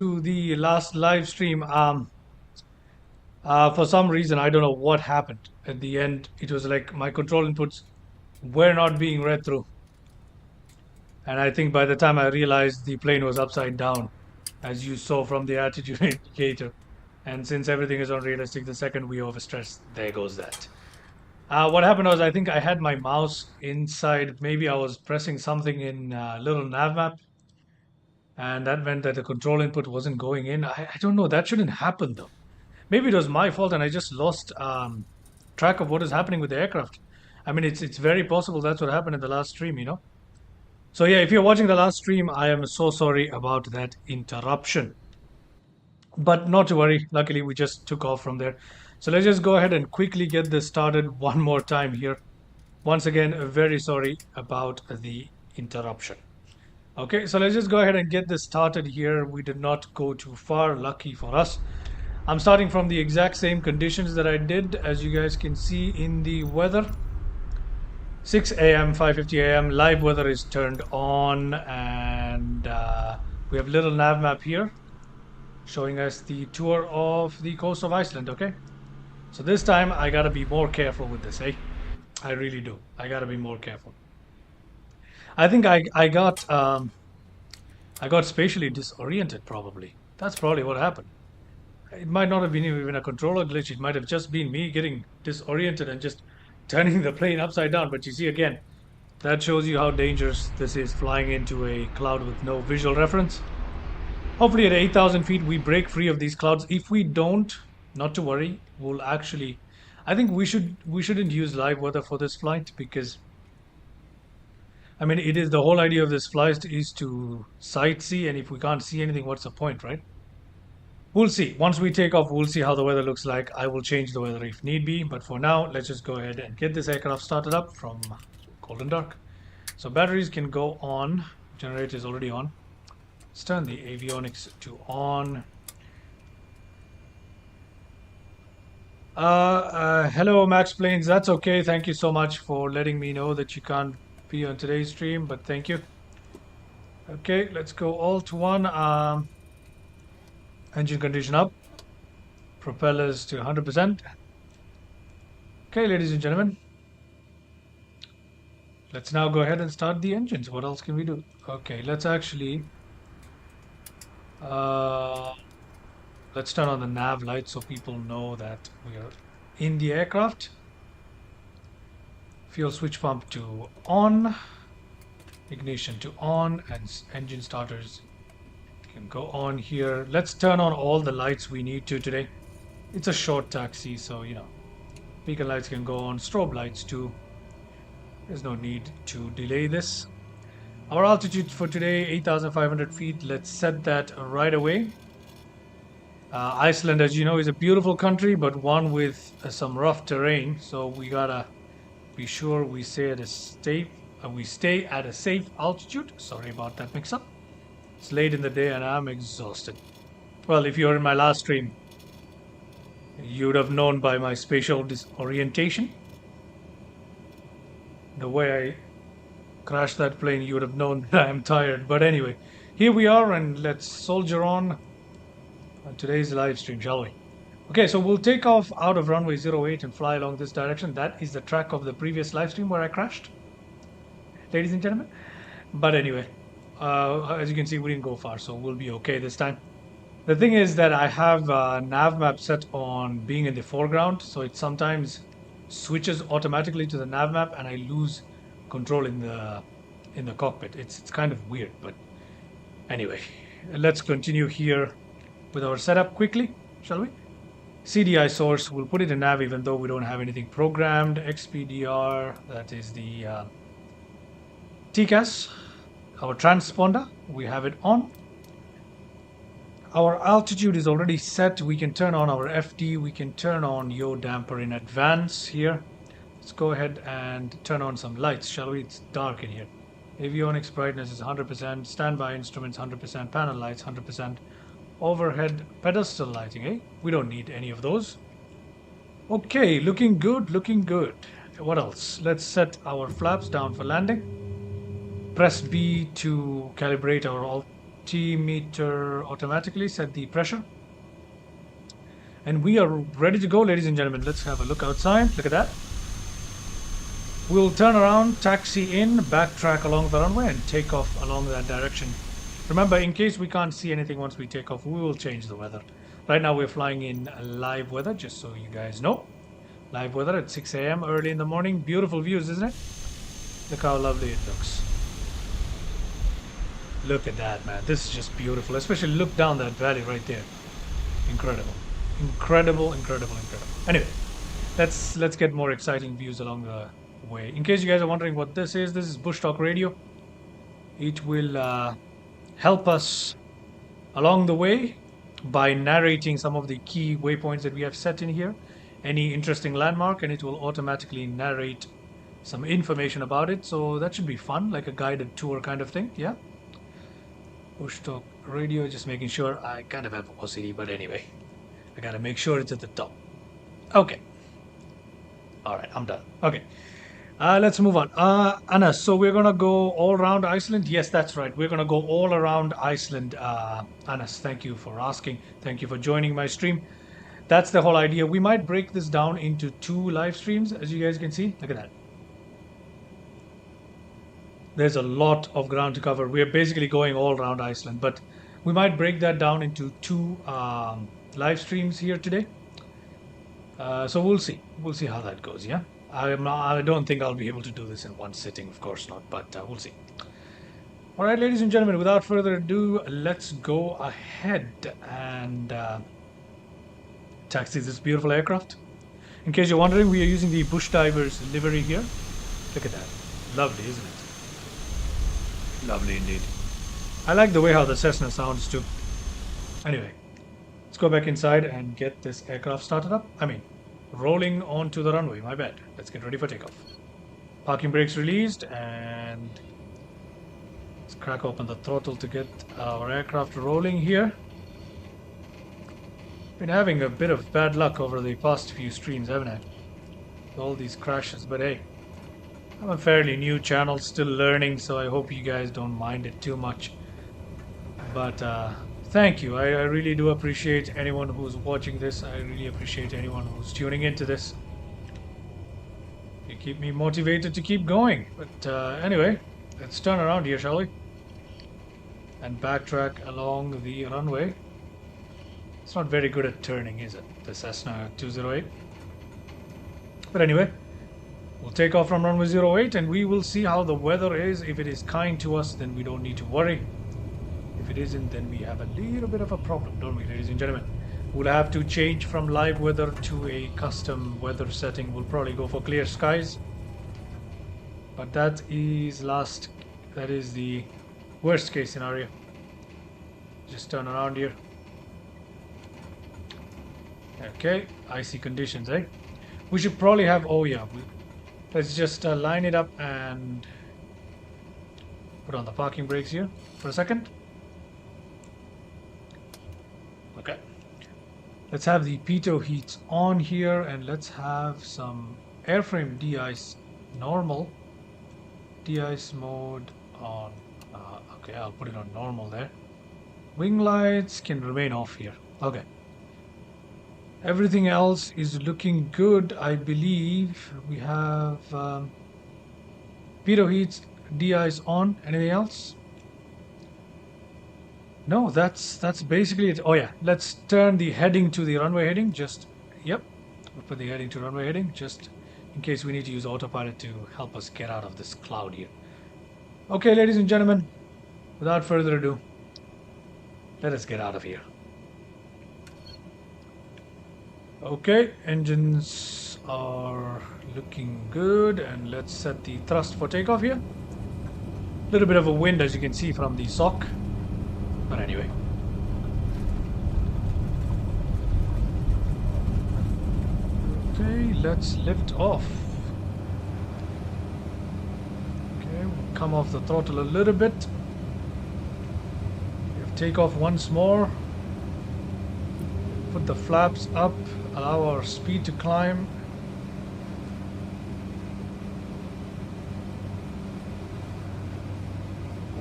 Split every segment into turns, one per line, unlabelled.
to the last live stream. For some reason, I don't know what happened. At the end, it was like my control inputs were not being read through. And I think by the time I realized the plane was upside down, as you saw from the attitude indicator. And since everything is unrealistic, the second we overstress, there goes that. What happened was I think I had my mouse inside. Maybe I was pressing something in little nav map, and that meant that the control input wasn't going in. I don't know. That shouldn't happen though. Maybe it was my fault and I just lost track of what is happening with the aircraft. I mean, it's very possible that's what happened in the last stream. So yeah, if you're watching the last stream, I am so sorry about that interruption. But not to worry. Luckily, we just took off from there. So let's just go ahead and quickly get this started one more time here. Once again, very sorry about the interruption. Okay, so let's just go ahead and get this started here. We did not go too far, lucky for us. I'm starting from the exact same conditions that I did, as you guys can see in the weather. 6 a.m., 5:50 a.m. Live weather is turned on, and we have little nav map here showing us the tour of the coast of Iceland. Okay, so this time I gotta be more careful with this, eh? I really do. I gotta be more careful. I think I got spatially disoriented. Probably that's probably what happened. It might not have been even a controller glitch. It might have just been me getting disoriented and just turning the plane upside down. But you see, again, that shows you how dangerous this is, flying into a cloud with no visual reference. Hopefully at 8,000 feet we break free of these clouds. If we don't, not to worry, we'll actually... I think we shouldn't use live weather for this flight because... I mean, it is the whole idea of this flight is to sightsee, and if we can't see anything, what's the point, right? We'll see. Once we take off, we'll see how the weather looks like. I will change the weather if need be. But for now, let's just go ahead and get this aircraft started up from cold and dark. So batteries can go on. Generator is already on. Let's turn the avionics to on. Hello, Max Planes. That's okay. Thank you so much for letting me know that you can't be on today's stream, but thank you. Okay, let's go all to one. Engine condition up. Propellers to 100%. Okay, ladies and gentlemen. Let's now go ahead and start the engines. What else can we do? Okay, let's actually... let's turn on the nav light so people know that we are in the aircraft. Fuel switch pump to on. Ignition to on, and engine starters can go on here. Let's turn on all the lights we need to today. It's a short taxi, so beacon lights can go on, strobe lights too. There's no need to delay this. Our altitude for today, 8,500 feet. Let's set that right away. Iceland, as you know, is a beautiful country, but one with some rough terrain, so we gotta be sure we stay at a safe altitude. Sorry about that mix-up. It's late in the day and I'm exhausted. Well, if you were in my last stream, you would have known by my spatial disorientation. The way I crashed that plane, you would have known that I am tired. But anyway, here we are, and let's soldier on today's live stream, shall we? Okay, so we'll take off out of runway 08 and fly along this direction. That is the track of the previous live stream where I crashed, ladies and gentlemen. But anyway, as you can see, we didn't go far, so we'll be okay this time. The thing is that I have nav map set on being in the foreground, so it sometimes switches automatically to the nav map and I lose control in the cockpit. It's kind of weird, but anyway, let's continue here with our setup quickly, shall we? CDI source, we'll put it in nav even though we don't have anything programmed. XPDR, that is the TCAS. Our transponder, we have it on. Our altitude is already set. We can turn on our FD. We can turn on yaw damper in advance here. Let's go ahead and turn on some lights, shall we? It's dark in here. Avionics brightness is 100%. Standby instruments 100%. Panel lights 100%. Overhead pedestal lighting, eh? We don't need any of those. Okay, looking good, looking good. What else? Let's set our flaps down for landing. Press B to calibrate our altimeter automatically, set the pressure. And we are ready to go, ladies and gentlemen. Let's have a look outside. Look at that. We'll turn around, taxi in, backtrack along the runway, and take off along that direction. Remember, in case we can't see anything once we take off, we will change the weather. Right now we're flying in live weather, just so you guys know. Live weather at 6 a.m. early in the morning. Beautiful views, isn't it? Look how lovely it looks. Look at that, man. This is just beautiful. Especially look down that valley right there. Incredible. Incredible, incredible, incredible. Anyway, let's get more exciting views along the way. In case you guys are wondering what this is Bush Talk Radio. It will help us along the way by narrating some of the key waypoints that we have set in here, any interesting landmark, and it will automatically narrate some information about it. So that should be fun, like a guided tour kind of thing. Yeah. Push Talk Radio, just making sure. I kind of have OCD, but anyway, I gotta make sure it's at the top. Okay. All right, I'm done. Okay. Let's move on. Anna, so we're gonna go all around Iceland? Yes, that's right. We're gonna go all around Iceland. Anas, thank you for asking. Thank you for joining my stream. That's the whole idea. We might break this down into 2 live streams, as you guys can see. Look at that. There's a lot of ground to cover. We're basically going all around Iceland, but we might break that down into 2 live streams here today. So we'll see. We'll see how that goes, yeah? I don't think I'll be able to do this in one sitting, of course not, but we'll see. All right, ladies and gentlemen, without further ado, let's go ahead and taxi this beautiful aircraft. In case you're wondering, we are using the Bush Divers livery here. Look at that. Lovely, isn't it? Lovely indeed. I like the way how the Cessna sounds too. Anyway, let's go back inside and get this aircraft started up. Rolling onto the runway, my bad. Let's get ready for takeoff. Parking brakes released, and let's crack open the throttle to get our aircraft rolling here. Been having a bit of bad luck over the past few streams, haven't I? With all these crashes, but hey, I'm a fairly new channel, still learning, so I hope you guys don't mind it too much. But thank you. I really do appreciate anyone who's watching this. I really appreciate anyone who's tuning into this. You keep me motivated to keep going. But anyway, let's turn around here, shall we? And backtrack along the runway. It's not very good at turning, is it? The Cessna 208. But anyway, we'll take off from runway 08 and we will see how the weather is. If it is kind to us, then we don't need to worry. If it isn't, then we have a little bit of a problem, don't we, ladies and gentlemen? We'll have to change from live weather to a custom weather setting. We'll probably go for clear skies. But that is the worst case scenario. Just turn around here. Okay, icy conditions, eh? We should probably have, oh yeah, let's just line it up and put on the parking brakes here for a second. Okay, let's have the pitot heats on here, and let's have some airframe de-ice normal, de-ice mode on. Okay, I'll put it on normal there. Wing lights can remain off here. Okay, everything else is looking good. I believe we have pitot heats, de-ice on. Anything else? No, that's basically it. Oh yeah, let's turn the heading to the runway heading. Yep, we'll put the heading to runway heading just in case we need to use autopilot to help us get out of this cloud here. Okay, ladies and gentlemen, without further ado, let us get out of here. Okay, engines are looking good, and let's set the thrust for takeoff here. A little bit of a wind, as you can see from the sock. But anyway. Okay, let's lift off. Okay, we'll come off the throttle a little bit. Take off once more. Put the flaps up, allow our speed to climb.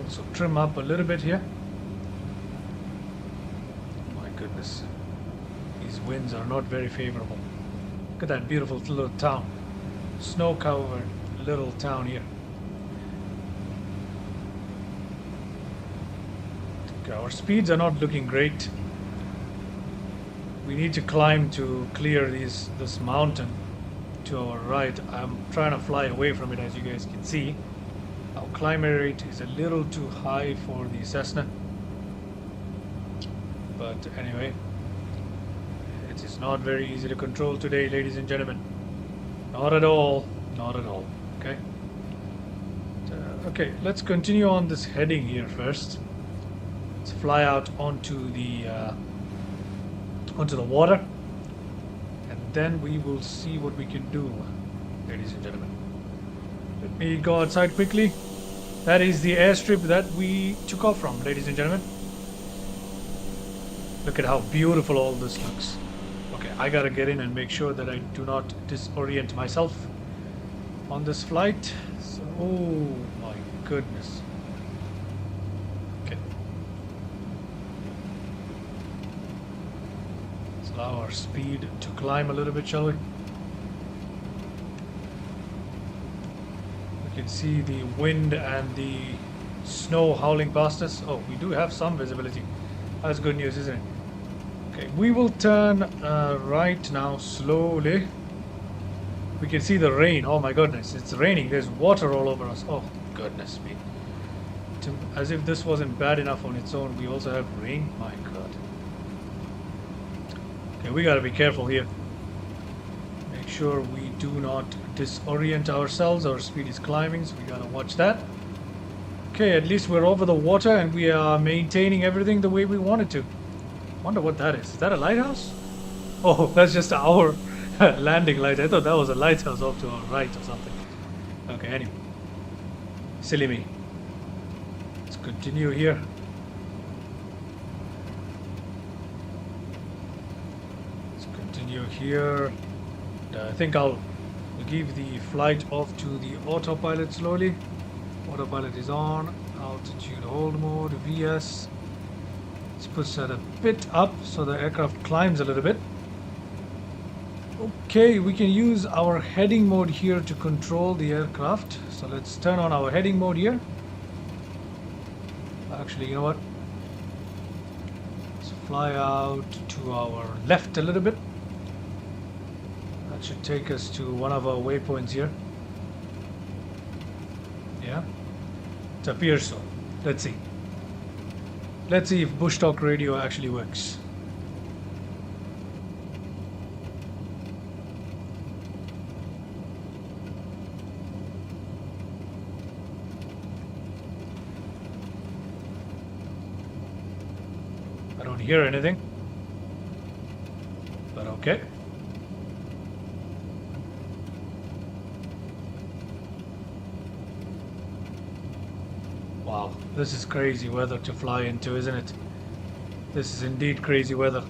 Also trim up a little bit here. goodness. These winds are not very favorable. Look at that beautiful little town. Snow-covered little town here. Okay, our speeds are not looking great. We need to climb to clear this mountain to our right. I'm trying to fly away from it, as you guys can see. Our climb rate is a little too high for the Cessna. But anyway, it is not very easy to control today, ladies and gentlemen. Not at all. Not at all. Okay. Okay, let's continue on this heading here first. Let's fly out onto the water, and then we will see what we can do, ladies and gentlemen. Let me go outside quickly. That is the airstrip that we took off from, ladies and gentlemen. Look at how beautiful all this looks. Okay, I gotta get in and make sure that I do not disorient myself on this flight. So, oh my goodness. Okay. Let's allow our speed to climb a little bit, shall we? We can see the wind and the snow howling past us. Oh, we do have some visibility. That's good news, isn't it? Okay, we will turn right now slowly. We can see the rain. Oh my goodness, it's raining. There's water all over us. Oh goodness me. As if this wasn't bad enough on its own, we also have rain. My god. Okay, we gotta be careful here. Make sure we do not disorient ourselves. Our speed is climbing, so we gotta watch that. Okay, at least we're over the water and we are maintaining everything the way we wanted to. Wonder what that is. Is that a lighthouse? Oh, that's just our landing light. I thought that was a lighthouse off to our right or something. Okay, anyway. Silly me. Let's continue here. Let's continue here. I think I'll give the flight off to the autopilot slowly. Autopilot is on. Altitude hold mode, VS. Let's push that a bit up so the aircraft climbs a little bit. Okay, we can use our heading mode here to control the aircraft. So let's turn on our heading mode here. Actually, you know what? Let's fly out to our left a little bit. That should take us to one of our waypoints here. Yeah, it appears so. Let's see. Let's see if bush talk radio actually works. I don't hear anything, but okay. Wow, this is crazy weather to fly into, isn't it? This is indeed crazy weather.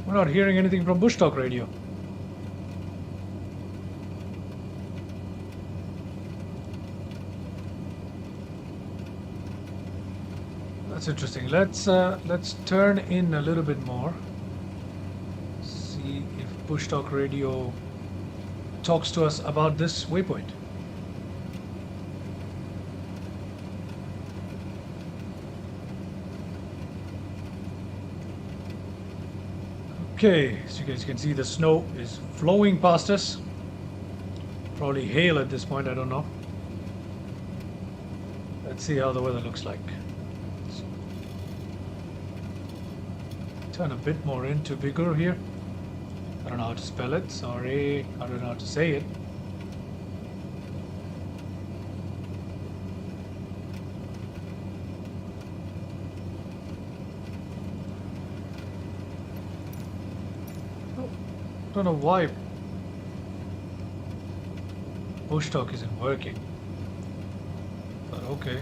We're not hearing anything from bush talk radio. That's interesting. Let's turn in a little bit more. See if bush talk radio talks to us about this waypoint. Okay, so you guys can see the snow is flowing past us. Probably hail at this point, I don't know. Let's see how the weather looks like. Turn a bit more into bigger here. I don't know how to spell it, sorry. I don't know how to say it. I don't know why bush talk isn't working, but okay.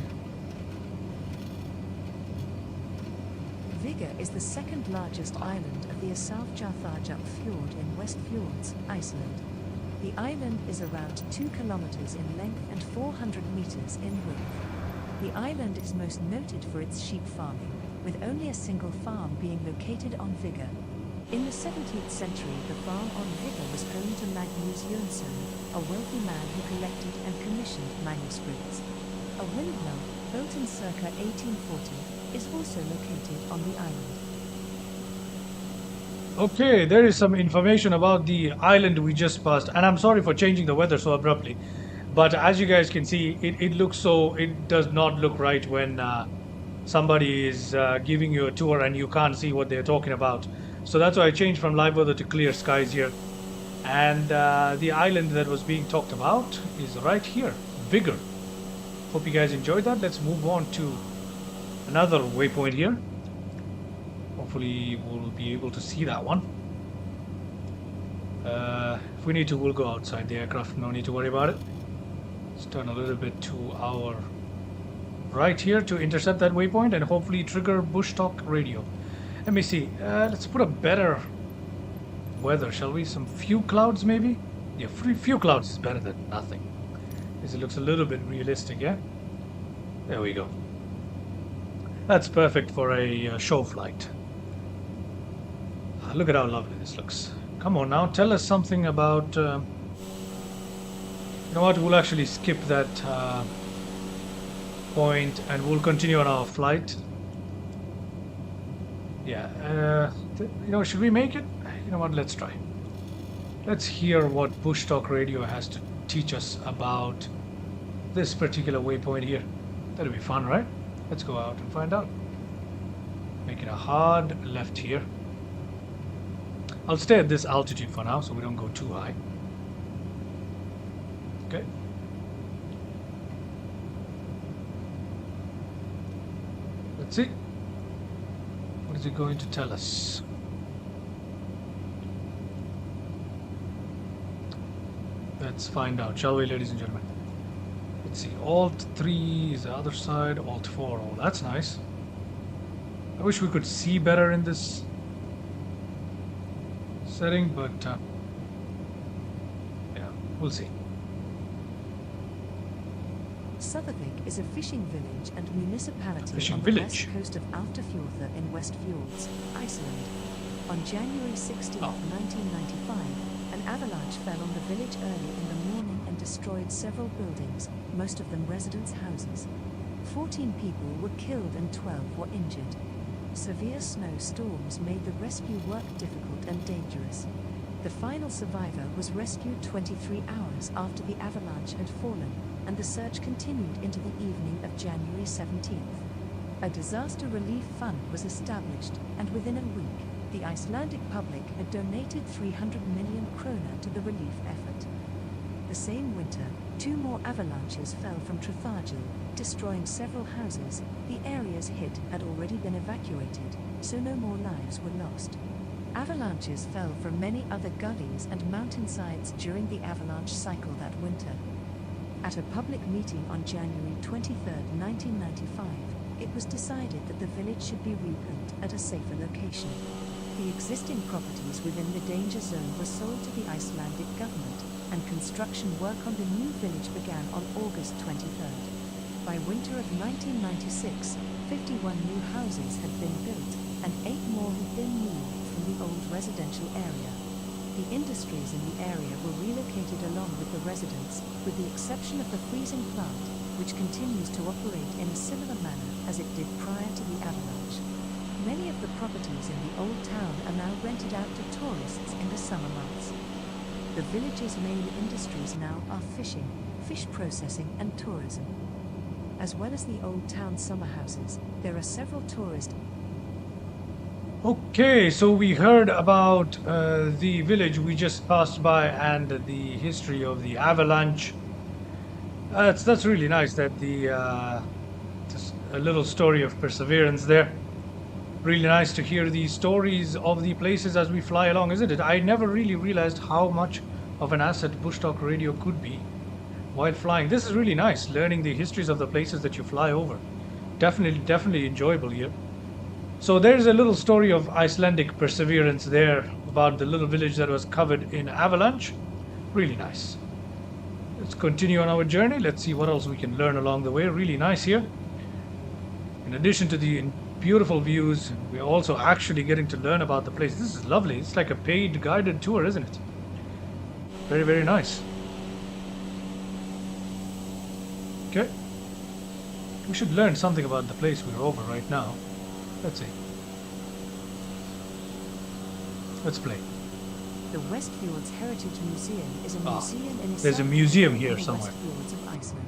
Vigga is the second largest island of the Asavtjarðarjökull fjord in West Fjords, Iceland. The island is around 2 kilometers in length and 400 meters in width. The island is most noted for its sheep farming. with only a single farm being located on Vigor. In the 17th century, the farm on Vigor was home to Magnus Jönsson, a wealthy man who collected and commissioned manuscripts. A windmill, built in circa 1840, is also located on the island.
Okay, there is some information about the island we just passed, and I'm sorry for changing the weather so abruptly, but as you guys can see, it does not look right when somebody is giving you a tour and you can't see what they're talking about. So that's why I changed from live weather to clear skies here. And the island that was being talked about is right here, Vigor. Hope you guys enjoyed that. Let's move on to another waypoint here. Hopefully we'll be able to see that one. If we need to, we'll go outside the aircraft. No need to worry about it. Let's turn a little bit to our right here to intercept that waypoint and hopefully trigger bush talk radio. Let me see. Let's put a better weather, shall we? Some few clouds maybe? Yeah, few clouds is better than nothing. Because it looks a little bit realistic, yeah? There we go. That's perfect for a show flight. Look at how lovely this looks. Come on now, tell us something about... you know what, we'll actually skip that point and we'll continue on our flight. Yeah, you know, should we make it? You know what, let's try. Let's hear what Bush Talk Radio has to teach us about this particular waypoint here. That'll be fun, right? Let's go out and find out. Make it a hard left here. I'll stay at this altitude for now so we don't go too high. Okay. Let's see. What is it going to tell us? Let's find out, shall we, ladies and gentlemen? Let's see. Alt 3 is the other side. Alt 4. Oh, that's nice. I wish we could see better in this setting, but yeah, we'll see.
Southervik is a fishing village and municipality on the west coast of Alptafjorður in West Fjords, Iceland. On January 16, 1995, an avalanche fell on the village early in the morning and destroyed several buildings, most of them residents' houses. 14 people were killed and 12 were injured. Severe snowstorms made the rescue work difficult and dangerous. The final survivor was rescued 23 hours after the avalanche had fallen, and the search continued into the evening of January 17th. A disaster relief fund was established, and within a week, the Icelandic public had donated 300 million krona to the relief effort. The same winter, 2 more avalanches fell from Trafalgar, destroying several houses. The areas hit had already been evacuated, so no more lives were lost. Avalanches fell from many other gullies and mountainsides during the avalanche cycle that winter. At a public meeting on January 23, 1995, it was decided that the village should be rebuilt at a safer location. The existing properties within the danger zone were sold to the Icelandic government, and construction work on the new village began on August 23rd. By winter of 1996, 51 new houses had been built, and 8 more had been moved from the old residential area. The industries in the area were relocated along with the residents, with the exception of the freezing plant, which continues to operate in a similar manner as it did prior to the avalanche. Many of the properties in the old town are now rented out to tourists in the summer months. The village's main industries now are fishing, fish processing and tourism. As well as the old town summer houses, there are several tourist...
Okay, so we heard about the village we just passed by and the history of the avalanche. That's really nice that just a little story of perseverance there. Really nice to hear the stories of the places as we fly along, isn't it? I never really realized how much of an asset Bush Talk Radio could be while flying. This is really nice, learning the histories of the places that you fly over. Definitely enjoyable here. So there's a little story of Icelandic perseverance there about the little village that was covered in avalanche. Really nice. Let's continue on our journey. Let's see what else we can learn along the way. Really nice here. In addition to the beautiful views, we're also actually getting to learn about the place. This is lovely. It's like a paid guided tour, isn't it? Very, very nice. Okay. We should learn something about the place we're over right now. Let's see.
Let's play. The Westfjords Heritage Museum is a museum in
there's a museum here somewhere.
Westfjords of Iceland.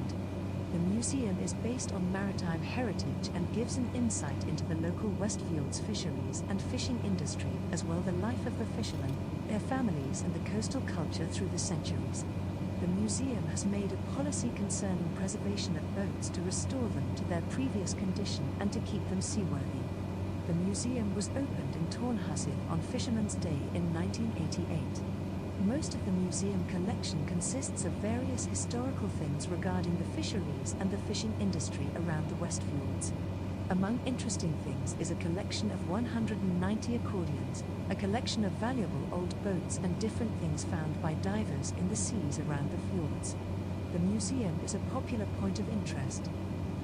The museum is based on maritime heritage and gives an insight into the local Westfjords fisheries and fishing industry, as well the life of the fishermen, their families and the coastal culture through the centuries. The museum has made a policy concerning preservation of boats to restore them to their previous condition and to keep them seaworthy. The museum was opened in Tornhusið on Fisherman's Day in 1988. Most of the museum collection consists of various historical things regarding the fisheries and the fishing industry around the Westfjords. Among interesting things is a collection of 190 accordions, a collection of valuable old boats and different things found by divers in the seas around the fjords. The museum is a popular point of interest.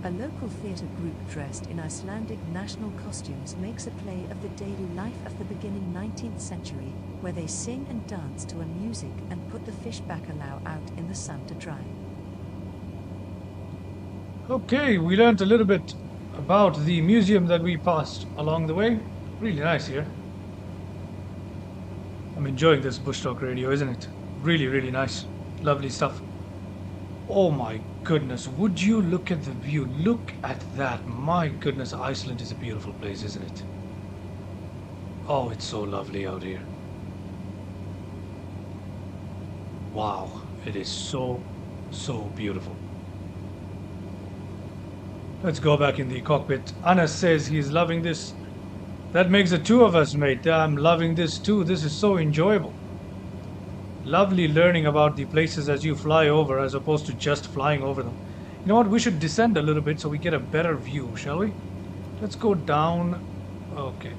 A local theatre group dressed in Icelandic national costumes makes a play of the daily life of the beginning 19th century, where they sing and dance to a music and put the fish bacalao out in the sun to dry.
Okay, we learned a little bit about the museum that we passed along the way. Really nice here. I'm enjoying this bush talk radio, isn't it? Really, really nice. Lovely stuff. Oh my goodness, would you look at the view? Look at that. My goodness, Iceland is a beautiful place, isn't it? Oh, it's so lovely out here. Wow, it is so, so beautiful. Let's go back in the cockpit. Anas says he's loving this. That makes the two of us, mate. I'm loving this too. This is so enjoyable. Lovely learning about the places as you fly over, as opposed to just flying over them. You know what? We should descend a little bit so we get a better view, shall we? Let's go down. Okay.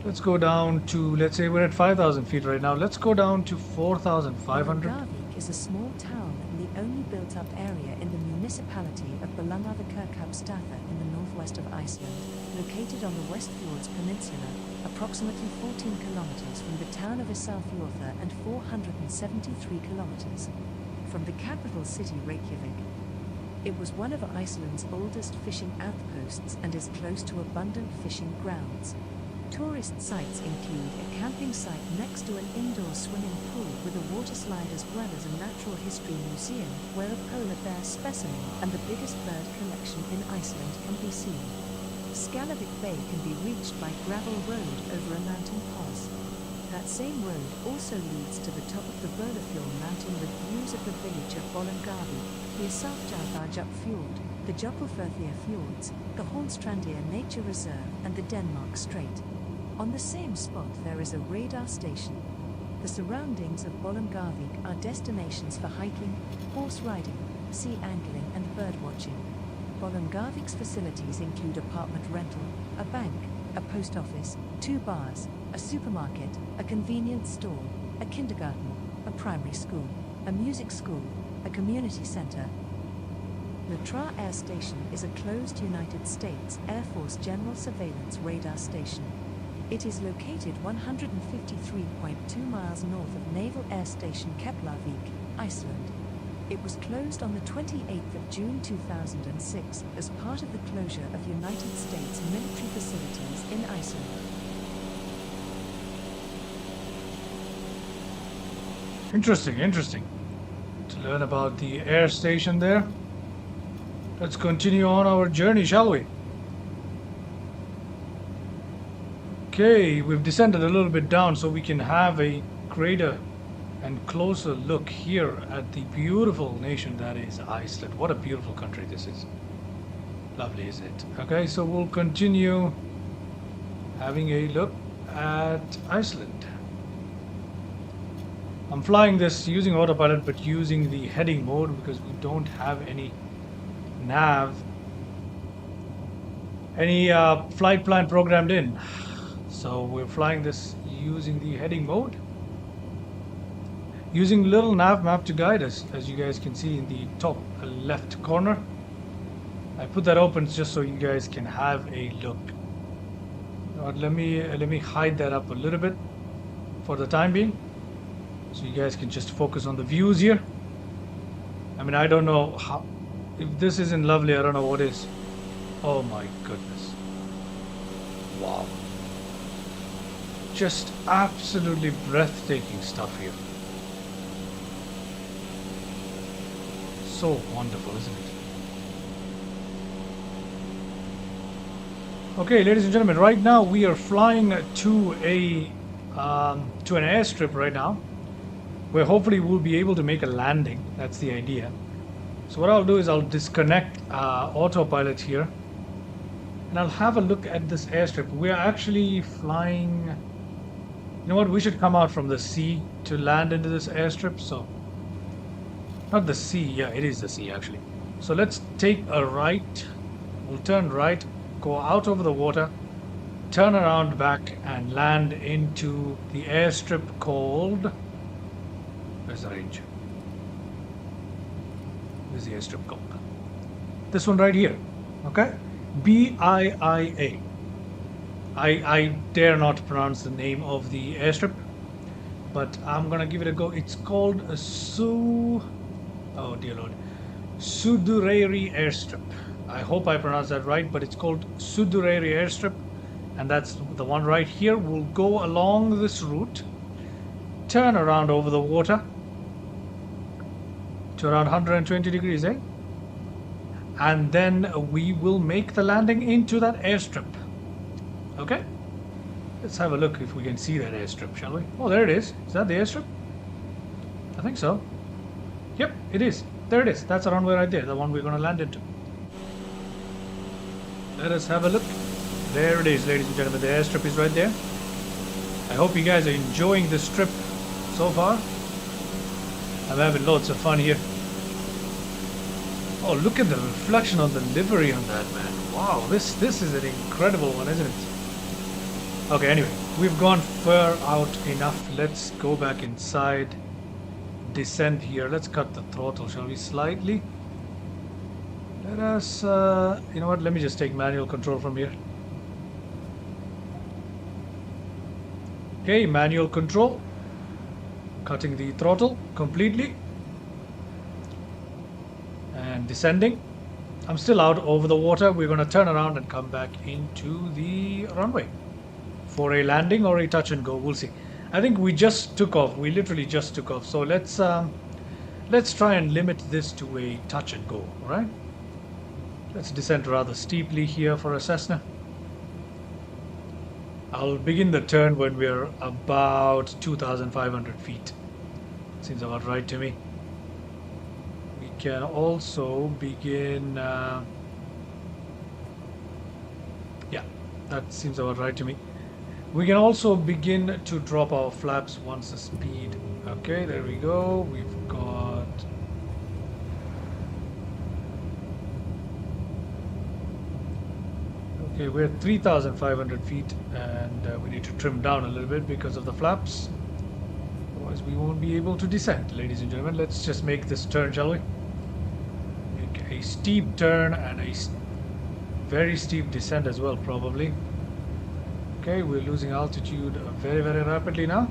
Let's go down to, let's say we're at 5,000 feet right now. Let's go down to 4,500.
Bolungarvík is a small town and the only built-up area in the municipality of Bolungarvíkurkaupstaður in the northwest of Iceland, located on the Westfjords Peninsula, approximately 14 kilometers from the town of Ísafjörður and 473 kilometers from the capital city Reykjavik. It was one of Iceland's oldest fishing outposts and is close to abundant fishing grounds. Tourist sites include a camping site next to an indoor swimming pool with a water slide, as well as a natural history museum where a polar bear specimen and the biggest bird collection in Iceland can be seen. Skallavik Bay can be reached by gravel road over a mountain pass. That same road also leads to the top of the Bolafjord mountain with views of the village of Bolungarvík, the Ísafjarðardjúp Fjord, the Jökulfjörður Fjords, the Hornstrandir Nature Reserve and the Denmark Strait. On the same spot there is a radar station. The surroundings of Bolungarvík are destinations for hiking, horse riding, sea angling and birdwatching. Bolungarvík's facilities include apartment rental, a bank, a post office, 2 bars, a supermarket, a convenience store, a kindergarten, a primary school, a music school, a community center. Litra Air Station is a closed United States Air Force General Surveillance Radar Station. It is located 153.2 miles north of Naval Air Station Keflavik, Iceland. It was closed on the 28th of June 2006 as part of the closure of United States military facilities in Iceland.
Interesting. To learn about the air station there. Let's continue on our journey, shall we? Okay, we've descended a little bit down so we can have a greater and closer look here at the beautiful nation that is Iceland. What a beautiful country this is. Lovely, isn't it? Okay, so we'll continue having a look at Iceland. I'm flying this using autopilot but using the heading mode because we don't have any nav, any flight plan programmed in. So we're flying this using the heading mode, using little nav map to guide us, as you guys can see in the top left corner. I put that open just so you guys can have a look. Let me hide that up a little bit for the time being, so you guys can just focus on the views here. I mean, I don't know how. If this isn't lovely, I don't know what is. Oh my goodness! Wow! Just absolutely breathtaking stuff here. So wonderful, isn't it? Okay, ladies and gentlemen, right now we are flying to an airstrip right now, where hopefully we'll be able to make a landing. That's the idea. So what I'll do is I'll disconnect autopilot here, and I'll have a look at this airstrip. We're actually flying. You know what? We should come out from the sea to land into this airstrip. So, not the sea. Yeah, it is the sea actually. So let's take a right. We'll turn right, go out over the water, turn around back, and land into the airstrip called. Where's the range? Where's the airstrip called? This one right here. Okay? BIIA. I dare not pronounce the name of the airstrip, but I'm gonna give it a go. It's called a oh dear lord, Sudureyri airstrip. I hope I pronounced that right, but it's called Sudureyri airstrip, and that's the one right here. We'll go along this route, turn around over the water to around 120 degrees, and then we will make the landing into that airstrip. Okay, let's have a look if we can see that airstrip, shall we? Oh, there it is. Is that the airstrip? I think so. Yep, it is. There it is. That's the runway right there, the one we're going to land into. Let us have a look. There it is, ladies and gentlemen. The airstrip is right there. I hope you guys are enjoying this trip so far. I'm having lots of fun here. Oh, look at the reflection on the livery on that, man. Wow, this is an incredible one, isn't it? Okay, anyway, we've gone far out enough. Let's go back inside. Descend here. Let's cut the throttle, shall we? Slightly. Let us, you know what? Let me just take manual control from here. Okay, manual control. Cutting the throttle completely. And descending. I'm still out over the water. We're going to turn around and come back into the runway for a landing or a touch and go. We'll see. I think we just took off. We literally just took off. So let's try and limit this to a touch and go. All right. Let's descend rather steeply here for a Cessna. I'll begin the turn when we're about 2,500 feet. Seems about right to me. We can also begin. Yeah, that seems about right to me. We can also begin to drop our flaps once the speed. Okay, there we go. We've got. Okay, we're at 3,500 feet, and we need to trim down a little bit because of the flaps. Otherwise, we won't be able to descend, ladies and gentlemen. Let's just make this turn, shall we? Make a steep turn and a very steep descent as well, probably. Okay, we're losing altitude very, very rapidly now.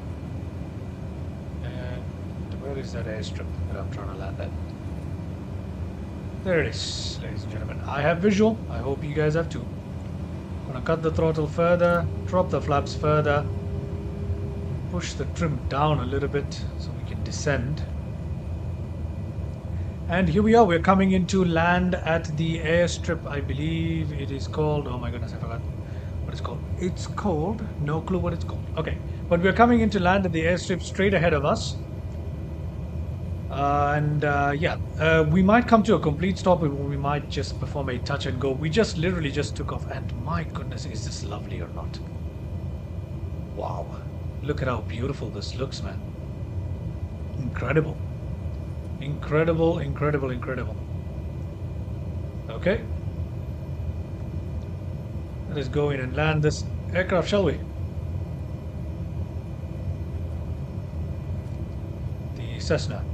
And where is that airstrip that I'm trying to land at? There it is, ladies and gentlemen. I have visual. I hope you guys have too. Gonna cut the throttle further, drop the flaps further, push the trim down a little bit so we can descend. And here we are. We're coming into land at the airstrip. I believe it is called. Oh my goodness, I forgot what it's called. It's called. No clue what it's called. Okay, but we're coming into land at the airstrip straight ahead of us. We might come to a complete stop, or we might just perform a touch and go. We just literally just took off, and my goodness, is this lovely or not? Wow, look at how beautiful this looks, man. Incredible. Incredible, incredible, incredible. Okay. Let us go in and land this aircraft, shall we? The Cessna.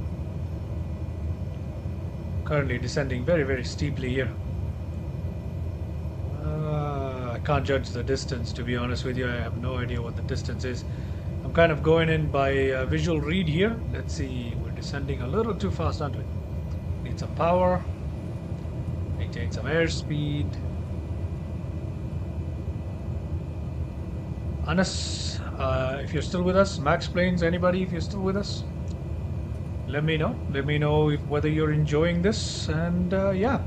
Currently descending very, very steeply here. can't judge the distance, to be honest with you. I have no idea what the distance is. I'm kind of going in by visual read here. Let's see, we're descending a little too fast, aren't we? Need some power. Maintain some airspeed. Anas, if you're still with us, Max Planes, anybody, if you're still with us, let me know. Let me know whether you're enjoying this, and yeah.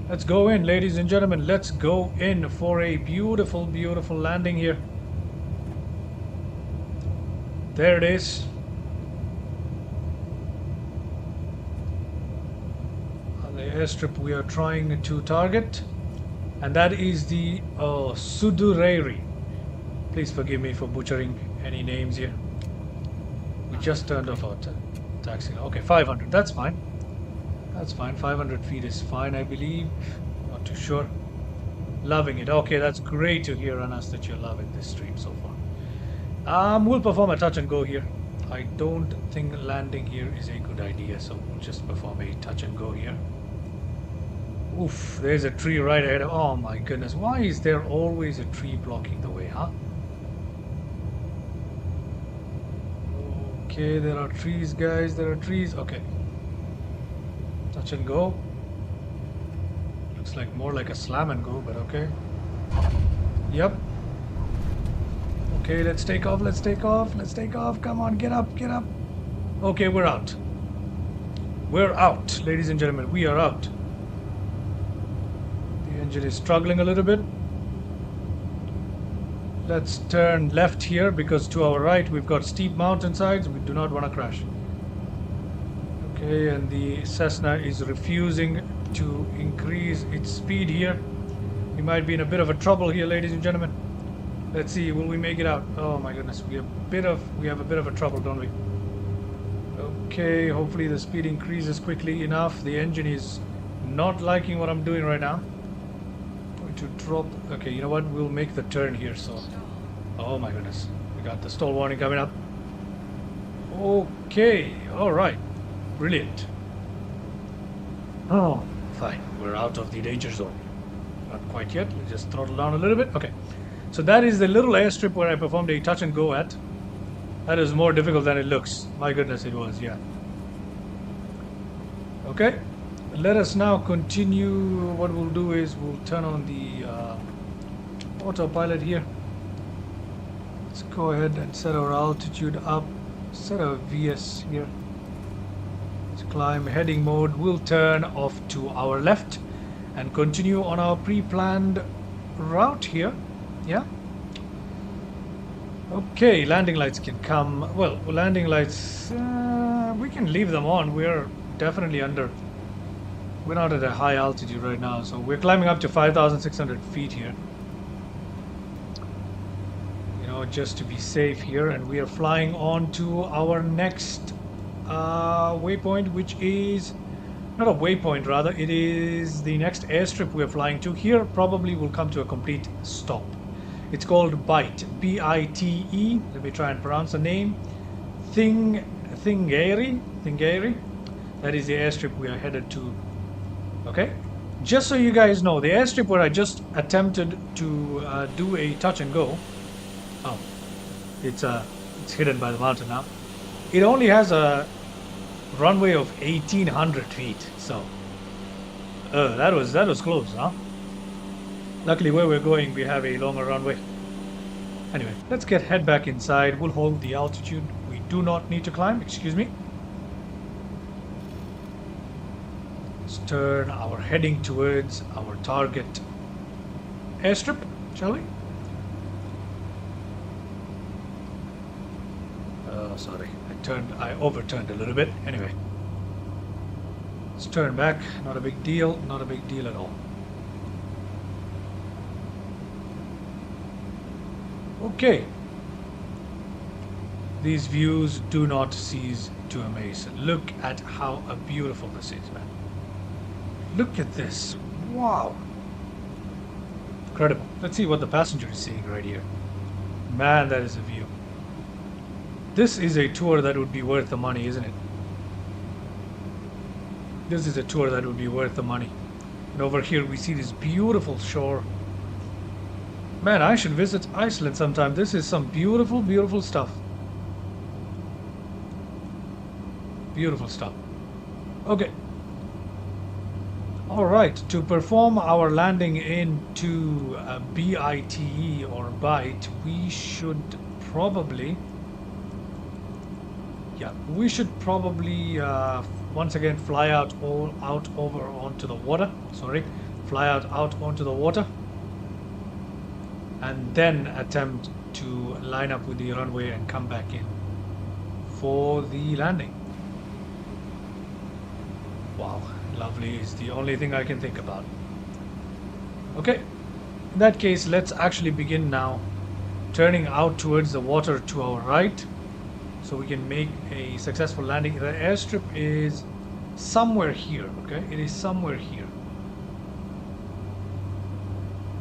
Let's go in, ladies and gentlemen. Let's go in for a beautiful, beautiful landing here. There it is. On the airstrip we are trying to target. And that is the Sudureyri. Please forgive me for butchering any names here. We just turned off our taxi. Okay, 500. That's fine. That's fine. 500 feet is fine, I believe. Not too sure. Loving it. Okay, that's great to hear, Anas, that you're loving this stream so far. We'll perform a touch and go here. I don't think landing here is a good idea, so we'll just perform a touch and go here. Oof, there's a tree right ahead. Oh my goodness, why is there always a tree blocking the way, huh? Okay, there are trees, guys. There are trees. Okay. Touch and go. Looks like more like a slam and go, but okay. Yep. Okay, let's take off. Let's take off. Let's take off. Come on, get up, get up. Okay, we're out. We're out, ladies and gentlemen. We are out. The engine is struggling a little bit. Let's turn left here because to our right we've got steep mountainsides. We do not want to crash. Okay, and the Cessna is refusing to increase its speed here. We might be in a bit of a trouble here, ladies and gentlemen. Let's see, will we make it out? Oh my goodness, we have a bit of a trouble, don't we? Okay, hopefully the speed increases quickly enough. The engine is not liking what I'm doing right now. Going to drop. Okay, you know what? We'll make the turn here. So, oh my goodness, we got the stall warning coming up. Okay, all right. Brilliant. Oh, fine. We're out of the danger zone. Not quite yet. Let's just throttle down a little bit. Okay. So that is the little airstrip where I performed a touch and go at. That is more difficult than it looks. My goodness, it was, yeah. Okay. Let us now continue. What we'll do is we'll turn on the autopilot here. Let's go ahead and set our altitude up. Set our VS here. Climb heading mode. We'll turn off to our left and continue on our pre-planned route here. Yeah. Okay, landing lights can come. Well, landing lights, we can leave them on. We're definitely under. We're not at a high altitude right now, so we're climbing up to 5,600 feet here. You know, just to be safe here, and we are flying on to our next waypoint, which is not a waypoint, rather it is the next airstrip we're flying to. Here probably will come to a complete stop. It's called Bite, B-I-T-E. Let me try and pronounce the name. Thingeri. That is the airstrip we are headed to. Okay, just so you guys know, the airstrip where I just attempted to do a touch and go, oh, it's hidden by the mountain now. It only has a runway of 1,800 feet, so that was close, huh? Luckily, where we're going, we have a longer runway. Anyway, let's head back inside. We'll hold the altitude. We do not need to climb. Excuse me. Let's turn our heading towards our target airstrip, shall we? Oh, sorry. I overturned a little bit. Anyway, let's turn back. Not a big deal. Not a big deal at all. Okay. These views do not cease to amaze. Look at how beautiful this is, man. Look at this. Wow. Incredible. Let's see what the passenger is seeing right here. Man, that is a view. This is a tour that would be worth the money, isn't it? This is a tour that would be worth the money. And over here we see this beautiful shore. Man, I should visit Iceland sometime. This is some beautiful, beautiful stuff. Beautiful stuff. Okay. Alright, to perform our landing into BITE or BITE, we should probably... Yeah, we should probably once again fly out over onto the water. Sorry, fly out onto the water, and then attempt to line up with the runway and come back in for the landing. Wow, lovely is the only thing I can think about. Okay, in that case, let's actually begin now, turning out towards the water to our right, so we can make a successful landing. The airstrip is somewhere here, okay? It is somewhere here.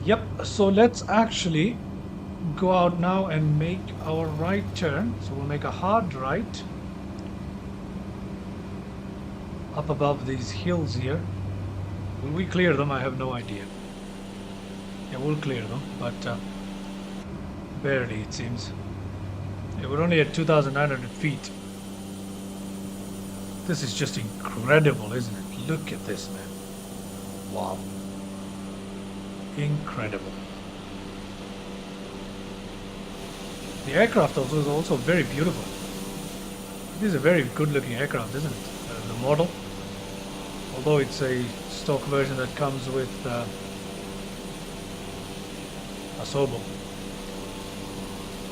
Yep, so let's actually go out now and make our right turn. So we'll make a hard right up above these hills here. Will we clear them? I have no idea. Yeah, we'll clear them, but barely, it seems. Yeah, we're only at 2,900 feet. This is just incredible, isn't it? Look at this, man. Wow. Incredible. The aircraft also is also very beautiful. It is a very good-looking aircraft, isn't it? The model. Although it's a stock version that comes with a Sobo.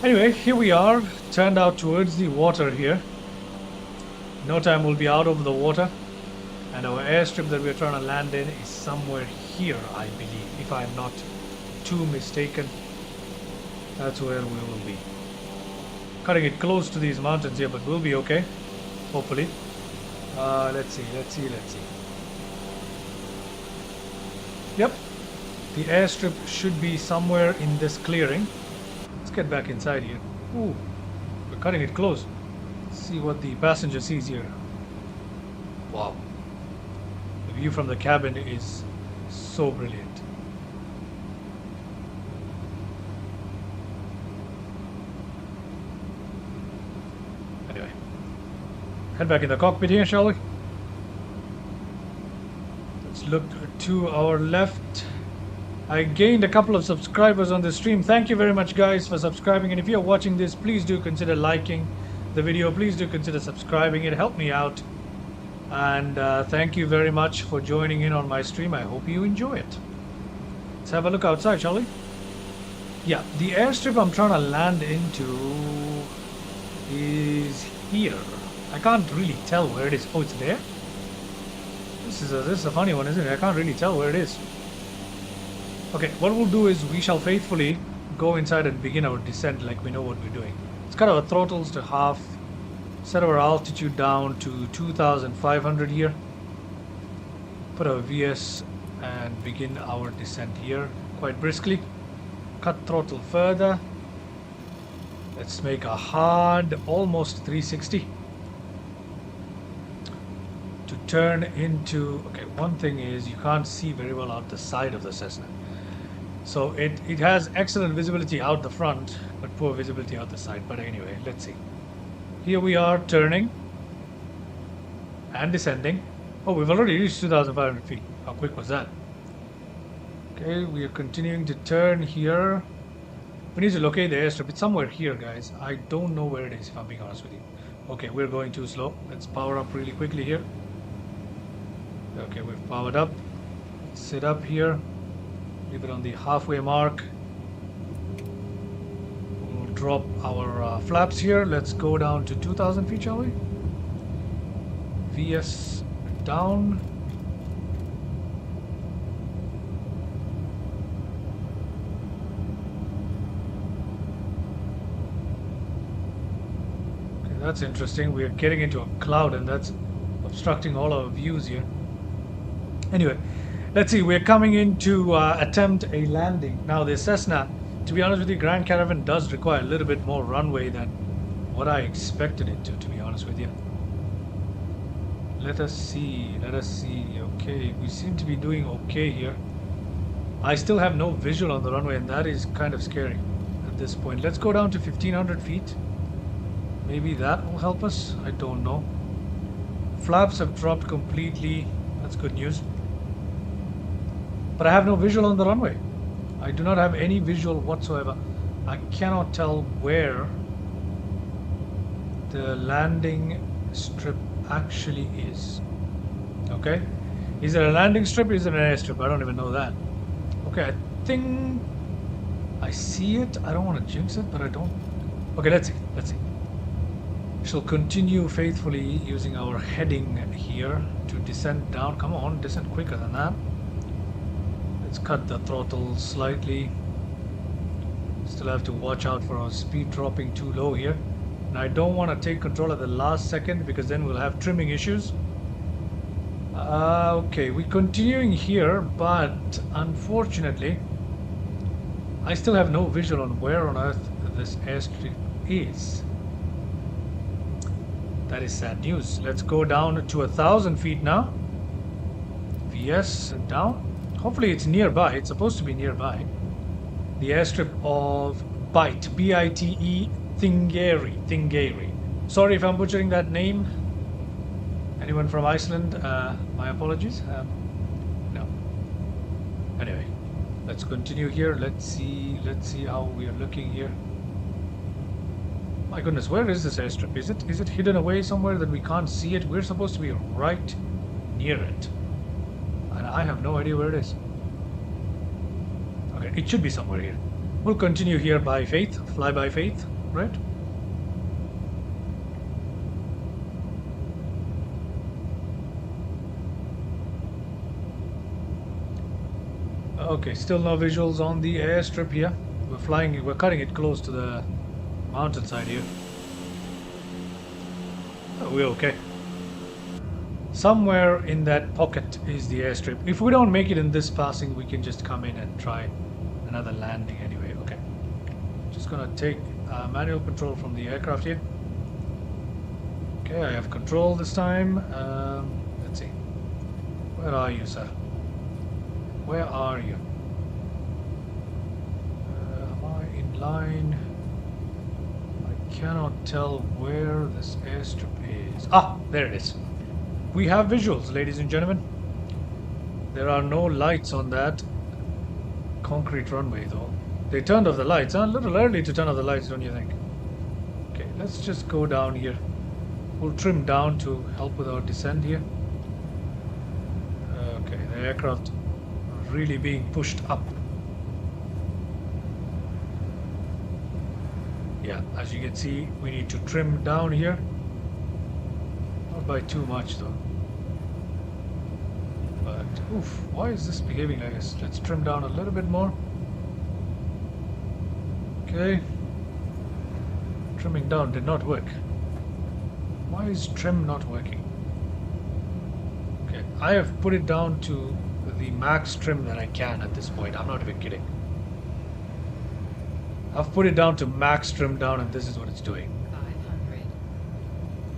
Anyway, here we are, turned out towards the water here. No time we'll be out over the water, and our airstrip that we're trying to land in is somewhere here, I believe, if I'm not too mistaken. That's where we will be. Cutting it close to these mountains here, but we'll be okay, hopefully. Let's see. Yep, the airstrip should be somewhere in this clearing. Let's get back inside here. Ooh, we're cutting it close. Let's see what the passenger sees here. Wow. The view from the cabin is so brilliant. Anyway, head back in the cockpit here, shall we? Let's look to our left. I gained a couple of subscribers on the stream. Thank you very much, guys, for subscribing. And if you're watching this, please do consider liking the video. Please do consider subscribing. It helped me out. And thank you very much for joining in on my stream. I hope you enjoy it. Let's have a look outside, shall we? Yeah, the airstrip I'm trying to land into is here. I can't really tell where it is. Oh, it's there? This is a funny one, isn't it? I can't really tell where it is. Okay, what we'll do is we shall faithfully go inside and begin our descent like we know what we're doing. Let's cut our throttles to half, set our altitude down to 2,500 here, put our VS and begin our descent here quite briskly. Cut throttle further. Let's make a hard, almost 360 to turn into... Okay, one thing is you can't see very well out the side of the Cessna. So it has excellent visibility out the front, but poor visibility out the side. But anyway, let's see. Here we are turning and descending. Oh, we've already reached 2,500 feet. How quick was that? Okay, we are continuing to turn here. We need to locate the airstrip. It's somewhere here, guys. I don't know where it is, if I'm being honest with you. Okay, we're going too slow. Let's power up really quickly here. Okay, we've powered up. Sit up here. Leave it on the halfway mark. We'll drop our flaps here. Let's go down to 2,000 feet, shall we? VS down. Okay, that's interesting. We're getting into a cloud and that's obstructing all our views here. Anyway, let's see, we're coming in to attempt a landing. Now the Cessna, to be honest with you, Grand Caravan does require a little bit more runway than what I expected it to be honest with you. Let us see. Okay, we seem to be doing okay here. I still have no visual on the runway, and that is kind of scary at this point. Let's go down to 1500 feet. Maybe that will help us. I don't know. Flaps have dropped completely. That's good news. But I have no visual on the runway. I do not have any visual whatsoever. I cannot tell where the landing strip actually is. Okay? Is it a landing strip? Is it an airstrip? I don't even know that. Okay, I think I see it. I don't want to jinx it, but I don't. Okay, let's see. Let's see. Shall continue faithfully using our heading here to descend down. Come on, descend quicker than that. Let's cut the throttle slightly. Still have to watch out for our speed dropping too low here. And I don't want to take control at the last second because then we'll have trimming issues. Okay, we're continuing here, but unfortunately, I still have no visual on where on earth this airstrip is. That is sad news. Let's go down to 1,000 feet now. VS down. Hopefully it's nearby. It's supposed to be nearby. The airstrip of Bite. B-I-T-E Thingeyri. Sorry if I'm butchering that name. Anyone from Iceland? My apologies. No. Anyway, let's continue here. Let's see how we are looking here. My goodness, where is this airstrip? Is it hidden away somewhere that we can't see it? We're supposed to be right near it. And I have no idea where it is. Okay, it should be somewhere here. We'll continue here by faith, fly by faith, right? Okay, still no visuals on the airstrip here. We're cutting it close to the mountainside here. Oh, we're okay. Somewhere in that pocket is the airstrip. If we don't make it in this passing, we can just come in and try another landing anyway. Okay. Just gonna take manual control from the aircraft here. Okay, I have control this time. Let's see. Where are you, sir? Where are you? Am I in line? I cannot tell where this airstrip is. Ah, there it is. We have visuals, ladies and gentlemen. There are no lights on that concrete runway, though. They turned off the lights. A little early to turn off the lights, don't you think? Okay, let's just go down here. We'll trim down to help with our descent here. Okay, the aircraft really being pushed up. Yeah, as you can see, we need to trim down here. Not by too much though. But oof, why is this behaving like this? Let's trim down a little bit more. Okay. Trimming down did not work. Why is trim not working? Okay, I have put it down to the max trim that I can at this point. I'm not even kidding. I've put it down to max trim down, and this is what it's doing.
500.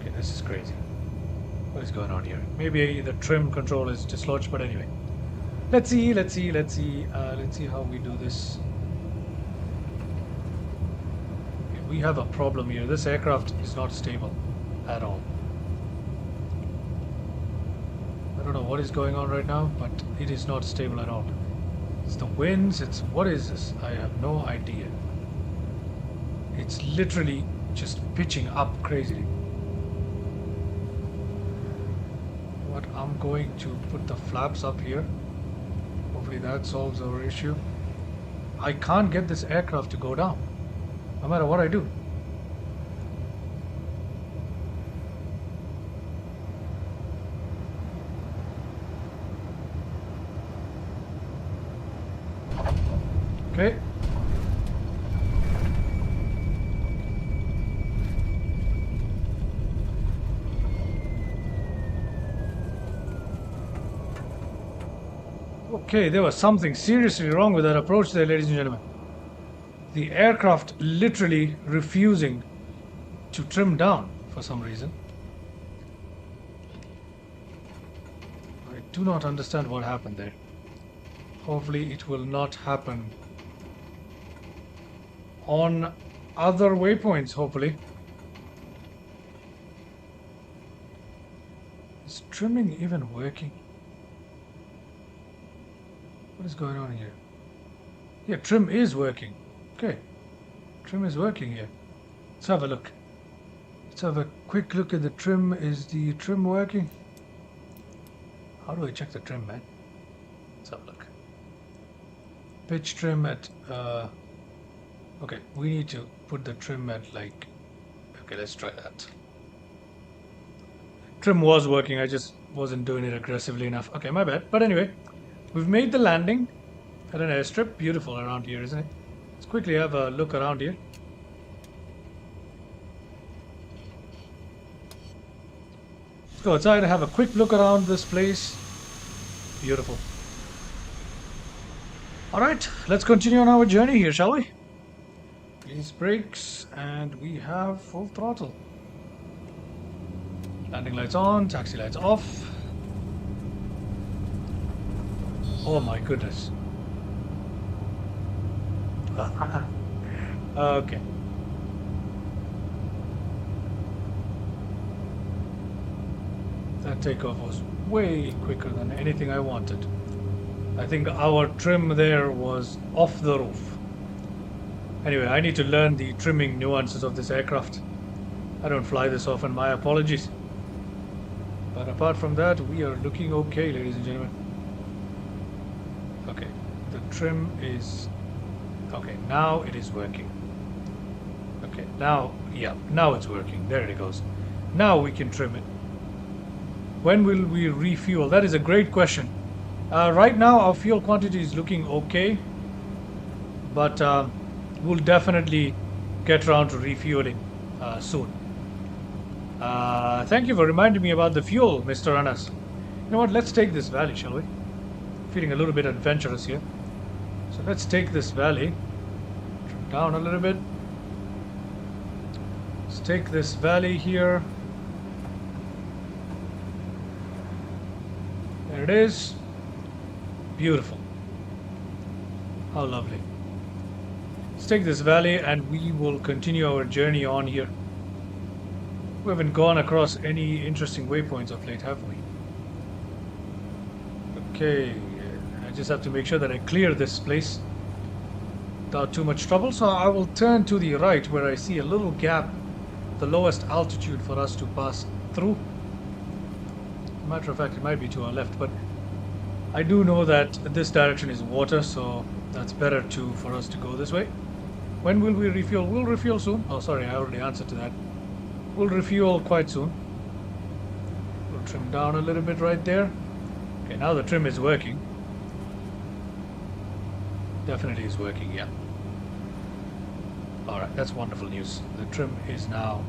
Okay, this is crazy. What is going on here? Maybe the trim control is dislodged, but anyway. Let's see how we do this. Okay, we have a problem here. This aircraft is not stable at all. I don't know what is going on right now, but it is not stable at all. It's the winds, what is this? I have no idea. It's literally just pitching up crazily. What, I'm going to put the flaps up here. Hopefully that solves our issue. I can't get this aircraft to go down, no matter what I do. Okay. Okay, there was something seriously wrong with that approach there, ladies and gentlemen. The aircraft literally refusing to trim down for some reason. I do not understand what happened there. Hopefully it will not happen on other waypoints, hopefully. Is trimming even working? What is going on here? Yeah, trim is working. Okay. Trim is working here. Let's have a look. Let's have a quick look at the trim. Is the trim working? How do I check the trim, man? Let's have a look. Pitch trim at... okay, we need to put the trim at like... Okay, let's try that. Trim was working, I just wasn't doing it aggressively enough. Okay, my bad. But anyway, we've made the landing at an airstrip. Beautiful around here, isn't it? Let's quickly have a look around here. Let's go outside and have a quick look around this place. Beautiful. Alright, let's continue on our journey here, shall we? These brakes, and we have full throttle. Landing lights on, taxi lights off. Oh my goodness. Okay. That takeoff was way quicker than anything I wanted. I think our trim there was off the roof. Anyway, I need to learn the trimming nuances of this aircraft. I don't fly this often, my apologies. But apart from that, we are looking okay, ladies and gentlemen. Okay, the trim is... Okay, now it is working. Okay, now, yeah, now it's working. There it goes. Now we can trim it. When will we refuel? That is a great question. Right now, our fuel quantity is looking okay. But we'll definitely get around to refueling soon. Thank you for reminding me about the fuel, Mr. Anas. You know what? Let's take this valley, shall we? Feeling a little bit adventurous here. So let's take this valley. Trim down a little bit. Let's take this valley here. There it is. Beautiful. How lovely. Let's take this valley and we will continue our journey on here. We haven't gone across any interesting waypoints of late, have we? Okay, I just have to make sure that I clear this place without too much trouble. So I will turn to the right where I see a little gap, the lowest altitude for us to pass through. Matter of fact, it might be to our left, but I do know that this direction is water, so that's better for us to go this way. When will we refuel? We'll refuel soon. Oh, sorry, I already answered to that. We'll refuel quite soon. We'll trim down a little bit right there. Okay, now the trim is working. Definitely is working, yeah. Alright, that's wonderful news. The trim is now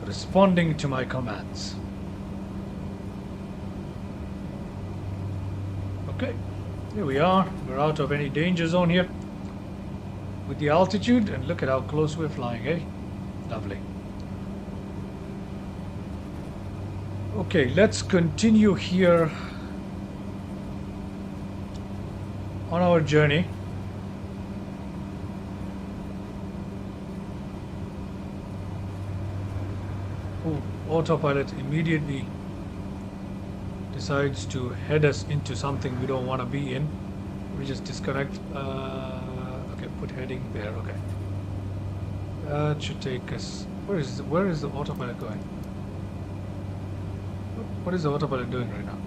responding to my commands. Okay, here we are. We're out of any danger zone here with the altitude, and look at how close we're flying, eh? Lovely. Okay, let's continue here on our journey. Oh, autopilot immediately decides to head us into something we don't want to be in. We just disconnect. Okay, put heading there. Okay, that should take us. Where is the autopilot going? What is the autopilot doing right now?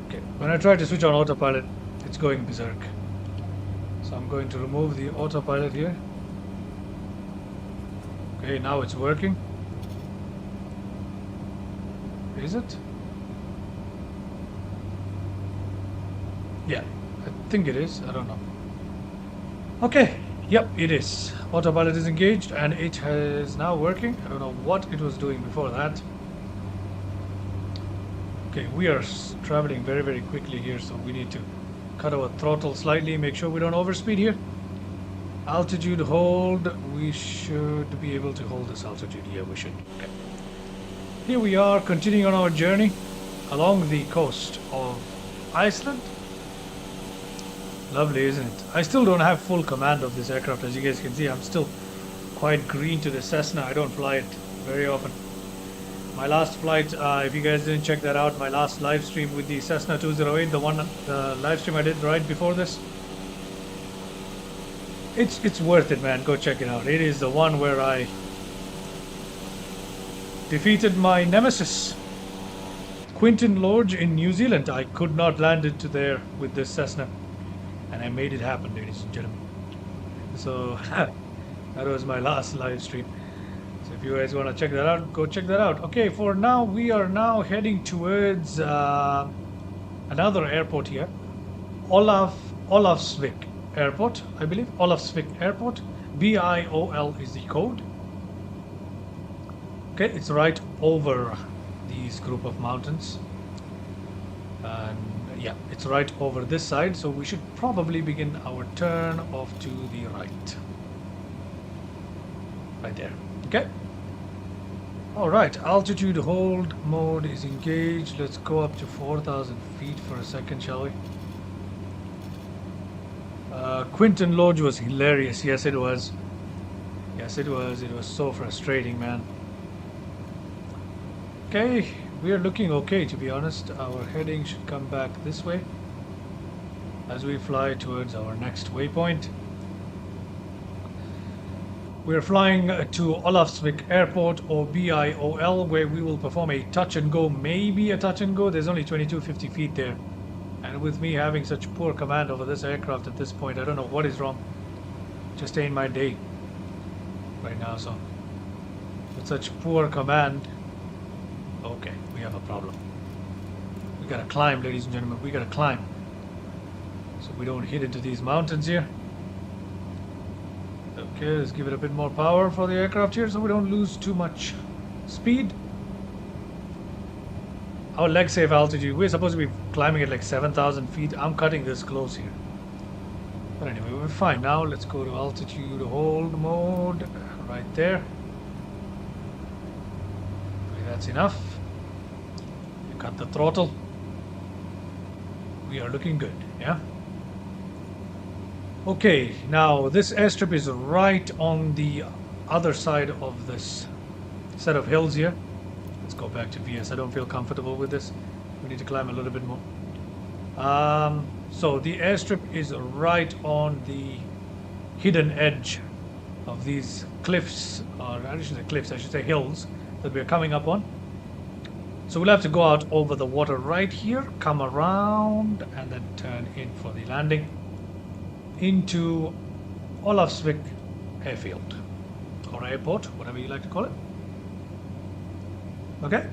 Okay, when I try to switch on autopilot, it's going berserk. So I'm going to remove the autopilot here. Okay, now it's working. Is it? Yeah, I think it is. I don't know. Okay, yep, it is. Autopilot is engaged and it is now working. I don't know what it was doing before that. Okay, we are traveling very, very quickly here, so we need to cut our throttle slightly, make sure we don't overspeed here. Altitude hold. We should be able to hold this altitude. Yeah, we should. Okay. Here we are, continuing on our journey along the coast of Iceland. Lovely, isn't it? I still don't have full command of this aircraft. As you guys can see, I'm still quite green to the Cessna. I don't fly it very often. My last flight, if you guys didn't check that out, my last live stream with the Cessna 208, the live stream I did right before this, it's worth it, man. Go check it out. It is the one where I defeated my nemesis, Quinton Lodge in New Zealand. I could not land into there with this Cessna, and I made it happen, ladies and gentlemen. So that was my last live stream. So if you guys want to check that out, go check that out. Okay, for now, we are now heading towards another airport here. Olafsvik Airport, I believe. Olafsvik Airport. BIOL is the code. Okay, it's right over these group of mountains. And yeah, it's right over this side, so we should probably begin our turn off to the right. Right there. Okay. All right, altitude hold mode is engaged. Let's go up to 4,000 feet for a second, shall we? Quinton Lodge was hilarious. Yes, it was. Yes, it was. It was so frustrating, man. Okay, we are looking okay, to be honest. Our heading should come back this way as we fly towards our next waypoint. We're flying to Olafsvik Airport, or BIOL, where we will perform a touch and go, maybe a touch and go. There's only 2250 feet there. And with me having such poor command over this aircraft at this point, I don't know what is wrong. Just ain't my day right now, so with such poor command, okay, we have a problem. We gotta climb, ladies and gentlemen, we gotta climb. So we don't hit into these mountains here. Okay, let's give it a bit more power for the aircraft here so we don't lose too much speed. Our leg safe altitude, we're supposed to be climbing at like 7,000 feet. I'm cutting this close here. But anyway, we're fine now. Let's go to altitude hold mode right there. Okay, that's enough. We cut the throttle. We are looking good, yeah? Okay, now this airstrip is right on the other side of this set of hills here. Let's go back to VS. I don't feel comfortable with this. We need to climb a little bit more. So the airstrip is right on the hidden edge of these cliffs, or I shouldn't say cliffs, I should say hills that we're coming up on. So we'll have to go out over the water right here, come around, and then turn in for the landing into Olafsvik Airfield, or airport, whatever you like to call it. Okay?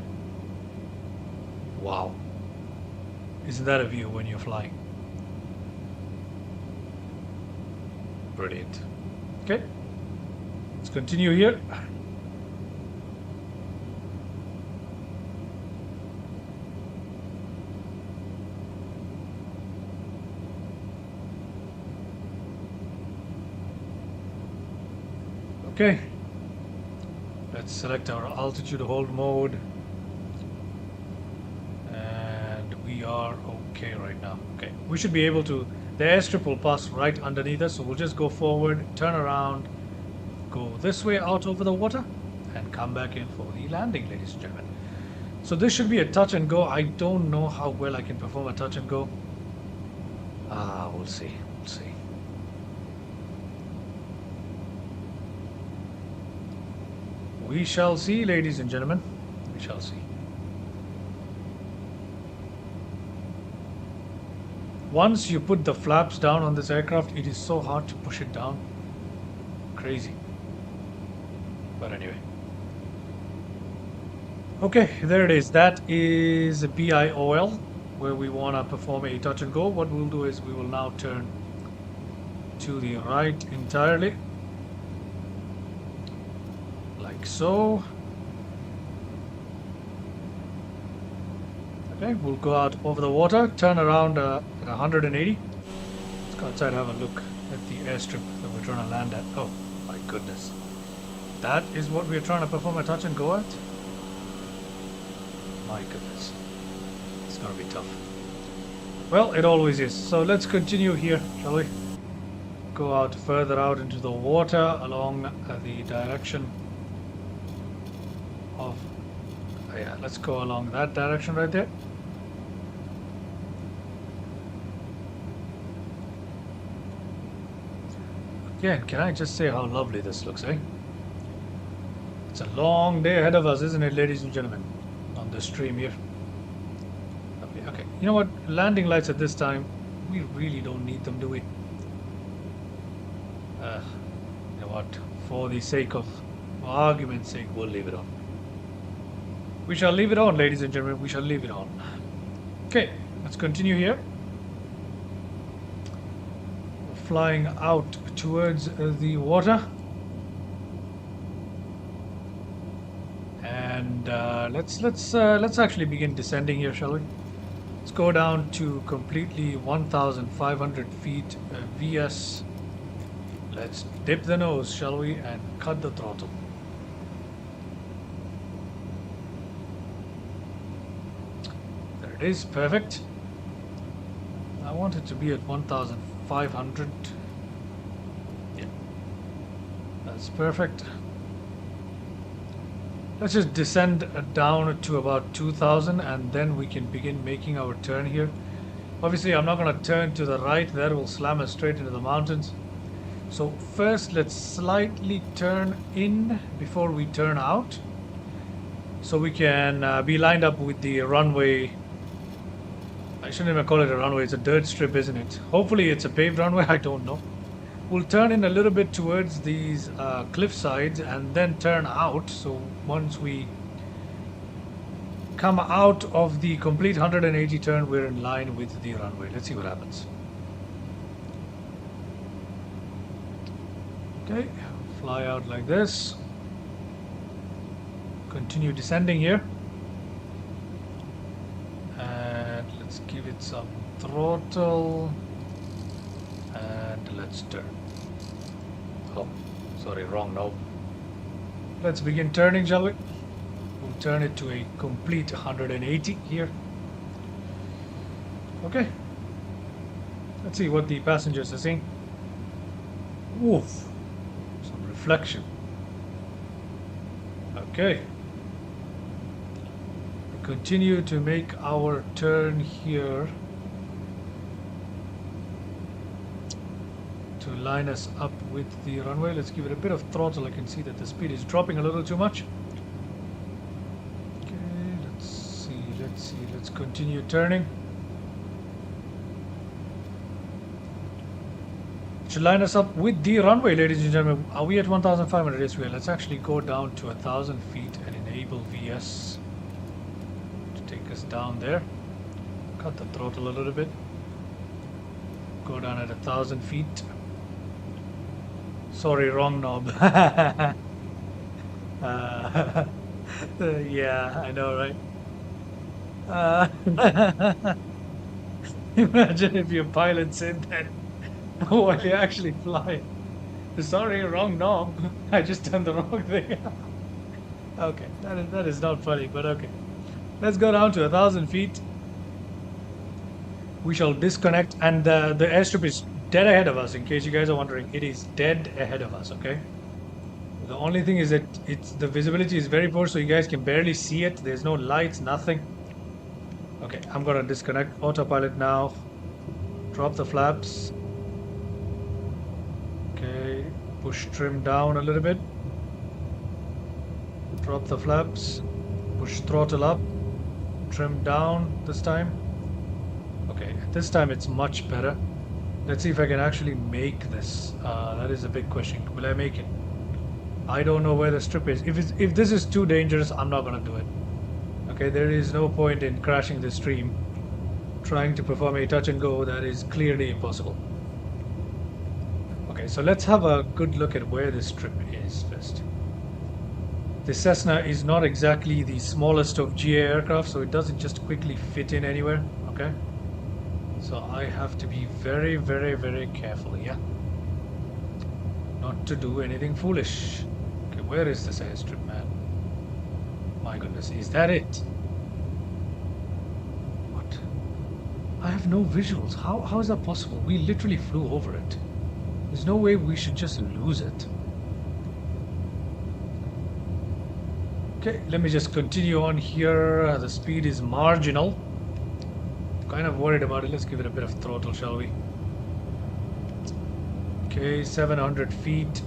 Wow. Isn't that a view when you're flying? Brilliant. Okay. Let's continue here. Okay. Let's select our altitude hold mode. And we are okay right now. Okay. We should be able to, the airstrip will pass right underneath us, so we'll just go forward, turn around, go this way out over the water, and come back in for the landing, ladies and gentlemen. So this should be a touch and go. I don't know how well I can perform a touch and go. We'll see. We'll see. We shall see, ladies and gentlemen. We shall see. Once you put the flaps down on this aircraft, it is so hard to push it down. Crazy. But anyway. Okay, there it is. That is a BIOL, where we want to perform a touch and go. What we'll do is we will now turn to the right entirely. Like so. Okay, we'll go out over the water, turn around at 180. Let's go outside and have a look at the airstrip that we're trying to land at. Oh my goodness. That is what we're trying to perform a touch and go at? My goodness. It's gonna be tough. Well, it always is. So let's continue here, shall we? Go out further out into the water along the direction of... Oh yeah, let's go along that direction right there. Again, can I just say how lovely this looks, eh? It's a long day ahead of us, isn't it, ladies and gentlemen? On the stream here. Lovely. Okay, you know what? Landing lights at this time, we really don't need them, do we? You know what? For the sake of argument's sake, we'll leave it on. We shall leave it on, ladies and gentlemen. We shall leave it on. Okay, let's continue here. Flying out towards the water. And let's actually begin descending here, shall we? Let's go down to completely 1,500 feet VS. Let's dip the nose, shall we, and cut the throttle. There it is, perfect. I want it to be at 1,500. Yeah, that's perfect. Let's just descend down to about 2,000 and then we can begin making our turn here. Obviously, I'm not going to turn to the right. That will slam us straight into the mountains. So first, let's slightly turn in before we turn out. So we can be lined up with the runway. I shouldn't even call it a runway. It's a dirt strip, isn't it? Hopefully it's a paved runway. I don't know. We'll turn in a little bit towards these cliff sides and then turn out. So once we come out of the complete 180 turn, we're in line with the runway. Let's see what happens. Okay, fly out like this. Continue descending here. And let's give it some throttle. And let's turn. Oh, sorry, wrong knob. Let's begin turning, shall we? We'll turn it to a complete 180 here. Okay. Let's see what the passengers are seeing. Woof. Some reflection. Okay. We continue to make our turn here to line us up with the runway. Let's give it a bit of throttle. I can see that the speed is dropping a little too much. Okay, let's see. Let's continue turning. To line us up with the runway, ladies and gentlemen. Are we at 1,500? Yes, we are. Let's actually go down to 1,000 feet and enable VS to take us down there. Cut the throttle a little bit. Go down at 1,000 feet. Sorry, wrong knob. Yeah, I know, right? Imagine if your pilot said that while you're actually flying. Sorry, wrong knob. I just done the wrong thing. Okay, that is not funny, but okay. Let's go down to 1,000 feet. We shall disconnect, and the airstrip is dead ahead of us. In case you guys are wondering, it is dead ahead of us. Okay. The only thing is that the visibility is very poor, so you guys can barely see it. There's no lights, nothing. Okay, I'm gonna disconnect autopilot now. Drop the flaps. Okay, push trim down a little bit. Drop the flaps. Push throttle up. Trim down this time. Okay, this time it's much better. Let's see if I can actually make this. That is a big question. Will I make it? I don't know where the strip is. If this is too dangerous, I'm not gonna do it. Okay, there is no point in crashing this stream, trying to perform a touch and go. That is clearly impossible. Okay, so let's have a good look at where this strip is first. The Cessna is not exactly the smallest of GA aircraft, so it doesn't just quickly fit in anywhere. Okay. So I have to be very, very, very careful here. Not to do anything foolish. Okay, where is this airstrip, man? My goodness, is that it? What? I have no visuals. How is that possible? We literally flew over it. There's no way we should just lose it. Okay, let me just continue on here. The speed is marginal. Kind of worried about it. Let's give it a bit of throttle, shall we? Okay, 700 feet.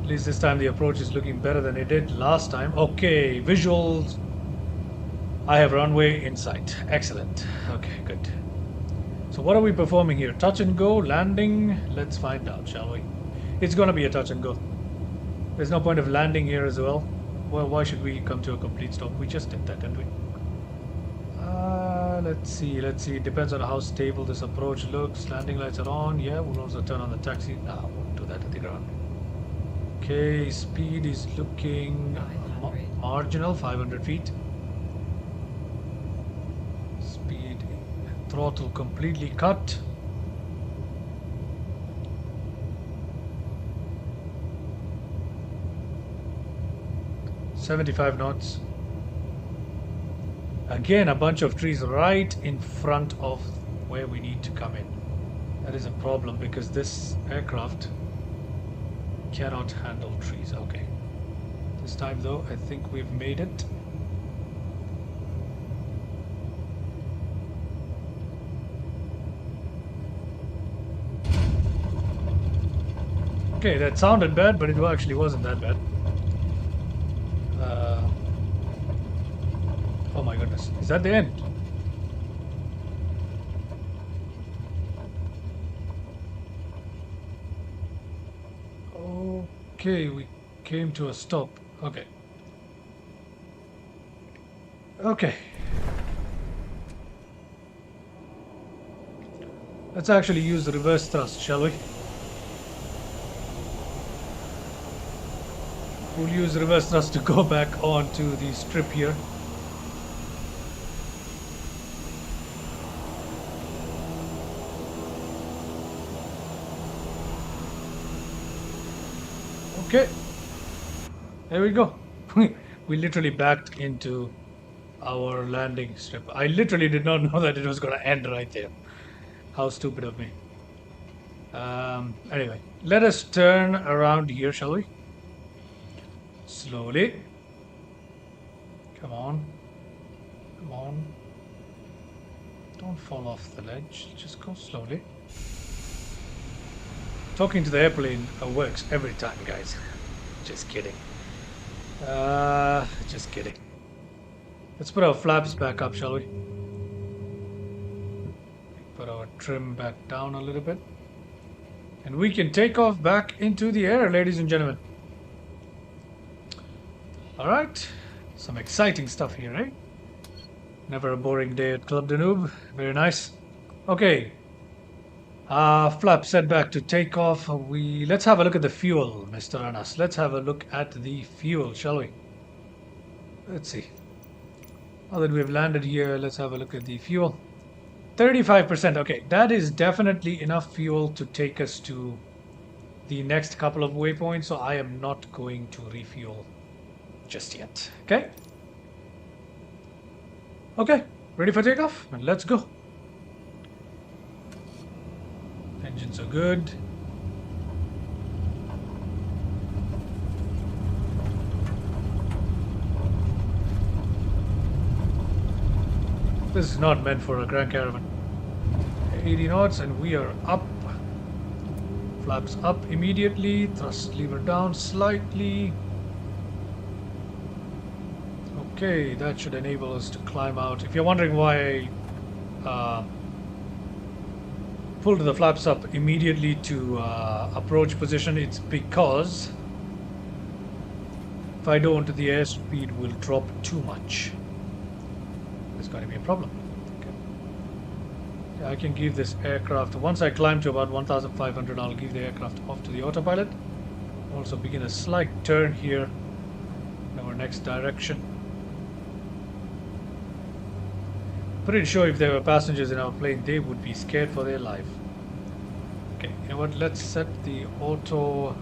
At least this time the approach is looking better than it did last time. Okay, visuals. I have runway in sight. Excellent. Okay, good. So what are we performing here? Touch and go, landing? Let's find out, shall we? It's gonna be a touch and go. There's no point of landing here as well. Well, why should we come to a complete stop? We just did that, didn't we? Let's see. It depends on how stable this approach looks. Landing lights are on. Yeah, we'll also turn on the taxi. No, won't do that at the ground. Okay, speed is looking marginal, 500 feet. Speed, throttle completely cut. $75 knots. Again, a bunch of trees right in front of where we need to come in. That is a problem because this aircraft cannot handle trees. Okay. This time though, I think we've made it. Okay, that sounded bad, but it actually wasn't that bad. Oh my goodness, is that the end? Okay, we came to a stop. Okay. Okay. Let's actually use the reverse thrust, shall we? We'll use reverse thrust to go back onto the strip here. Okay, there we go. We literally backed into our landing strip. I literally did not know that it was going to end right there. How stupid of me. Anyway, let us turn around here, shall we? Slowly. Come on. Come on. Don't fall off the ledge. Just go slowly. Talking to the airplane works every time, guys. Just kidding. Just kidding. Let's put our flaps back up, shall we? Put our trim back down a little bit. And we can take off back into the air, ladies and gentlemen. Alright. Some exciting stuff here, eh? Never a boring day at Club de Noob. Very nice. Okay. Flap set back to take off. Let's have a look at the fuel, Mr. Anas. Let's have a look at the fuel, shall we? Let's see. Now that we've landed here, let's have a look at the fuel. 35%. Okay, that is definitely enough fuel to take us to the next couple of waypoints, so I am not going to refuel just yet. Okay? Okay, ready for takeoff? And let's go. Engines are good. This is not meant for a Grand Caravan. 80 knots and we are up. Flaps up immediately. Thrust lever down slightly. Okay, that should enable us to climb out. If you're wondering why I pulled the flaps up immediately to approach position, it's because if I don't, the airspeed will drop too much. There's going to be a problem. Okay. I can give this aircraft, once I climb to about 1,500, I'll give the aircraft off to the autopilot. Also begin a slight turn here in our next direction. Pretty sure if there were passengers in our plane, they would be scared for their life. Okay, you know what? Let's set the auto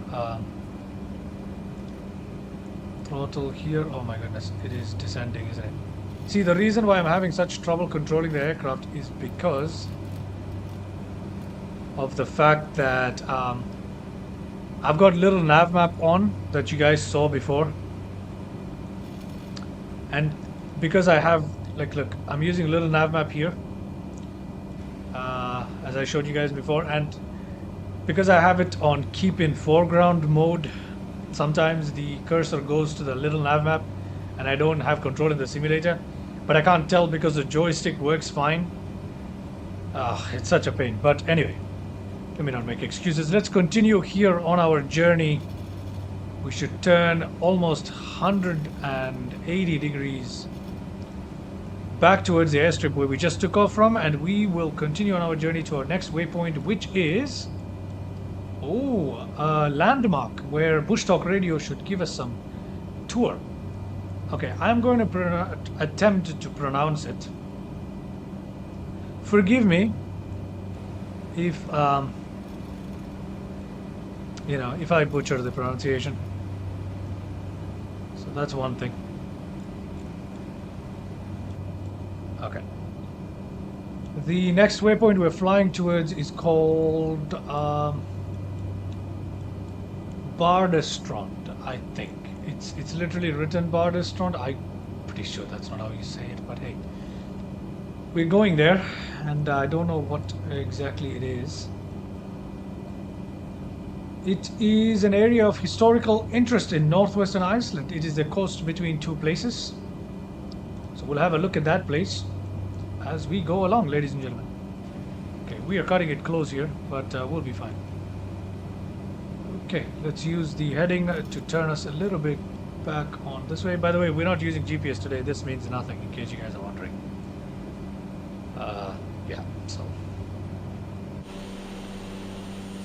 throttle here. Oh my goodness, it is descending, isn't it? See, the reason why I'm having such trouble controlling the aircraft is because of the fact that I've got little nav map on that you guys saw before. And because I have, like, look, I'm using a little nav map here, as I showed you guys before. And because I have it on keep in foreground mode, sometimes the cursor goes to the little nav map and I don't have control in the simulator, but I can't tell because the joystick works fine. It's such a pain. But anyway, let me not make excuses. Let's continue here on our journey. We should turn almost 180 degrees back towards the airstrip where we just took off from, and we will continue on our journey to our next waypoint, which is a landmark where Bush Talk Radio should give us some tour. Okay, I'm going to attempt to pronounce it. Forgive me if if I butcher the pronunciation. So that's one thing. Okay. The next waypoint we're flying towards is called Bardestrand, I think. It's literally written Bardestrand. I'm pretty sure that's not how you say it, but hey. We're going there, and I don't know what exactly it is. It is an area of historical interest in northwestern Iceland. It is the coast between two places. So we'll have a look at that place as we go along, ladies and gentlemen. Okay, we are cutting it close here, but we'll be fine. Okay, let's use the heading to turn us a little bit back on this way. By the way, we're not using GPS today. This means nothing, in case you guys are wondering. Yeah, so.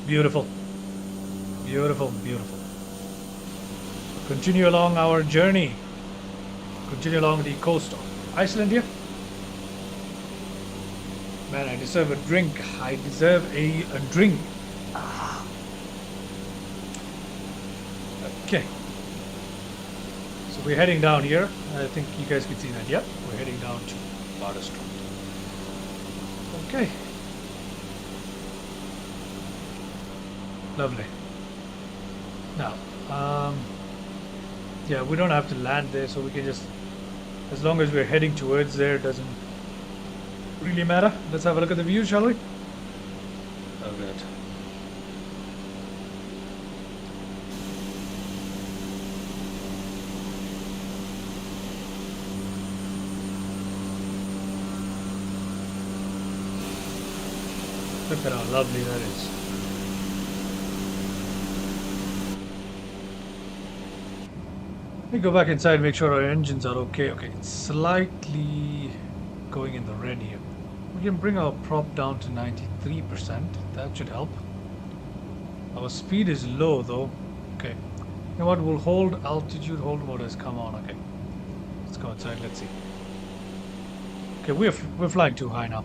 Beautiful. Beautiful, beautiful. Continue along our journey. Continue along the coast of Iceland here. Man, I deserve a drink. I deserve a drink. Okay. So we're heading down here. I think you guys can see that. Yep, we're heading down to Bardestrand. Okay. Lovely. Now, yeah, we don't have to land there, so we can just, as long as we're heading towards there, it doesn't really matter. Let's have a look at the view, shall we? Oh, good. Look at how lovely that is. Let me go back inside and make sure our engines are okay. Okay, it's slightly going in the red here. We can bring our prop down to 93%. That should help. Our speed is low though. Okay. You know what? We'll hold altitude. Hold mode has come on. Okay. Let's go outside. Let's see. Okay, we're flying too high now.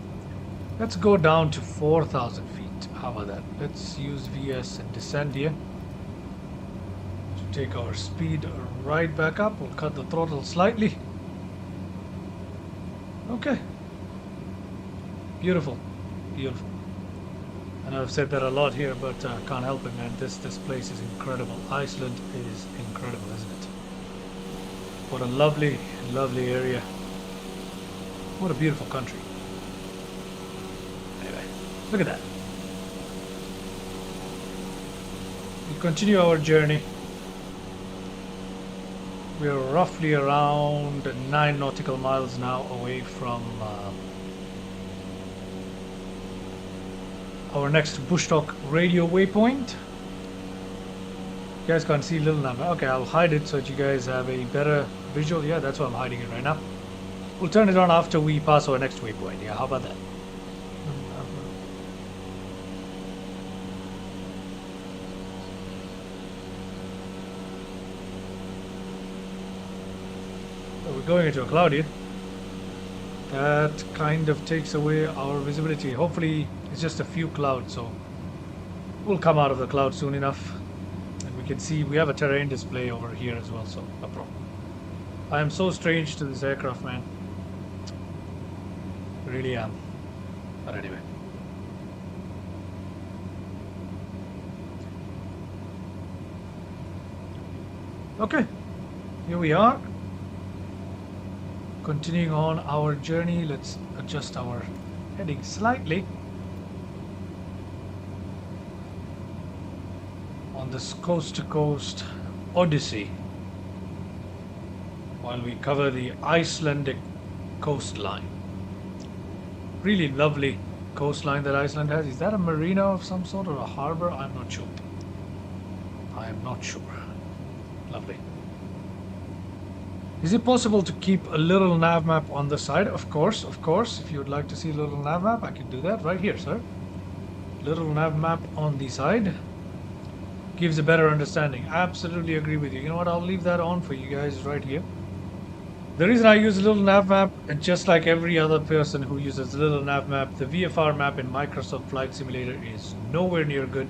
Let's go down to 4,000 feet. How about that? Let's use VS and descend here. To take our speed right back up. We'll cut the throttle slightly. Okay. Beautiful. Beautiful. I know I've said that a lot here, but can't help it, man. This place is incredible. Iceland is incredible, isn't it? What a lovely, lovely area. What a beautiful country. Anyway, look at that. We continue our journey. We're roughly around 9 nautical miles now away from our next Bush Talk Radio waypoint. You guys can't see little number. Okay, I'll hide it so that you guys have a better visual. Yeah, that's why I'm hiding it right now. We'll turn it on after we pass our next waypoint. Yeah, how about that? We're going into a cloud here. That kind of takes away our visibility. Hopefully it's just a few clouds, so we'll come out of the cloud soon enough. And we can see we have a terrain display over here as well, so no problem. I am so strange to this aircraft, man. Really am. But anyway. Okay, here we are. Continuing on our journey, let's adjust our heading slightly on this coast-to-coast odyssey while we cover the Icelandic coastline. Really lovely coastline that Iceland has. Is that a marina of some sort or a harbor? I'm not sure. I am not sure. Lovely. Is it possible to keep a little nav map on the side? Of course, of course. If you would like to see a little nav map, I can do that right here, sir. Little nav map on the side gives a better understanding. Absolutely agree with you. You know what? I'll leave that on for you guys right here. The reason I use a little nav map, just like every other person who uses a little nav map, the VFR map in Microsoft Flight Simulator is nowhere near good.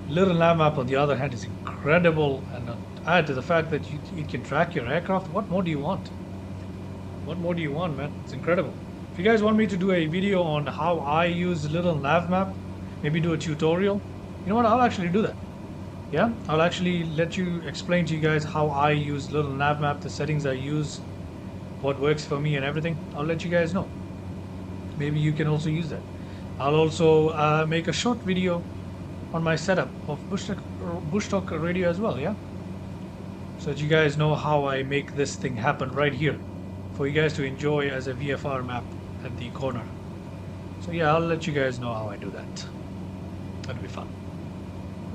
Little nav map, on the other hand, is incredible, and add to the fact that you can track your aircraft. What more do you want? What more do you want, man? It's incredible. If you guys want me to do a video on how I use little nav map, maybe do a tutorial, you know what? I'll actually do that. Yeah, I'll actually let you explain to you guys how I use little nav map, the settings I use, what works for me and everything. I'll let you guys know. Maybe you can also use that. I'll also make a short video on my setup of Bush Talk radio as well, yeah? So that you guys know how I make this thing happen right here for you guys to enjoy as a VFR map at the corner. So yeah, I'll let you guys know how I do that. That'll be fun.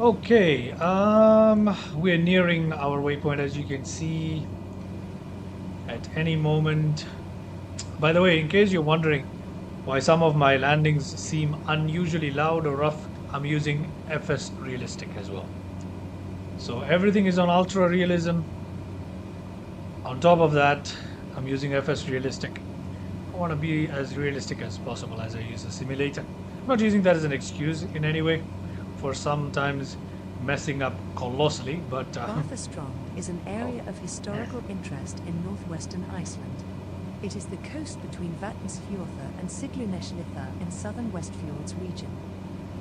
Okay, we're nearing our waypoint, as you can see. At any moment. By the way, in case you're wondering why some of my landings seem unusually loud or rough, I'm using FS Realistic as well. So everything is on Ultra Realism. On top of that, I'm using FS Realistic. I want to be as realistic as possible as I use a simulator. I'm not using that as an excuse in any way for sometimes messing up colossally, but...
Barþastrond is an area of historical interest in northwestern Iceland. It is the coast between Vatnsfjörður and Sigluneshlitha in southern Westfjords region.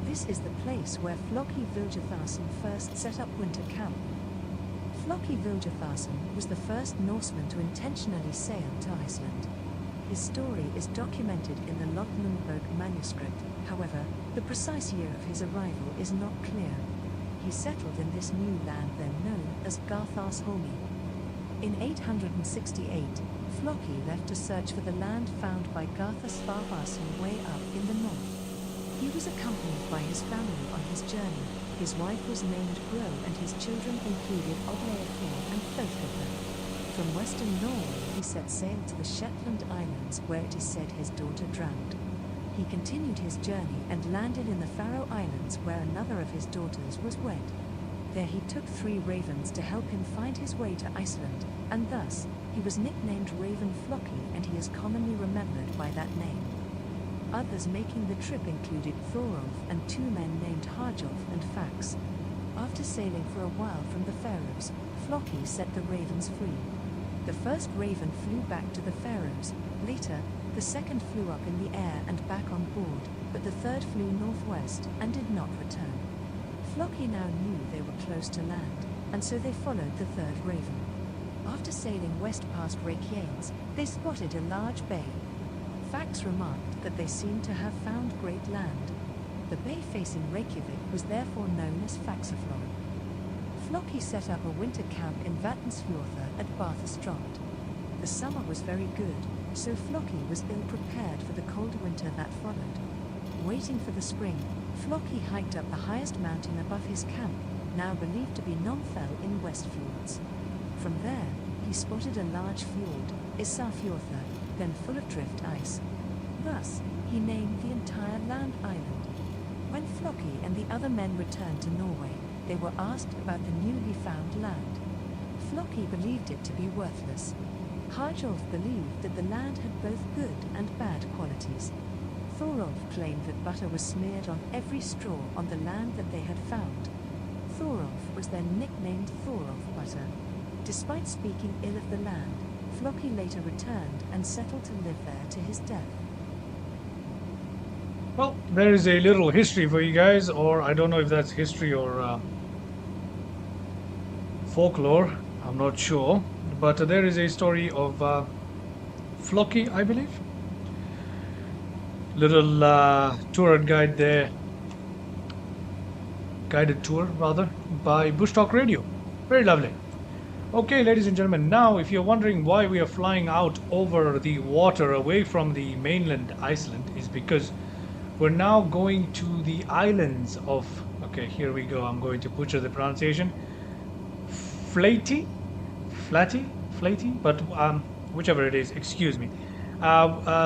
This is the place where Flóki Vilhjálmsson first set up winter camp. Flóki Vilhjálmsson was the first Norseman to intentionally sail to Iceland. His story is documented in the Lodnumberg manuscript. However, the precise year of his arrival is not clear. He settled in this new land then known as Garðarsholmi. In 868, Flóki left to search for the land found by Garðarsvararson way up in the north. He was accompanied by his family on his journey. His wife was named Gro and his children included Odleifur and Þórhildur. From western Norway he set sail to the Shetland Islands where it is said his daughter drowned. He continued his journey and landed in the Faroe Islands where another of his daughters was wed. There he took 3 ravens to help him find his way to Iceland, and thus he was nicknamed Raven Flóki and he is commonly remembered by that name. Others making the trip included Thorolf and 2 men named Harjolf and Fax. After sailing for a while from the Faroes, Flóki set the ravens free. The first raven flew back to the Faroes. Later, the second flew up in the air and back on board, but the third flew northwest and did not return. Flóki now knew they were close to land, and so they followed the third raven. After sailing west past Reykjanes, they spotted a large bay. Fax remarked that they seemed to have found great land. The bay facing Reykjavik was therefore known as Faxaflói. Flóki set up a winter camp in Vatnsfjörður at Barþastrond. The summer was very good, so Flóki was ill-prepared for the cold winter that followed. Waiting for the spring, Flóki hiked up the highest mountain above his camp, now believed to be Nomfell in Westfjords. From there, he spotted a large fjord, Ísafjörður, then full of drift ice. Thus, he named the entire land island. When Flóki and the other men returned to Norway, they were asked about the newly found land. Flóki believed it to be worthless. Harjolf believed that the land had both good and bad qualities. Thorolf claimed that butter was smeared on every straw on the land that they had found. Thorolf was then nicknamed Thorolf Butter. Despite speaking ill of the land, Flóki later returned and settled to live there to his death.
Well, there is a little history for you guys, or I don't know if that's history or folklore. I'm not sure. But there is a story of Flocky, I believe. Little tour guide there, guided tour rather, by Bush Talk Radio. Very lovely. Okay, ladies and gentlemen, now if you're wondering why we are flying out over the water away from the mainland Iceland, is because we're now going to the islands of. Okay, here we go. I'm going to butcher the pronunciation. Flatey, Flatty, Flatty, but whichever it is, excuse me.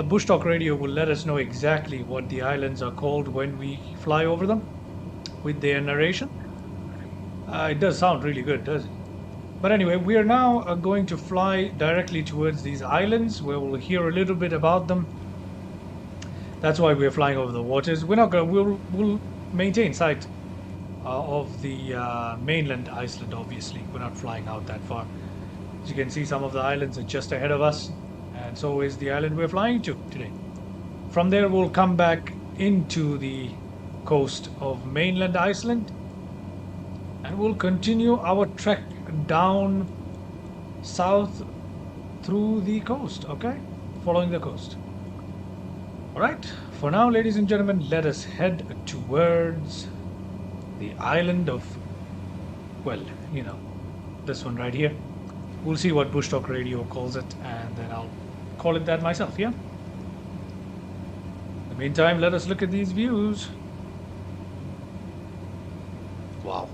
Bush Talk Radio will let us know exactly what the islands are called when we fly over them with their narration. It does sound really good, does it? But anyway, we are now going to fly directly towards these islands where we'll hear a little bit about them. That's why we're flying over the waters. We're not going. We'll maintain sight of the mainland Iceland. Obviously, we're not flying out that far. As you can see, some of the islands are just ahead of us, and so is the island we're flying to today. From there, we'll come back into the coast of mainland Iceland, and we'll continue our trek down south through the coast. Okay, following the coast. All right, for now, ladies and gentlemen, let us head towards the island of, well, you know, this one right here. We'll see what Bush Talk Radio calls it, and then I'll call it that myself, yeah? In the meantime, let us look at these views. Wow.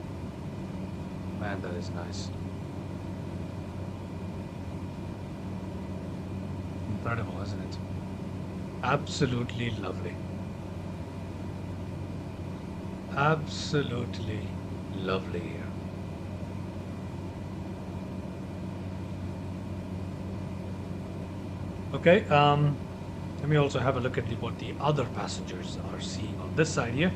Man, that is nice. Incredible, isn't it? Absolutely lovely. Absolutely lovely here. Okay, let me also have a look at what the other passengers are seeing on this side here.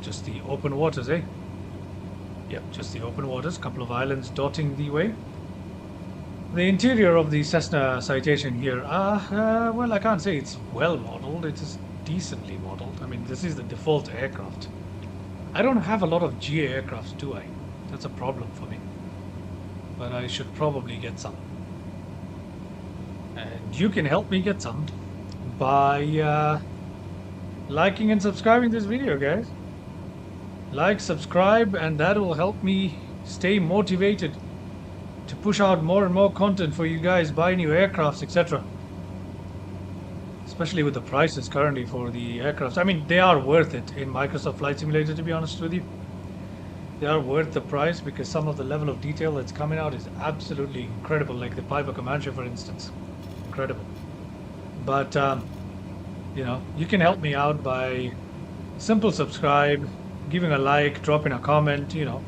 Just the open waters, eh? Yep, just the open waters, couple of islands dotting the way. The interior of the Cessna Citation here, well, I can't say it's well modeled, it is decently modeled. I mean, this is the default aircraft. I don't have a lot of GA aircrafts, do I? That's a problem for me. But I should probably get some. And you can help me get some by liking and subscribing this video, guys. Like, subscribe, and that will help me stay motivated to push out more and more content for you guys, buy new aircrafts, etc. Especially with the prices currently for the aircrafts. I mean, they are worth it in Microsoft Flight Simulator, to be honest with you. They are worth the price because some of the level of detail that's coming out is absolutely incredible, like the Piper Comanche, for instance. Incredible. But, you know, you can help me out by simple subscribe, giving a like, dropping a comment, you know,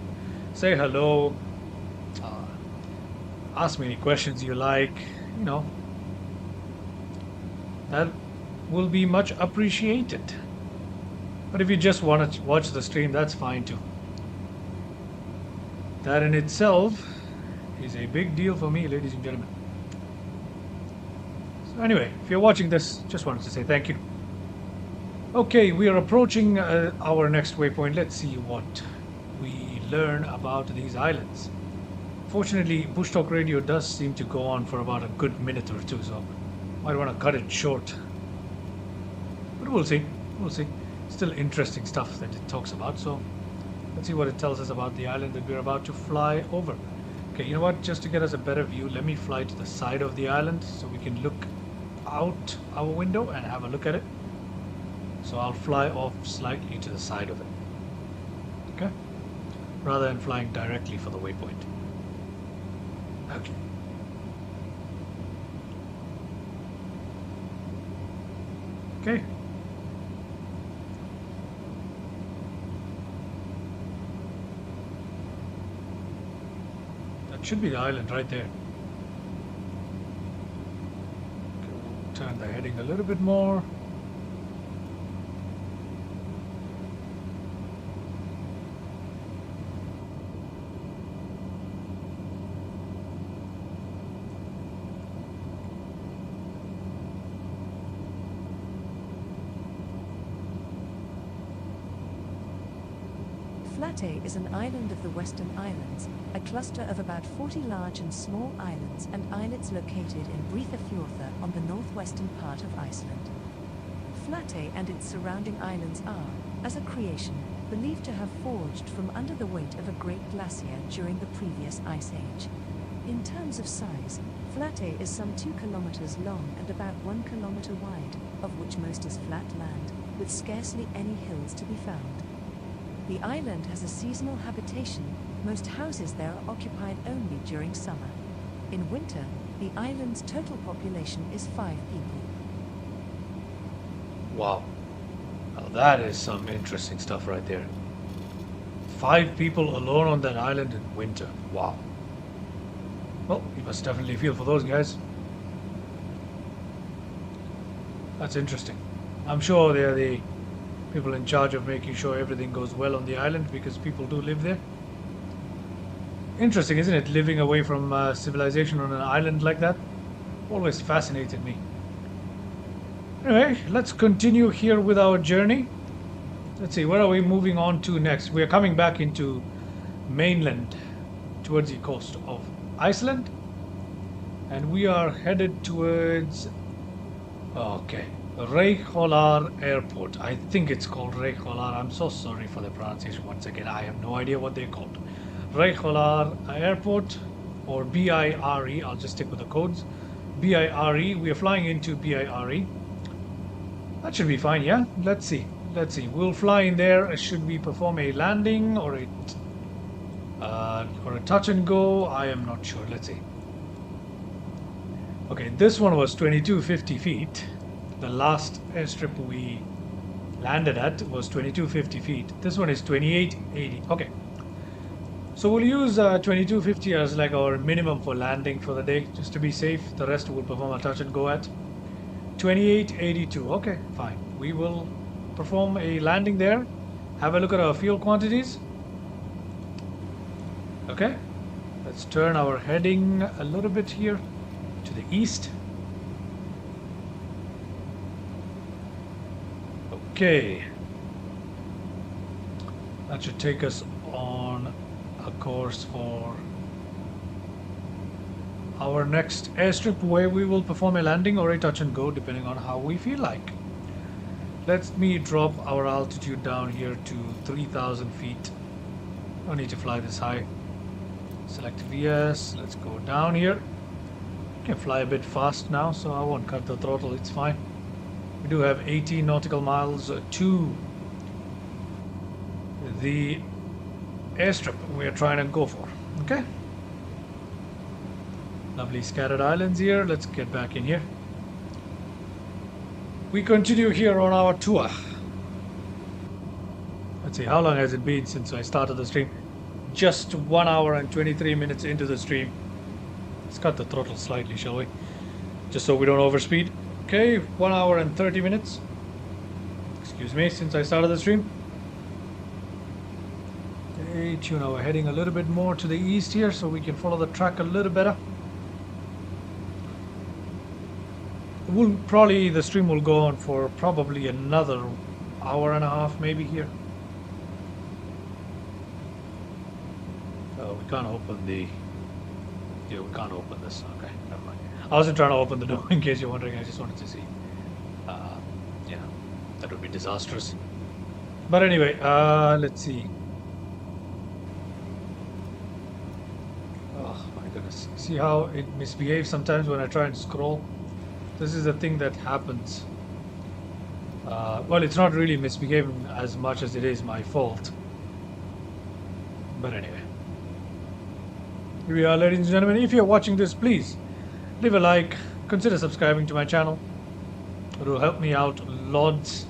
say hello, ask me any questions you like, you know. That will be much appreciated. But if you just want to watch the stream, that's fine too. That in itself is a big deal for me, ladies and gentlemen. So anyway, if you're watching this, just wanted to say thank you. Okay, we are approaching our next waypoint. Let's see what we learn about these islands. Fortunately, Bush Talk Radio does seem to go on for about a good minute or two, so might want to cut it short. But we'll see. We'll see. Still interesting stuff that it talks about, so let's see what it tells us about the island that we're about to fly over. Okay, you know what? Just to get us a better view, let me fly to the side of the island so we can look out our window and have a look at it. So I'll fly off slightly to the side of it. Okay? Rather than flying directly for the waypoint. Okay. Okay. That should be the island right there. Okay, we'll turn the heading a little bit more.
Flatey is an island of the Western Islands, a cluster of about 40 large and small islands and islets located in Breiðafjörður on the northwestern part of Iceland. Flatey and its surrounding islands are, as a creation, believed to have forged from under the weight of a great glacier during the previous ice age. In terms of size, Flatey is some 2 kilometers long and about 1 kilometer wide, of which most is flat land, with scarcely any hills to be found. The island has a seasonal habitation. Most houses there are occupied only during summer. In winter, the island's total population is 5 people.
Wow. Now that is some interesting stuff right there. 5 people alone on that island in winter. Wow. Well, you must definitely feel for those guys. That's interesting. I'm sure they're the people in charge of making sure everything goes well on the island, because people do live there. Interesting, isn't it? Living away from civilization on an island like that. Always fascinated me. Anyway, let's continue here with our journey. Let's see, where are we moving on to next? We are coming back into mainland towards the coast of Iceland. And we are headed towards... okay. Reykhólar Airport. I think it's called Reykhólar. I'm so sorry for the pronunciation once again. I have no idea what they're called. Reykhólar Airport, or BIRE. I'll just stick with the codes. BIRE. We are flying into BIRE. That should be fine, yeah? Let's see. Let's see. We'll fly in there. Should we perform a landing or a touch and go? I am not sure. Let's see. Okay, this one was 2250 feet. The last airstrip we landed at was 2250 feet. This one is 2880. Okay. So we'll use 2250 as like our minimum for landing for the day, just to be safe. The rest we'll perform a touch and go at. 2882. Okay, fine. We will perform a landing there. Have a look at our fuel quantities. Okay. Let's turn our heading a little bit here to the east. Okay, that should take us on a course for our next airstrip, where we will perform a landing or a touch and go, depending on how we feel like. Let me drop our altitude down here to 3,000 feet. Don't need to fly this high. Select VS, let's go down here. Can fly a bit fast now, so I won't cut the throttle, it's fine. We do have 18 nautical miles to the airstrip we are trying to go for. Okay. Lovely scattered islands here. Let's get back in here. We continue here on our tour. Let's see, how long has it been since I started the stream? Just 1 hour and 23 minutes into the stream. Let's cut the throttle slightly, shall we? Just so we don't overspeed. Okay, 1 hour and 30 minutes. Excuse me, since I started the stream. Okay, tune our heading a little bit more to the east here so we can follow the track a little better. The stream will go on for probably another hour and a half maybe here. We can't open the... yeah, we can't open this. Okay, never mind. I wasn't trying to open the door in case you're wondering. I just wanted to see. Yeah, that would be disastrous. But anyway, let's see. Oh my goodness. See how it misbehaves sometimes when I try and scroll? This is the thing that happens. Well, it's not really misbehaving as much as it is my fault. But anyway. Here we are, ladies and gentlemen. If you're watching this, please leave a like, consider subscribing to my channel. It will help me out lots.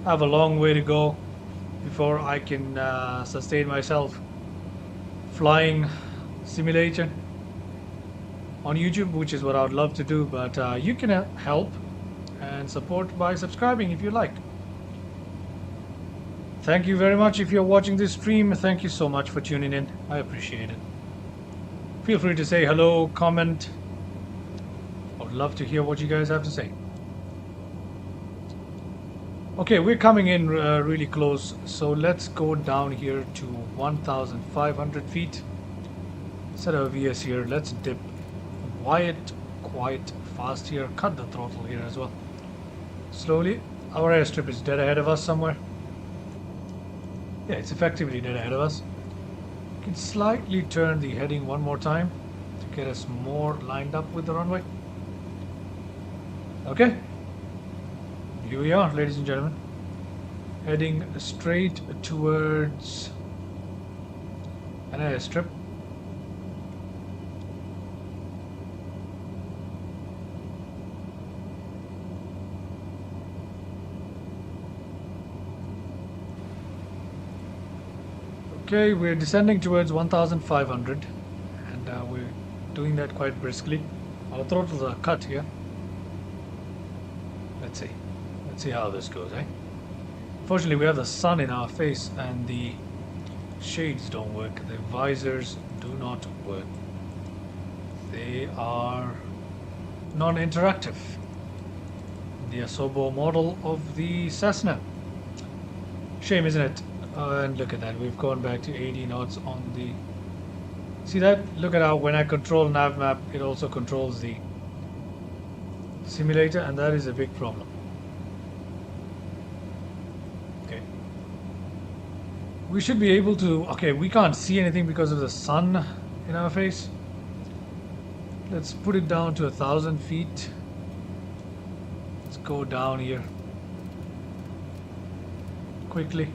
I have a long way to go before I can sustain myself flying simulation on YouTube, which is what I would love to do, but you can help and support by subscribing if you like. Thank you very much if you're watching this stream. Thank you so much for tuning in. I appreciate it. Feel free to say hello, comment. I would love to hear what you guys have to say. Okay, we're coming in really close, so let's go down here to 1,500 feet. Set our VS here. Let's dip quite fast here. Cut the throttle here as well. Slowly. Our airstrip is dead ahead of us somewhere. Yeah, it's effectively dead ahead of us. We can slightly turn the heading one more time to get us more lined up with the runway. Okay. Here we are, ladies and gentlemen. Heading straight towards an airstrip. Okay, we're descending towards 1,500 and we're doing that quite briskly. Our throttles are cut here. Let's see how this goes, eh? Fortunately, we have the sun in our face and the shades don't work. The visors do not work. They are non-interactive. The Asobo model of the Cessna. Shame, isn't it? And look at that, we've gone back to 80 knots on the... See that? Look at how when I control nav map, it also controls the simulator, and that is a big problem. Okay. We should be able to... Okay, we can't see anything because of the sun in our face. Let's put it down to 1,000 feet. Let's go down here quickly.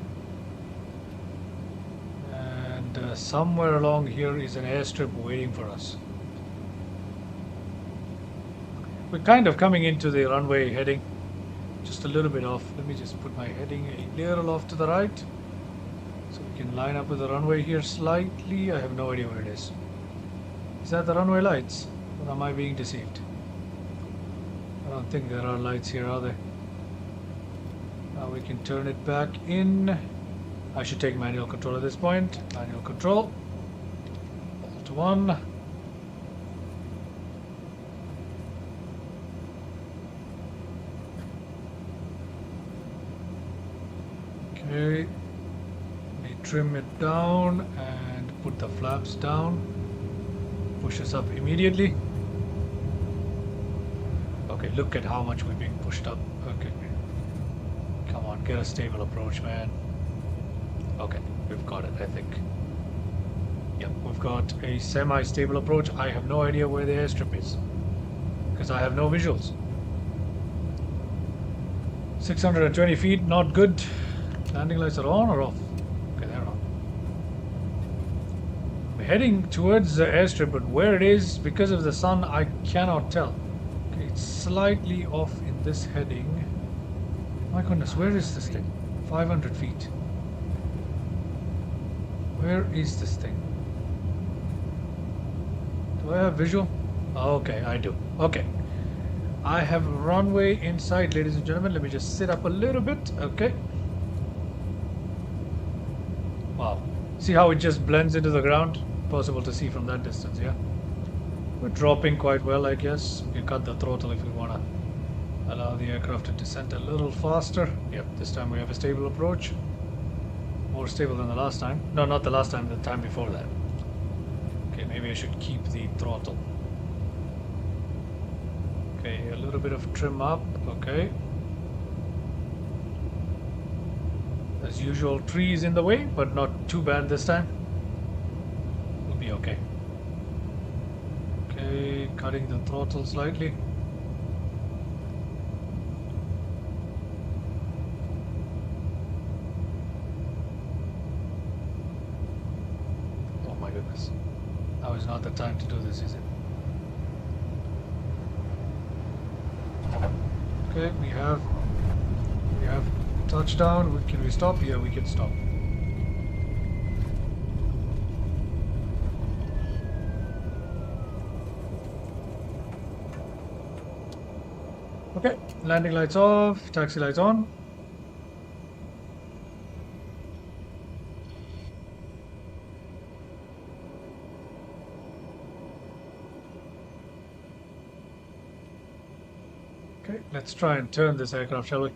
Somewhere along here is an airstrip waiting for us. We're kind of coming into the runway heading just a little bit off. Let me just put my heading a little off to the right so we can line up with the runway here slightly. I have no idea where it is. Is that the runway lights? Or am I being deceived? I don't think there are lights here, are there? Now we can turn it back in. I should take manual control at this point. Manual control. Alt 1. Okay. We trim it down and put the flaps down. Push us up immediately. Okay, look at how much we're being pushed up. Okay. Come on, get a stable approach, man. Okay, we've got it, I think. Yep, we've got a semi-stable approach. I have no idea where the airstrip is because I have no visuals. 620 feet, not good. Landing lights are on or off? Okay, they're on. We're heading towards the airstrip, but where it is, because of the sun, I cannot tell. Okay, it's slightly off in this heading. My goodness, where is this thing? 500 feet. Where is this thing? Do I have visual? Okay, I do. Okay. I have runway in sight, ladies and gentlemen. Let me just sit up a little bit. Okay. Wow. See how it just blends into the ground? Possible to see from that distance, yeah? We're dropping quite well, I guess. We can cut the throttle if we want to allow the aircraft to descend a little faster. Yep, this time we have a stable approach. More stable than the last time. No, not the last time, the time before that. Okay, maybe I should keep the throttle. Okay, a little bit of trim up. Okay. As usual, trees in the way, but not too bad this time. We'll be okay. Okay, cutting the throttle slightly. Now is not the time to do this, is it? Okay, we have touchdown. Can we stop? Yeah, we can stop. Okay, landing lights off, taxi lights on. Okay, let's try and turn this aircraft, shall we?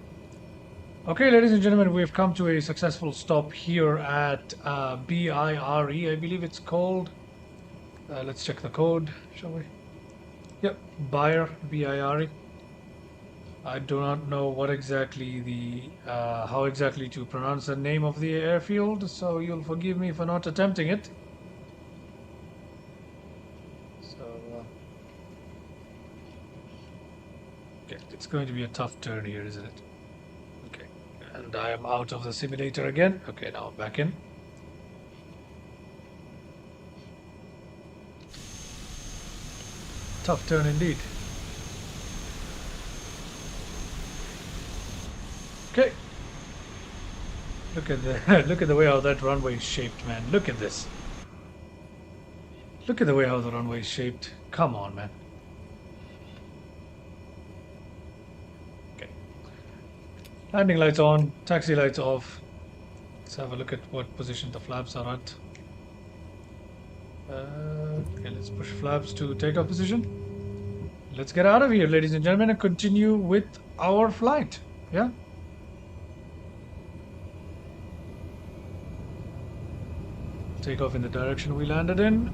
Okay, ladies and gentlemen, we've come to a successful stop here at BIRE, I believe it's called. Let's check the code, shall we? Yep, Bayer, BIRE. I do not know what exactly how exactly to pronounce the name of the airfield, so you'll forgive me for not attempting it. So, okay, it's going to be a tough turn here, isn't it? Okay, and I am out of the simulator again. Okay, now I'm back in. Tough turn indeed. Okay. Look at the look at the way how that runway is shaped, man. Look at this. Look at the way how the runway is shaped. Come on, man. Okay. Landing lights on, taxi lights off. Let's have a look at what position the flaps are at. Okay, let's push flaps to takeoff position. Let's get out of here, ladies and gentlemen, and continue with our flight. Yeah? Take off in the direction we landed in.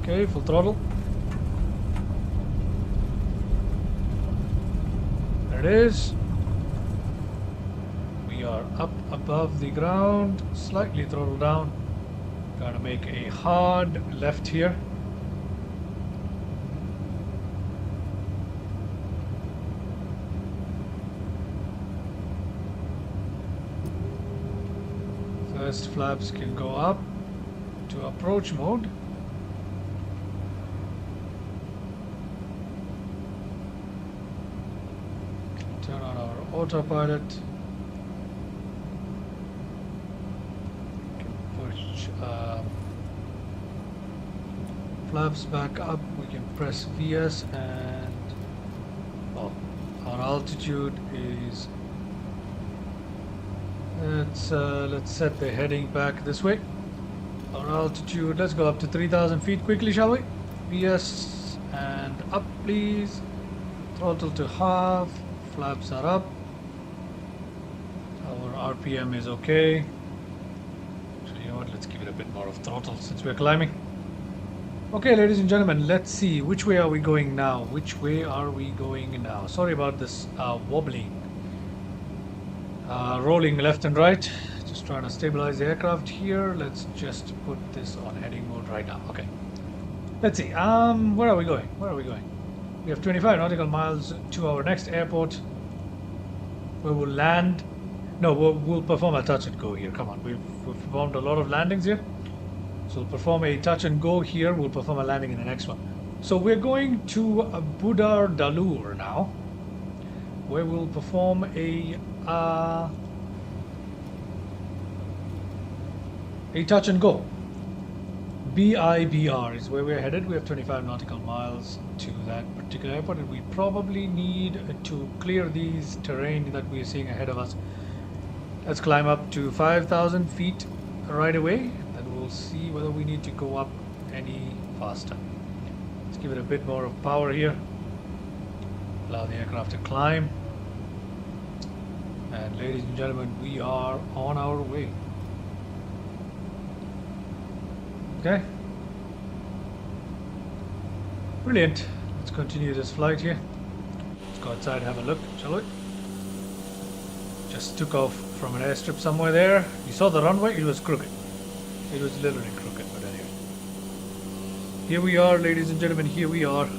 Okay, full throttle. There it is. We are up above the ground, slightly throttle down. Gonna make a hard left here. First flaps can go up to approach mode. Turn on our autopilot. Push flaps back up. We can press VS and our altitude is. Let's set the heading back this way. Our altitude. Let's go up to 3,000 feet quickly, shall we? VS and up, please. Throttle to half. Flaps are up. Our RPM is okay. So you know what? Let's give it a bit more of throttle since we're climbing. Okay, ladies and gentlemen, let's see. Which way are we going now? Which way are we going now? Sorry about this wobbling. Rolling left and right. Just trying to stabilize the aircraft here. Let's just put this on heading mode right now. Okay. Let's see. Where are we going? Where are we going? We have 25 nautical miles to our next airport, where we'll land. No, we'll perform a touch and go here. Come on, we've performed a lot of landings here. So we'll perform a touch and go here. We'll perform a landing in the next one. So we're going to Budar Dalur now, where we'll perform a touch and go. BIBR is where we're headed. We have 25 nautical miles to that particular airport, and we probably need to clear these terrain that we are seeing ahead of us. Let's climb up to 5,000 feet right away, and we'll see whether we need to go up any faster. Let's give it a bit more of power here. Allow the aircraft to climb. And ladies and gentlemen, we are on our way. Okay. Brilliant. Let's continue this flight here. Let's go outside and have a look, shall we? Just took off from an airstrip somewhere there. You saw the runway? It was crooked. It was literally crooked, but anyway. Here we are, ladies and gentlemen, here we are.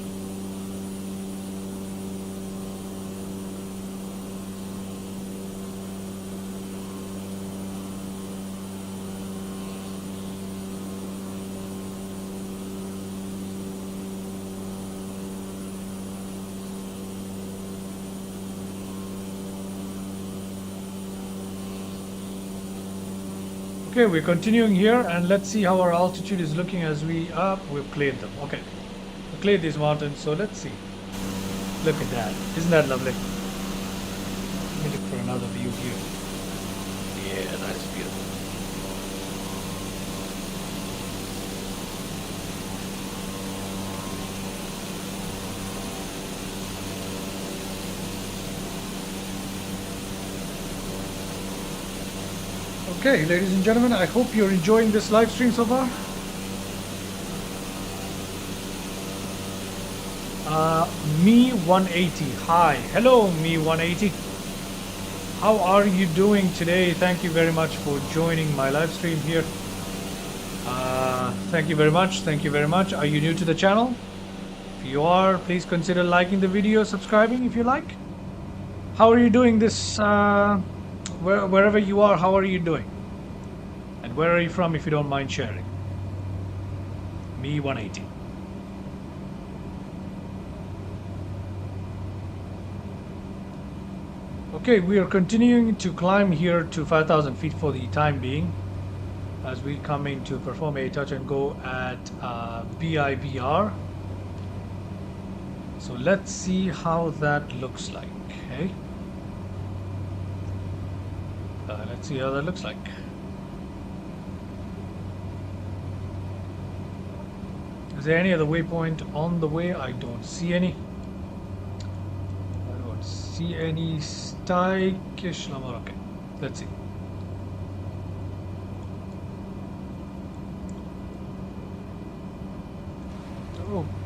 Okay, we're continuing here, and let's see how our altitude is looking as we've cleared them. Okay, we cleared these mountains, so let's see. Look at that. Isn't that lovely? Let me look for another view here. Yeah, that is beautiful. Okay, ladies and gentlemen, I hope you're enjoying this live stream so far. Me180, hi. Hello, Me180. How are you doing today? Thank you very much for joining my live stream here. Thank you very much. Thank you very much. Are you new to the channel? If you are, please consider liking the video, subscribing if you like. How are you doing this? Wherever you are, how are you doing? And where are you from if you don't mind sharing? Me180. Okay, we are continuing to climb here to 5,000 feet for the time being, as we come in to perform a touch and go at BIBR. So let's see how that looks like. Okay. Let's see how that looks like. Is there any other waypoint on the way? I don't see any. I don't see any. Okay, let's see.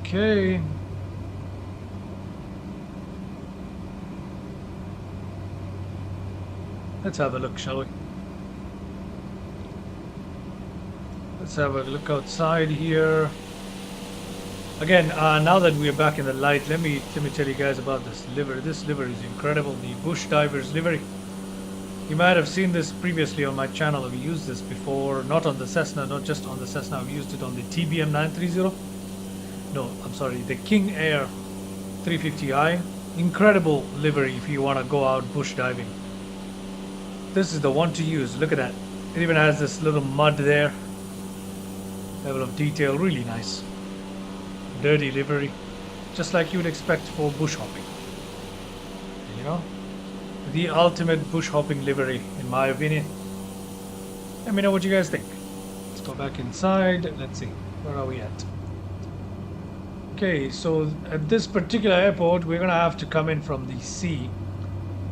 Okay. Let's have a look, shall we? Let's have a look outside here. Again, now that we are back in the light, let me tell you guys about this livery. This livery is incredible. The Bush Divers livery. You might have seen this previously on my channel. I've used this before, not on the Cessna, not just on the Cessna. I've used it on the TBM 930. No, I'm sorry, the King Air 350i. Incredible livery if you want to go out bush diving. This is the one to use. Look at that. It even has this little mud there. Level of detail, really nice. Dirty livery, just like you would expect for bush hopping. You know, the ultimate bush hopping livery, in my opinion. Let me know what you guys think. Let's go back inside. Let's see, where are we at? Okay, so at this particular airport, we're gonna have to come in from the sea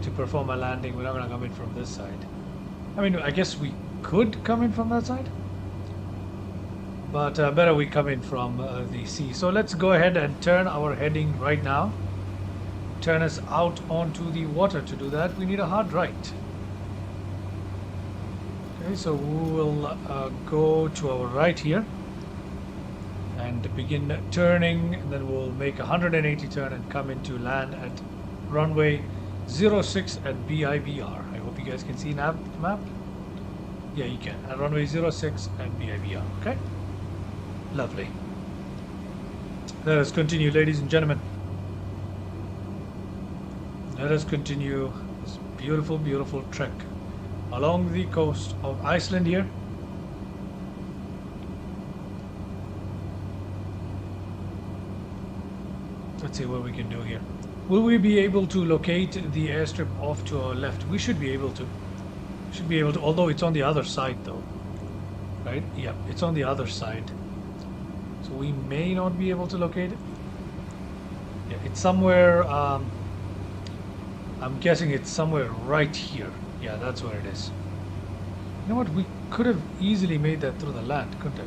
to perform a landing. We're not gonna come in from this side. I mean, I guess we could come in from that side, but better we come in from the sea. So let's go ahead and turn our heading right now. Turn us out onto the water. To do that, we need a hard right. Okay, so we will go to our right here and begin turning, and then we'll make a 180 turn and come into land at runway 06 at BIBR. I hope you guys can see the map. Yeah, you can. At runway 06 at BIBR. Okay. Lovely. Let us continue, ladies and gentlemen. Let us continue this beautiful, beautiful trek along the coast of Iceland here. Let's see what we can do here. Will we be able to locate the airstrip off to our left? We should be able to. Should be able to, although it's on the other side though. Right? Yeah, it's on the other side. So we may not be able to locate it. Yeah, it's somewhere, I'm guessing it's somewhere right here. Yeah, that's where it is. You know what, we could have easily made that through the land, couldn't we?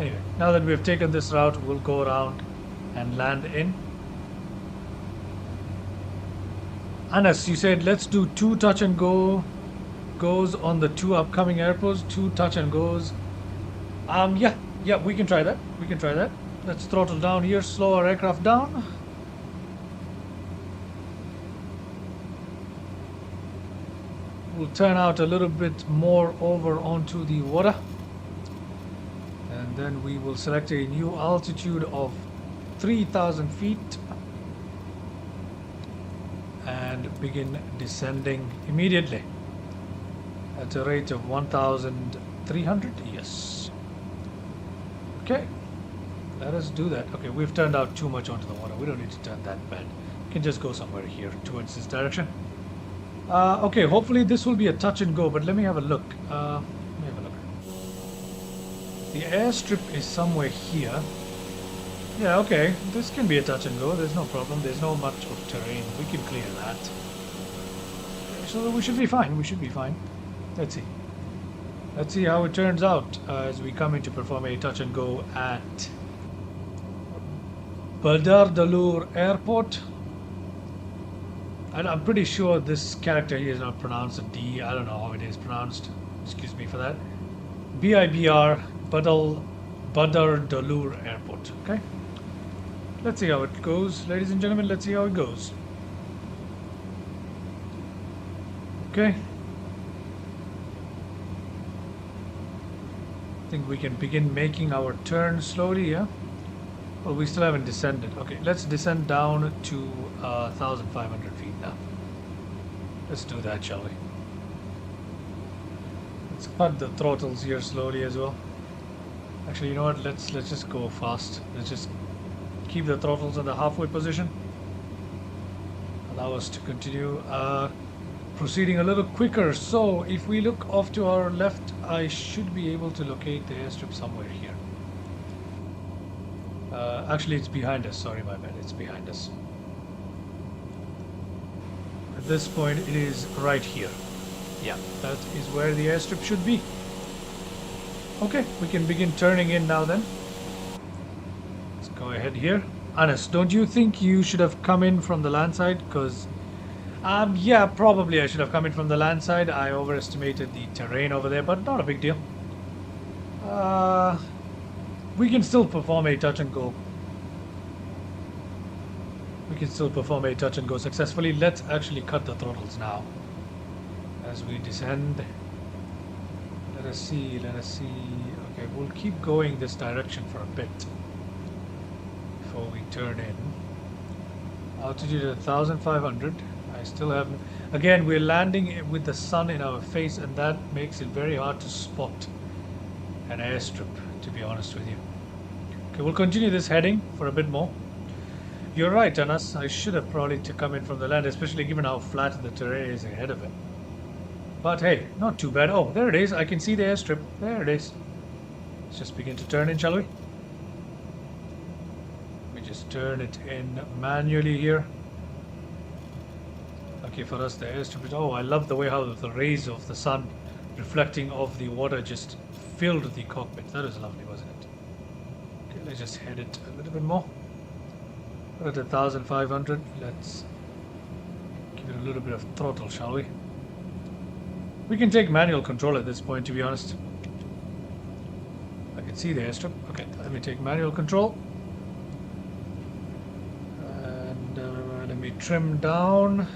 Anyway, now that we've taken this route, we'll go around and land in. Anas, you said let's do 2 touch and goes on the 2 upcoming airports, 2 touch and goes. Yeah, we can try that. We can try that. Let's throttle down here, slow our aircraft down. We'll turn out a little bit more over onto the water. And then we will select a new altitude of 3,000 feet and begin descending immediately at a rate of 1,300. Yes. Okay, let us do that. Okay, we've turned out too much onto the water. We don't need to turn that bad. We can just go somewhere here towards this direction. Okay, hopefully this will be a touch and go, but let me have a look. Let me have a look. The airstrip is somewhere here. Yeah, okay, this can be a touch and go. There's no problem. There's no much of terrain. We can clear that. So we should be fine. We should be fine. Let's see. Let's see how it turns out as we come in to perform a touch and go at Badar Dalur Airport. And I'm pretty sure this character here is not pronounced a D. I don't know how it is pronounced. Excuse me for that. BIBR Badar Dalur Airport. Okay. Let's see how it goes, ladies and gentlemen. Let's see how it goes. Okay. I think we can begin making our turn slowly, yeah? Well, we still haven't descended. Okay, let's descend down to 1,500 feet now. Let's do that, shall we? Let's cut the throttles here slowly as well. Actually, you know what? Let's just go fast. Let's just keep the throttles in the halfway position. Allow us to continue proceeding a little quicker. So if we look off to our left, I should be able to locate the airstrip somewhere here. Actually, it's behind us. Sorry, my bad. It's behind us. At this point, it is right here. Yeah, that is where the airstrip should be. Okay, we can begin turning in now then. Let's go ahead here. Anas, don't you think you should have come in from the land side? Because, yeah, probably I should have come in from the land side. I overestimated the terrain over there, but not a big deal. We can still perform a touch and go. We can still perform a touch and go successfully. Let's actually cut the throttles now as we descend. Let us see, let us see. Okay, we'll keep going this direction for a bit before we turn in. Altitude at 1,500. I still have... Again, we're landing with the sun in our face, and that makes it very hard to spot an airstrip, to be honest with you. Okay, we'll continue this heading for a bit more. You're right, Anas. I should have probably to come in from the land, especially given how flat the terrain is ahead of it. But hey, not too bad. Oh, there it is. I can see the airstrip. There it is. Let's just begin to turn in, shall we? Let me just turn it in manually here. Okay, for us the airstrip is... Oh, I love the way how the rays of the sun reflecting off the water just filled the cockpit. That was lovely, wasn't it? Okay, let's just head it a little bit more. We're at 1,500. Let's give it a little bit of throttle, shall we? We can take manual control at this point, to be honest. I can see the airstrip. Okay, let me take manual control. And let me trim down.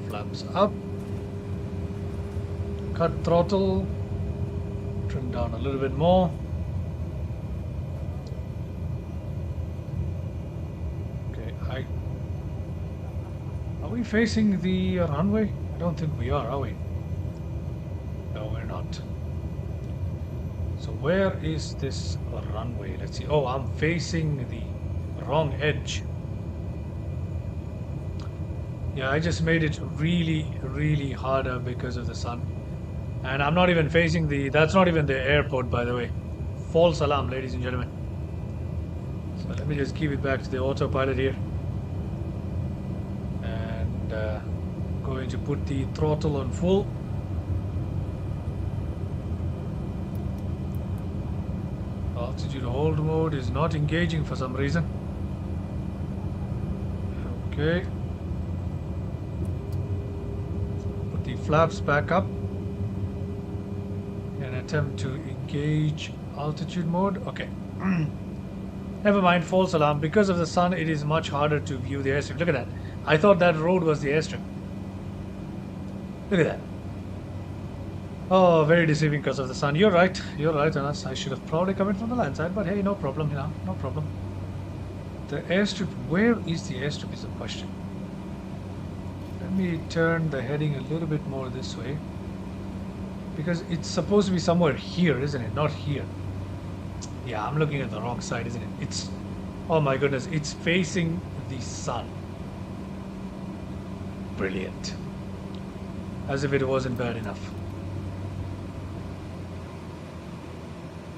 Flaps up. Cut throttle. Trim down a little bit more. Okay, are we facing the runway? I don't think we are we? No, we're not. So where is this runway? Let's see. Oh, I'm facing the wrong edge. Yeah, I just made it really, really harder because of the sun. And I'm not even facing the... That's not even the airport, by the way. False alarm, ladies and gentlemen. So let me just give it back to the autopilot here. And going to put the throttle on full. Altitude hold mode is not engaging for some reason. Okay. Put the flaps back up and attempt to engage altitude mode. Okay. Never mind, false alarm. Because of the sun, it is much harder to view the airstrip. Look at that. I thought that road was the airstrip. Look at that. Oh, very deceiving because of the sun. You're right, Anas. I should have probably come in from the land side, but hey, no problem, no problem. The airstrip, where is the airstrip is the question. Let me turn the heading a little bit more this way. Because it's supposed to be somewhere here, isn't it? Not here. Yeah, I'm looking at the wrong side, isn't it? It's... Oh my goodness, it's facing the sun. Brilliant. As if it wasn't bad enough.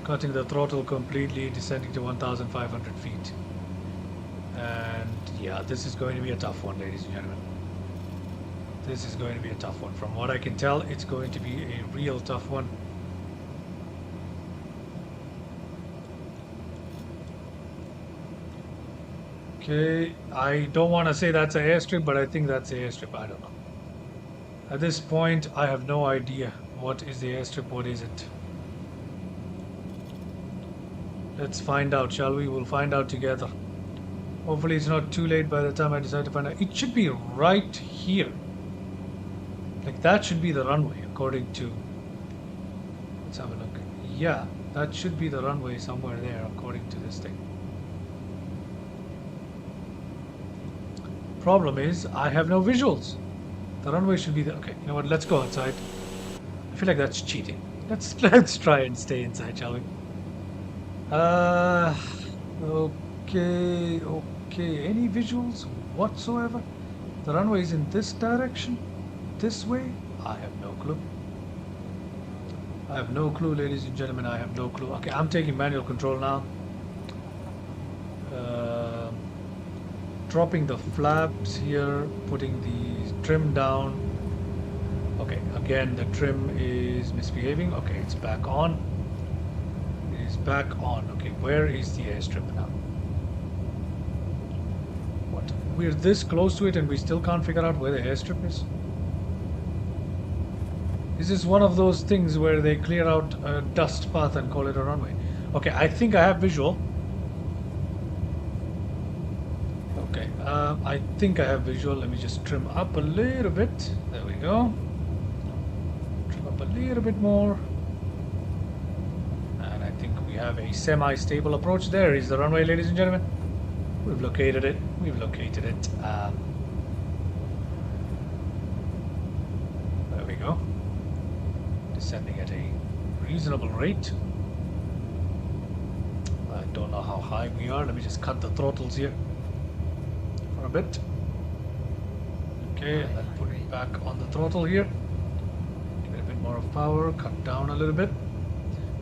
Cutting the throttle completely, descending to 1,500 feet. And yeah, this is going to be a tough one, ladies and gentlemen. This is going to be a tough one. From what I can tell, it's going to be a real tough one. Okay, I don't want to say that's an airstrip, but I think that's an airstrip. I don't know. At this point, I have no idea what is the airstrip, what is it. Let's find out, shall we? We'll find out together. Hopefully it's not too late by the time I decide to find out. It should be right here. Like that should be the runway, according to... Let's have a look. Yeah, that should be the runway somewhere there, according to this thing. Problem is, I have no visuals. The runway should be there. Okay, you know what? Let's go outside. I feel like that's cheating. Let's try and stay inside, shall we? Okay. Any visuals whatsoever? The runway is in this direction? This way? I have no clue. I have no clue, ladies and gentlemen. I have no clue. Okay, I'm taking manual control now. Dropping the flaps here, putting the trim down. Okay, again the trim is misbehaving. Okay, it's back on. It is back on. Okay, where is the airstrip now? What? We're this close to it and we still can't figure out where the airstrip is? Is this one of those things where they clear out a dust path and call it a runway? Okay, I think I have visual. Okay, I think I have visual. Let me just trim up a little bit. There we go. Trim up a little bit more. And I think we have a semi-stable approach. There is the runway, ladies and gentlemen. We've located it. We've located it. There we go. Descending at a reasonable rate. I don't know how high we are. Let me just cut the throttles here for a bit. Okay, and then put it back on the throttle here. Give it a bit more of power, cut down a little bit.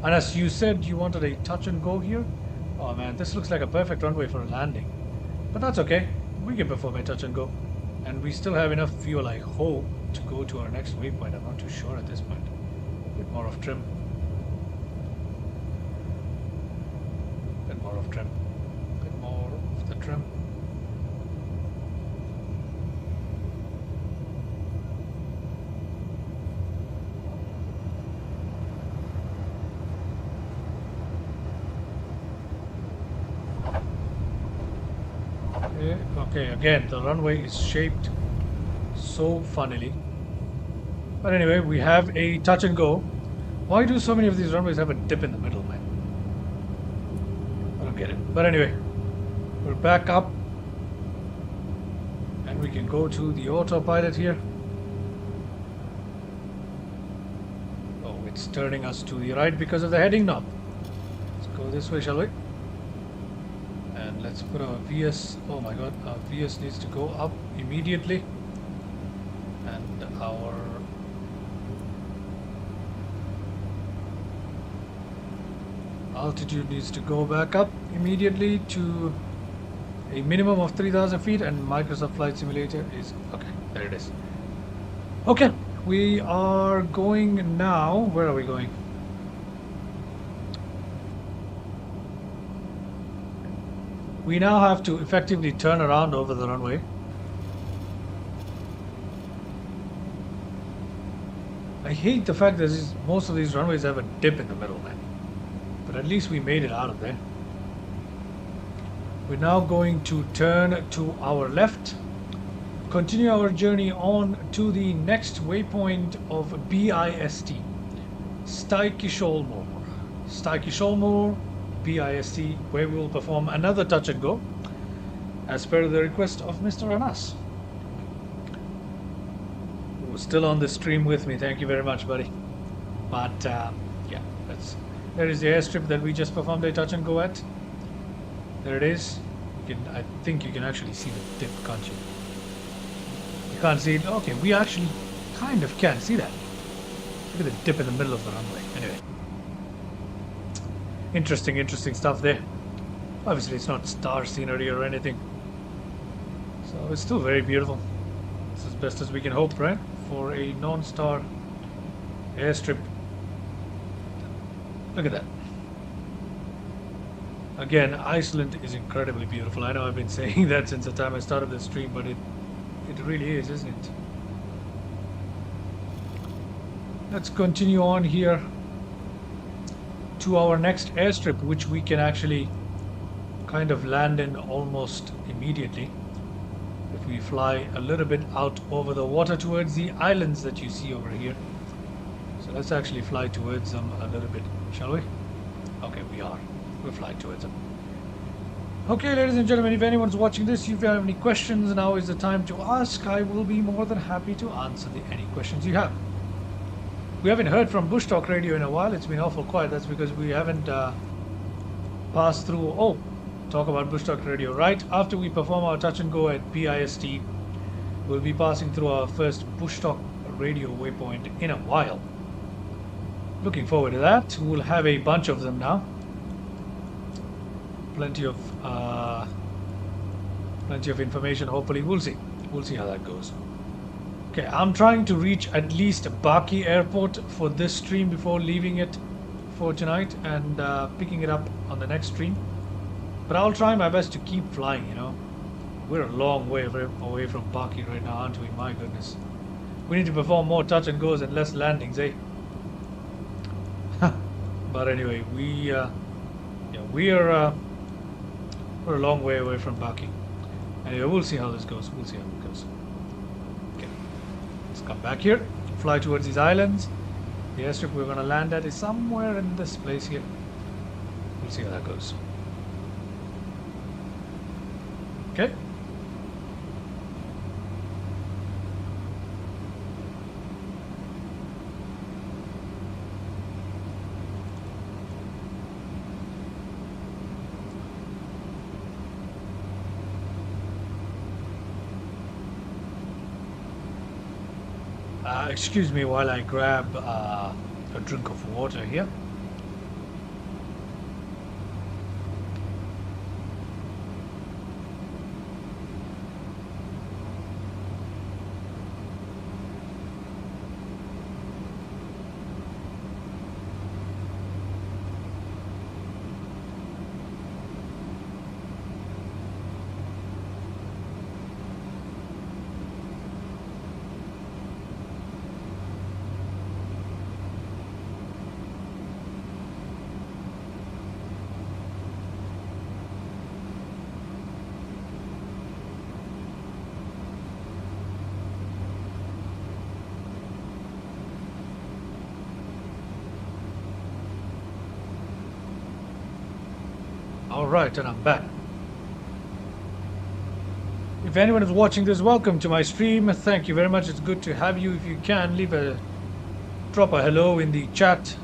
And as you said, you wanted a touch and go here. Oh man, this looks like a perfect runway for a landing. But that's okay. We can perform a touch and go. And we still have enough fuel, I hope, to go to our next waypoint. I'm not too sure at this point. A bit more of trim. A bit more of trim. A bit more of the trim. Okay, again, the runway is shaped so funnily. But anyway, we have a touch and go. Why do so many of these runways have a dip in the middle, man? I don't get it. But anyway, we're back up. And we can go to the autopilot here. Oh, it's turning us to the right because of the heading knob. Let's go this way, shall we? And let's put our VS, oh my god, our VS needs to go up immediately. And our altitude needs to go back up immediately to a minimum of 3,000 feet, and Microsoft Flight Simulator is, okay, there it is. Okay, we are going now, where are we going? We now have to effectively turn around over the runway. I hate the fact that most of these runways have a dip in the middle, man. But at least we made it out of there. We're now going to turn to our left, continue our journey on to the next waypoint of BIST, Stykkishólmur. Stykkishólmur, BIST, where we will perform another touch and go, as per the request of Mr. Anas, who's still on the stream with me. Thank you very much, buddy. But yeah, there is the airstrip that we just performed a touch and go at. There it is. I think you can actually see the dip, can't you? You can't see it. Okay, we actually kind of can see that. Look at the dip in the middle of the runway. Anyway. Interesting stuff there. Obviously it's not star scenery or anything, so it's still very beautiful. It's as best as we can hope, right? For a non-star airstrip. Look at that. Again, Iceland is incredibly beautiful. I know I've been saying that since the time I started the stream, but it really is, isn't it? Let's continue on here to our next airstrip, which we can actually kind of land in almost immediately if we fly a little bit out over the water towards the islands that you see over here. So let's actually fly towards them a little bit, shall we? Okay, we are. We're flying towards them. Okay, ladies and gentlemen, if anyone's watching this, if you have any questions, now is the time to ask. I will be more than happy to answer any questions you have. We haven't heard from Bush Talk Radio in a while. It's been awful quiet. That's because we haven't passed through... Oh, talk about Bush Talk Radio. Right after we perform our touch and go at PIST, we'll be passing through our first Bush Talk Radio waypoint in a while. Looking forward to that. We'll have a bunch of them now. Plenty of information. Hopefully, we'll see. We'll see how that goes. Okay, I'm trying to reach at least Baki Airport for this stream before leaving it for tonight and picking it up on the next stream. But I'll try my best to keep flying. You know, we're a long way away from Baki right now, aren't we? My goodness, we need to perform more touch and goes and less landings, eh? But anyway, we're a long way away from Baki. Anyway, we'll see how this goes. We'll see how it goes. Okay, let's come back here, fly towards these islands. The airstrip we're going to land at is somewhere in this place here. We'll see how that goes. Okay. Excuse me while I grab a drink of water here. Alright, and I'm back. If anyone is watching this, welcome to my stream. Thank you very much. It's good to have you. If you can, drop a hello in the chat.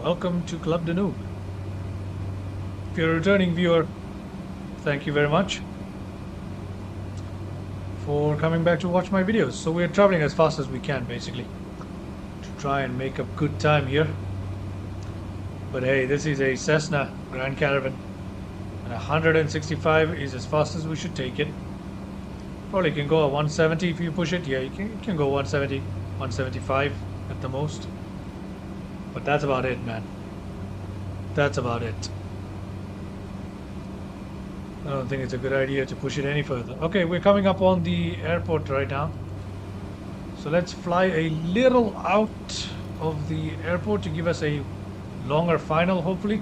Welcome to Club the Noob. If you're a returning viewer, thank you very much for coming back to watch my videos. So we're traveling as fast as we can, basically, to try and make up good time here. But hey, this is a Cessna Grand Caravan, and 165 is as fast as we should take it. Probably can go at 170 if you push it. Yeah, you can go 170, 175 at the most. But that's about it, man. That's about it. I don't think it's a good idea to push it any further. Okay, we're coming up on the airport right now. So let's fly a little out of the airport to give us a longer final, hopefully.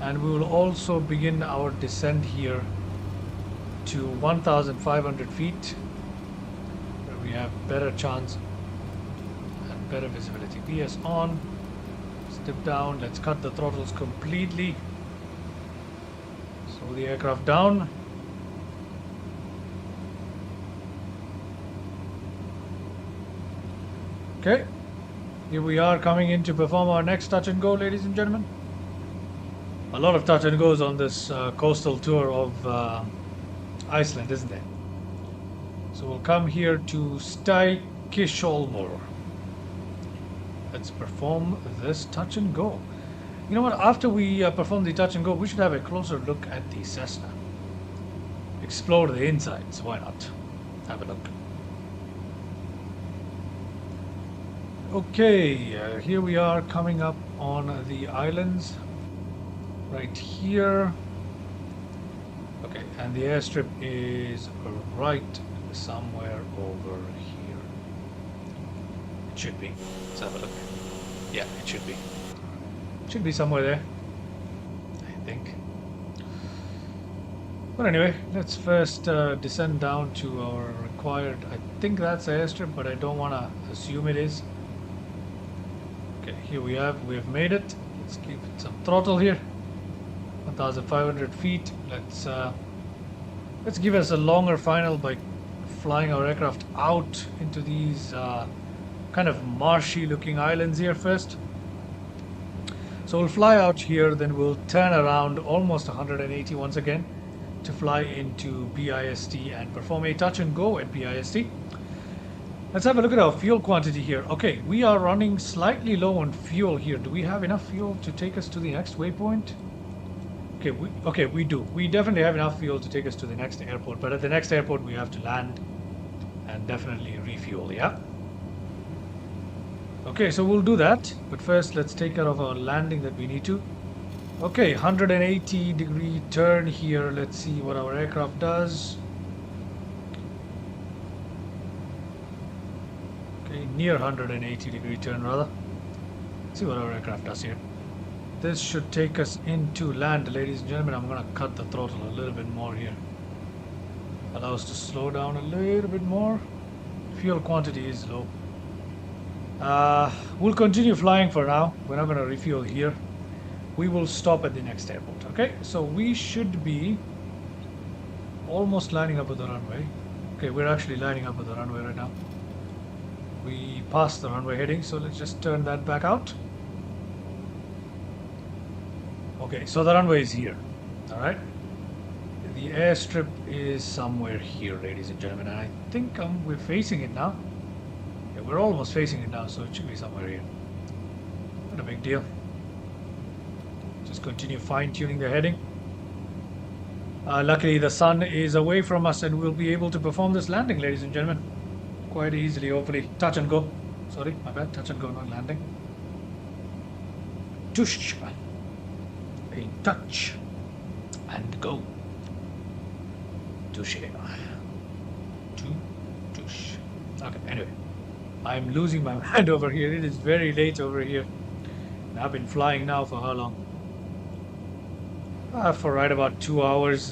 And we will also begin our descent here to 1,500 feet, where we have better chance and better visibility. PS on, step down, let's cut the throttles completely. Slow the aircraft down. Okay. Here we are coming in to perform our next touch and go, ladies and gentlemen. A lot of touch and goes on this coastal tour of Iceland, isn't there? So we'll come here to Stykkishólmur. Let's perform this touch and go. You know what? After we perform the touch and go, we should have a closer look at the Cessna. explore the insides. Why not? Have a look. Okay, here we are coming up on the islands. Right here. Okay, and the airstrip is right somewhere over here. It should be. Let's have a look. Yeah, it should be. It should be somewhere there, I think. But anyway, let's first descend down to our required. I think that's the airstrip, but I don't want to assume it is. Okay, here we have made it. Let's give it some throttle here. 1,500 feet. Let's give us a longer final by flying our aircraft out into these kind of marshy looking islands here first. So we'll fly out here, then we'll turn around almost 180 once again to fly into BIST and perform a touch and go at BIST. Let's have a look at our fuel quantity here. Okay, we are running slightly low on fuel here. Do we have enough fuel to take us to the next waypoint? Okay, we do. We definitely have enough fuel to take us to the next airport, but at the next airport we have to land and definitely refuel, yeah? Okay, so we'll do that, but first let's take care of our landing that we need to. Okay, 180 degree turn here. Let's see what our aircraft does. Okay, near 180 degree turn rather. Let's see what our aircraft does here. This should take us into land, ladies and gentlemen. I'm going to cut the throttle a little bit more here. Allow us to slow down a little bit more. Fuel quantity is low. We'll continue flying for now. We're not going to refuel here. We will stop at the next airport. Okay, so we should be almost lining up with the runway. Okay, we're actually lining up with the runway right now. We passed the runway heading, so let's just turn that back out. Okay, so the runway is here. All right. The airstrip is somewhere here, ladies and gentlemen. And I think we're facing it now. Yeah, we're almost facing it now, so it should be somewhere here. Not a big deal. Just continue fine-tuning the heading. Luckily, the sun is away from us, and we'll be able to perform this landing, ladies and gentlemen, quite easily. Hopefully, touch and go. Sorry, my bad. Touch and go, not landing. Tush. A touch and go. Touche. Touche. Okay, anyway. I'm losing my mind over here. It is very late over here. And I've been flying now for how long? For right about 2 hours.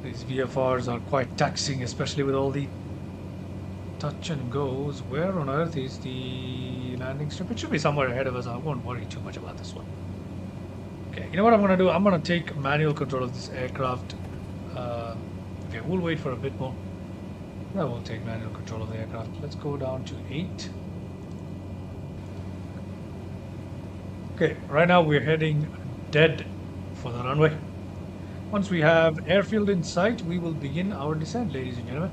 These VFRs are quite taxing, especially with all the touch and goes. Where on earth is the landing strip? It should be somewhere ahead of us. I won't worry too much about this one. Okay, you know what I'm going to do? I'm going to take manual control of this aircraft. Okay, we'll wait for a bit more. I will take manual control of the aircraft. Let's go down to 8. Okay, right now we're heading dead for the runway. Once we have airfield in sight, we will begin our descent, ladies and gentlemen.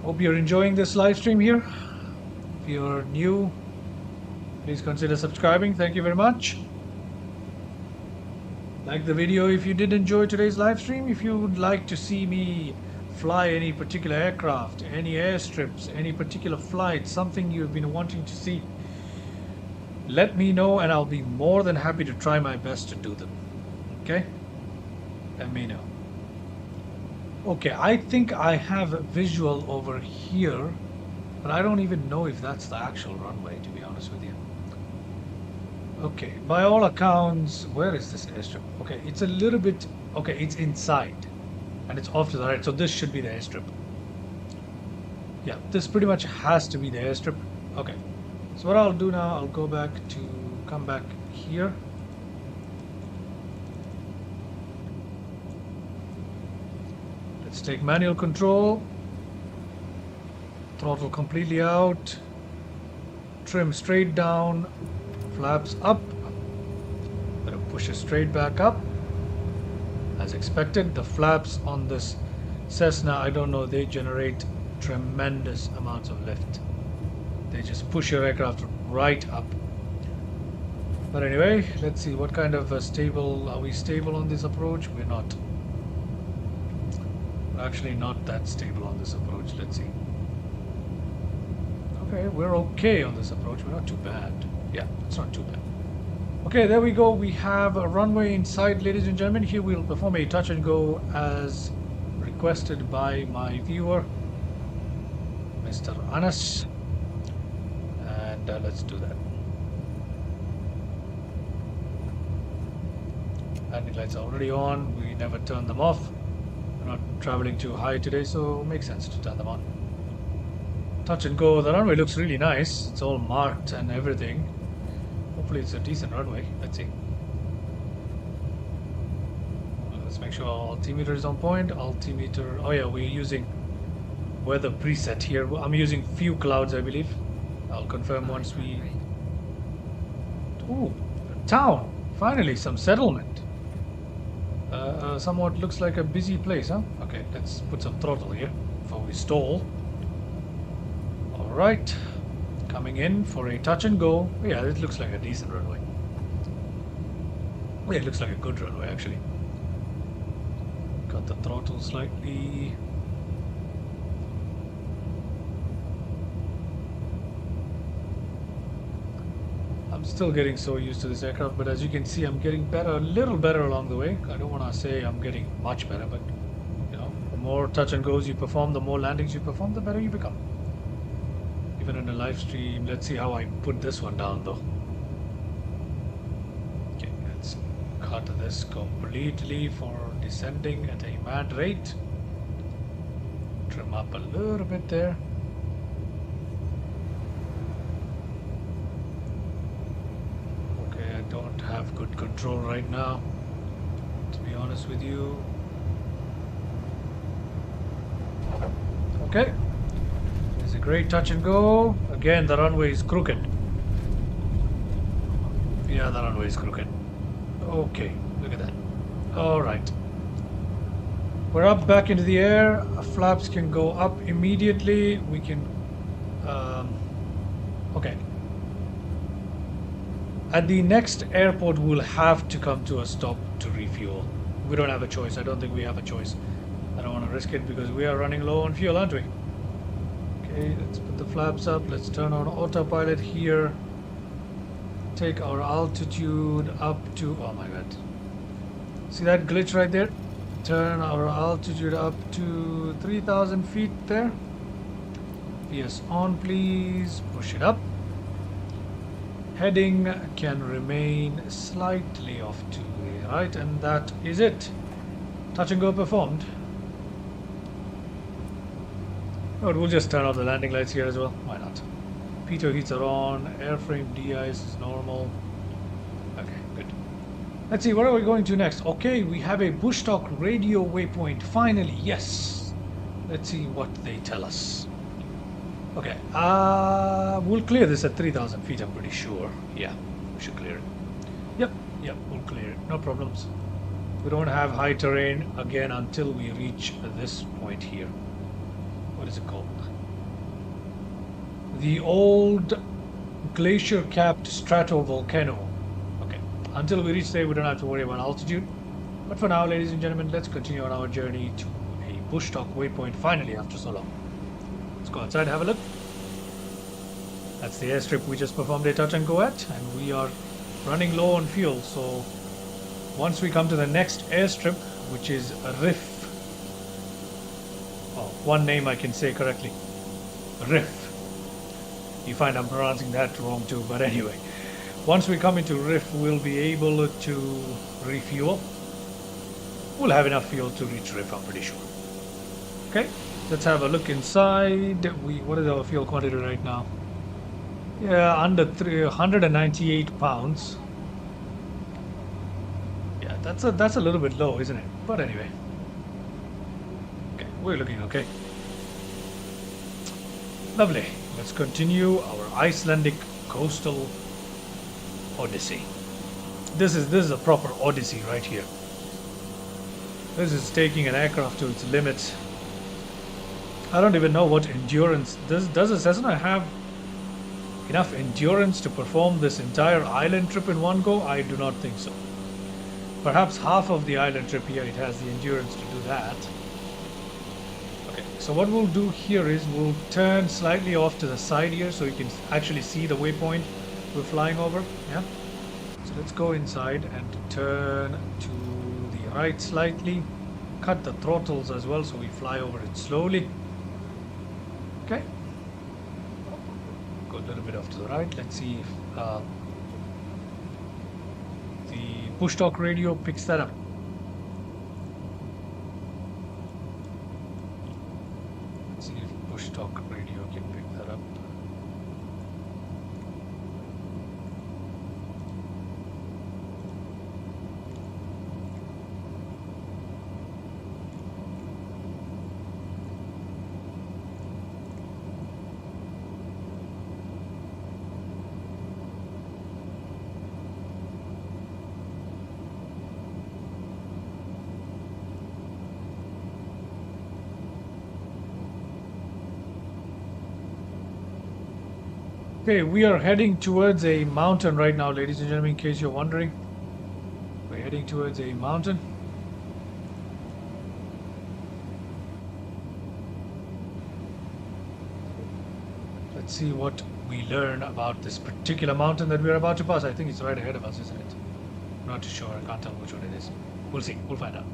Hope you're enjoying this live stream here. If you're new, please consider subscribing. Thank you very much. Like the video if you did enjoy today's live stream. If you would like to see me fly any particular aircraft, any airstrips, any particular flight, something you've been wanting to see, let me know and I'll be more than happy to try my best to do them. Okay? Let me know. Okay, I think I have a visual over here, but I don't even know if that's the actual runway, to be honest with you. Okay, by all accounts, where is this airstrip? Okay, it's a little bit, okay, it's inside, and it's off to the right, so this should be the airstrip. Yeah, this pretty much has to be the airstrip. Okay, so what I'll do now, I'll go back to, come back here. Let's take manual control, throttle completely out, trim straight down, flaps up, gonna push it straight back up. As expected, the flaps on this Cessna, I don't know, they generate tremendous amounts of lift. They just push your aircraft right up. But anyway, let's see what kind of stable are we stable on this approach? We're not. We're actually not that stable on this approach. Let's see. Okay, we're okay on this approach. We're not too bad. Yeah, it's not too bad. Okay, there we go. We have a runway in sight, ladies and gentlemen. Here we'll perform a touch and go as requested by my viewer, Mr. Anas. And let's do that. Landing lights are already on. We never turn them off. We're not traveling too high today, so it makes sense to turn them on. Touch and go. The runway looks really nice. It's all marked and everything. Hopefully it's a decent runway. Let's see. Let's make sure our altimeter is on point. Altimeter. Oh yeah, we're using weather preset here. I'm using few clouds, I believe. I'll confirm once we... Ooh, a town. Finally, some settlement. Somewhat looks like a busy place, huh? Okay, let's put some throttle here before we stall. Alright. Coming in for a touch and go. Yeah, it looks like a decent runway. Yeah, it looks like a good runway, actually. Got the throttle slightly. I'm still getting so used to this aircraft, but as you can see, I'm getting better, a little better along the way. I don't want to say I'm getting much better, but you know, the more touch and goes you perform, the more landings you perform, the better you become. Even in a live stream, let's see how I put this one down though. Okay, let's cut this completely for descending at a mad rate. Trim up a little bit there. Don't have good control right now, to be honest with you. Okay, there's a great touch and go. Again, the runway is crooked. Yeah, the runway is crooked. Okay, look at that. All right, we're up back into the air. Flaps can go up immediately. We can okay. At the next airport, we'll have to come to a stop to refuel. We don't have a choice. I don't think we have a choice. I don't want to risk it because we are running low on fuel, aren't we? Okay, let's put the flaps up. Let's turn on autopilot here. Take our altitude up to... Oh my god. See that glitch right there? Turn our altitude up to 3,000 feet there. VS on, please. Push it up. Heading can remain slightly off to the right, and that is it. Touch and go performed. Oh, we'll just turn off the landing lights here as well. Why not? Pitot heats are on. Airframe de-ice is normal. Okay, good. Let's see, where are we going to next? Okay, we have a bush talk radio waypoint. Finally, yes. Let's see what they tell us. Okay, we'll clear this at 3,000 feet, I'm pretty sure. Yeah, we should clear it. Yep, we'll clear it. No problems. We don't have high terrain again until we reach this point here. What is it called? The old glacier-capped stratovolcano. Okay, until we reach there, we don't have to worry about altitude. But for now, ladies and gentlemen, let's continue on our journey to a bush talk waypoint finally after so long. Let's go outside, have a look. That's the airstrip we just performed a touch and go at, and we are running low on fuel, so once we come to the next airstrip, which is Riff. Oh, one name I can say correctly. Riff. You find I'm pronouncing that wrong too, but anyway. Once we come into Riff, we'll be able to refuel. We'll have enough fuel to reach Riff, I'm pretty sure. Okay. Let's have a look inside. What is our fuel quantity right now? Yeah, under 398 pounds. Yeah, that's a little bit low, isn't it? But anyway. Okay, we're looking okay. Lovely. Let's continue our Icelandic coastal odyssey. This is a proper odyssey right here. This is taking an aircraft to its limits. I don't even know what endurance does a Cessna have. enough endurance to perform this entire island trip in one go? I do not think so. Perhaps half of the island trip here it has the endurance to do that. Okay, so what we'll do here is we'll turn slightly off to the side here so you can actually see the waypoint we're flying over. Yeah. So let's go inside and turn to the right slightly. Cut the throttles as well so we fly over it slowly. Okay. Go a little bit off to the right. Let's see if the push talk radio picks that up. Let's see if push talk radio can pick that up. Okay, we are heading towards a mountain right now, ladies and gentlemen, in case you're wondering. We're heading towards a mountain. Let's see what we learn about this particular mountain that we're about to pass. I think it's right ahead of us, isn't it? I'm not too sure. I can't tell which one it is. We'll see. We'll find out.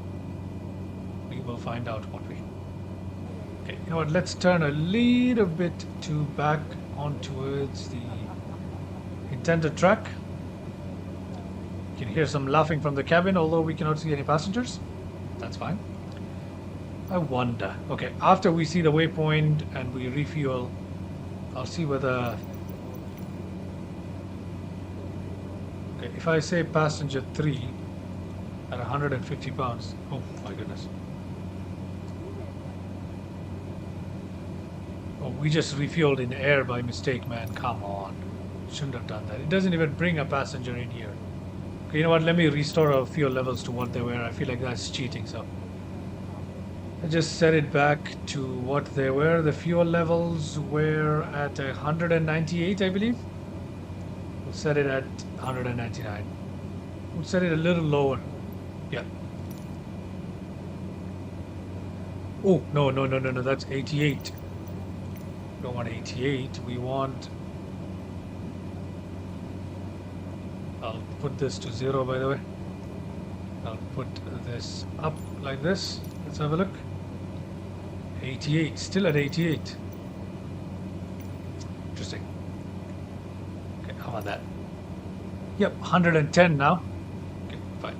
We will find out what we... Okay, you know what? Let's turn a little bit to back on towards the intended track. You can hear some laughing from the cabin, although we cannot see any passengers. That's fine. I wonder. Okay, after we see the waypoint and we refuel, I'll see whether... Okay, if I say passenger 3 at 150 pounds. Oh my goodness. Oh, we just refueled in air by mistake, man. Come on. Shouldn't have done that. It doesn't even bring a passenger in here. Okay, you know what? Let me restore our fuel levels to what they were. I feel like that's cheating, so... I just set it back to what they were. The fuel levels were at 198, I believe. We'll set it at 199. We'll set it a little lower. Yeah. Oh, no, that's 88. We don't want 88. We want... I'll put this to 0, by the way. I'll put this up like this. Let's have a look. 88. Still at 88. Interesting. Okay, how about that? Yep, 110 now. Okay, fine.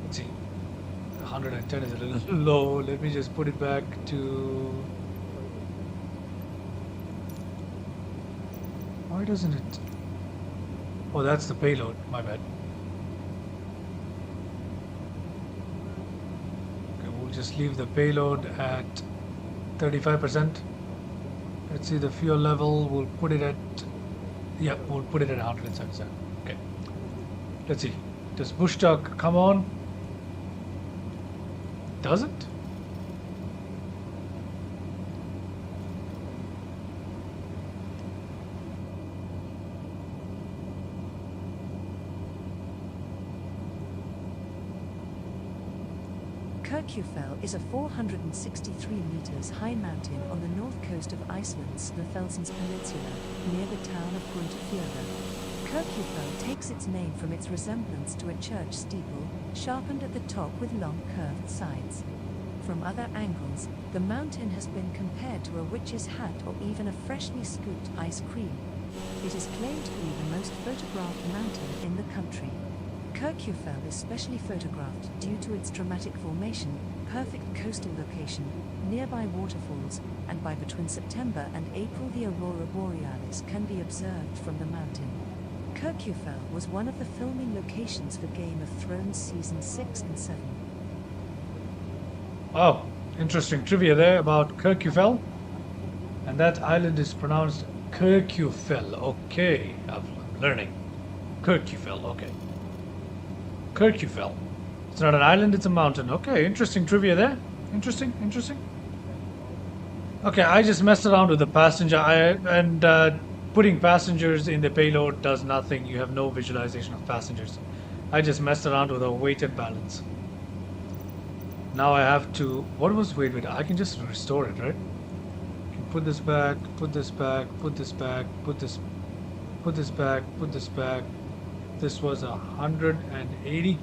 Let's see. 110 is a little low. Let me just put it back to... Why doesn't it... Oh, that's the payload. My bad. Okay, we'll just leave the payload at 35%. Let's see the fuel level. We'll put it at... Yeah, we'll put it at 177. Okay. Let's see. Does push talk come on? Doesn't?
Kirkjufell is a 463 meters high mountain on the north coast of Iceland's Snæfellsnes Peninsula, near the town of Grundarfjörður. Kirkjufell takes its name from its resemblance to a church steeple, sharpened at the top with long curved sides. From other angles, the mountain has been compared to a witch's hat or even a freshly scooped ice cream. It is claimed to be the most photographed mountain in the country. Kirkjufell is specially photographed due to its dramatic formation, perfect coastal location, nearby waterfalls, and by between September and April the aurora borealis can be observed from the mountain. Kirkjufell was one of the filming locations for Game of Thrones Season 6 and 7.
Oh, interesting trivia there about Kirkjufell. And that island is pronounced Kirkjufell. Okay, I'm learning. Kirkjufell, okay. Kirkjufell. It's not an island, it's a mountain. Okay, interesting trivia there. Interesting. Okay, I just messed around with the passenger. putting passengers in the payload does nothing. You have no visualization of passengers. I just messed around with a weighted balance. Now I have to, wait, I can just restore it, right? I can put this back, put this back, put this back, put this back, put this back. This was 180.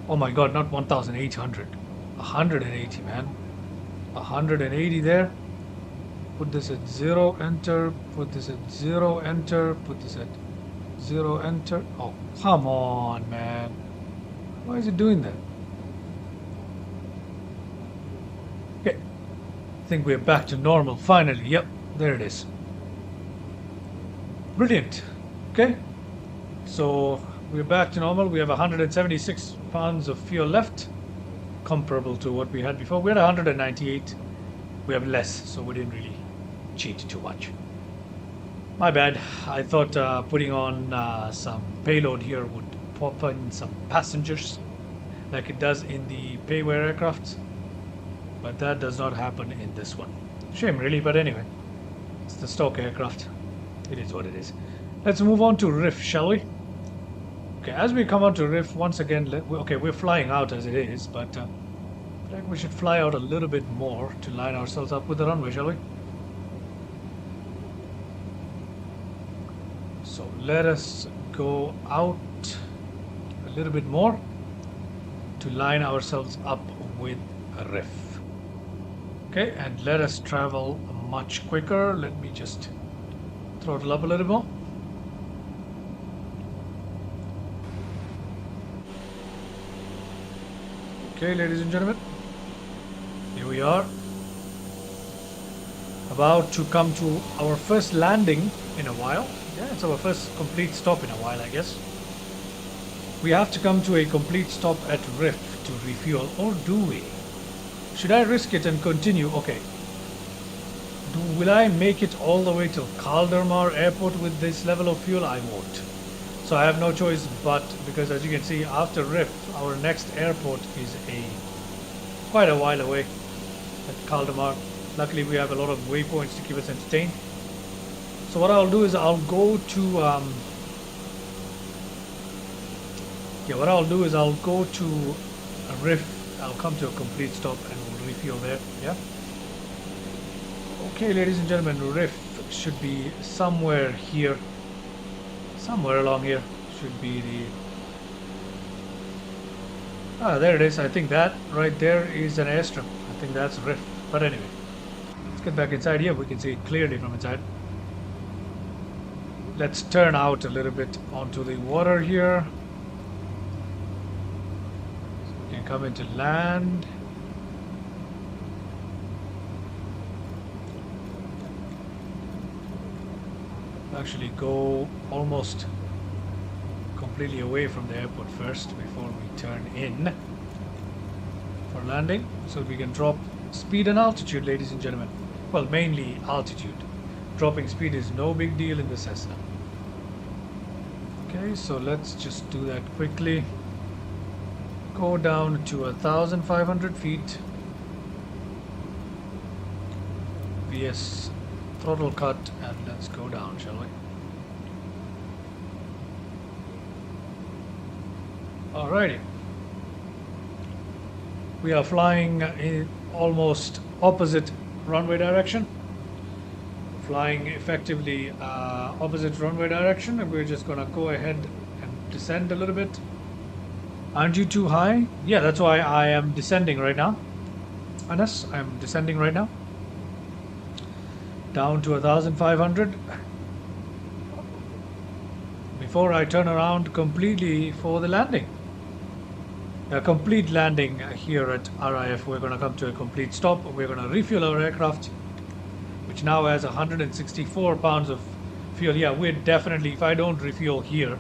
Oh my god, not 1,800. 180, man. 180 there. Put this at 0, enter. Put this at 0, enter. Put this at 0, enter. Oh, come on, man. Why is it doing that? Okay. I think we're back to normal, finally. Yep, there it is. Brilliant. Okay. So we're back to normal. We have 176 pounds of fuel left, comparable to what we had before. We had 198. We have less, so we didn't really cheat too much. My bad. I thought putting on some payload here would pop in some passengers, like it does in the payware aircraft, but that does not happen in this one. Shame, really, but anyway, it's the stock aircraft. It is what it is. Let's move on to Riff, shall we? Okay, as we come on to Riff, once again, okay, we're flying out as it is, but I think we should fly out a little bit more to line ourselves up with the runway, shall we? So let us go out a little bit more to line ourselves up with a Riff. Okay, and let us travel much quicker. Let me just throttle up a little more. Okay, ladies and gentlemen, here we are, about to come to our first landing in a while. Yeah, it's our first complete stop in a while, I guess. We have to come to a complete stop at Riff to refuel, or do we? Should I risk it and continue? Okay. Will I make it all the way till Kaldırma Airport with this level of fuel? I won't. So I have no choice but, because as you can see, after Riff, our next airport is quite a while away at Kaldırma. Luckily, we have a lot of waypoints to keep us entertained. So what I'll do is I'll go to Riff. I'll come to a complete stop and we'll refuel there. Yeah. Okay, ladies and gentlemen, Riff should be somewhere here. Somewhere along here should be the... Ah, there it is. I think that right there is an airstrip. I think that's Riff. But anyway, let's get back inside here. We can see it clearly from inside. Let's turn out a little bit onto the water here. So we can come into land. Actually go almost completely away from the airport first before we turn in for landing, so we can drop speed and altitude, ladies and gentlemen. Well, mainly altitude. Dropping speed is no big deal in the Cessna. Okay, so let's just do that quickly. Go down to 1,500 feet. VS throttle cut, and let's go down, shall we? Alrighty. We are flying in almost opposite runway direction. Flying effectively opposite runway direction, and we're just gonna go ahead and descend a little bit. Aren't you too high? Yeah, that's why I am descending right now. Anas, I'm descending right now. Down to 1,500 before I turn around completely for the landing. A complete landing here at RIF. We're going to come to a complete stop. We're going to refuel our aircraft, which now has 164 pounds of fuel. Yeah, we're definitely, if I don't refuel here,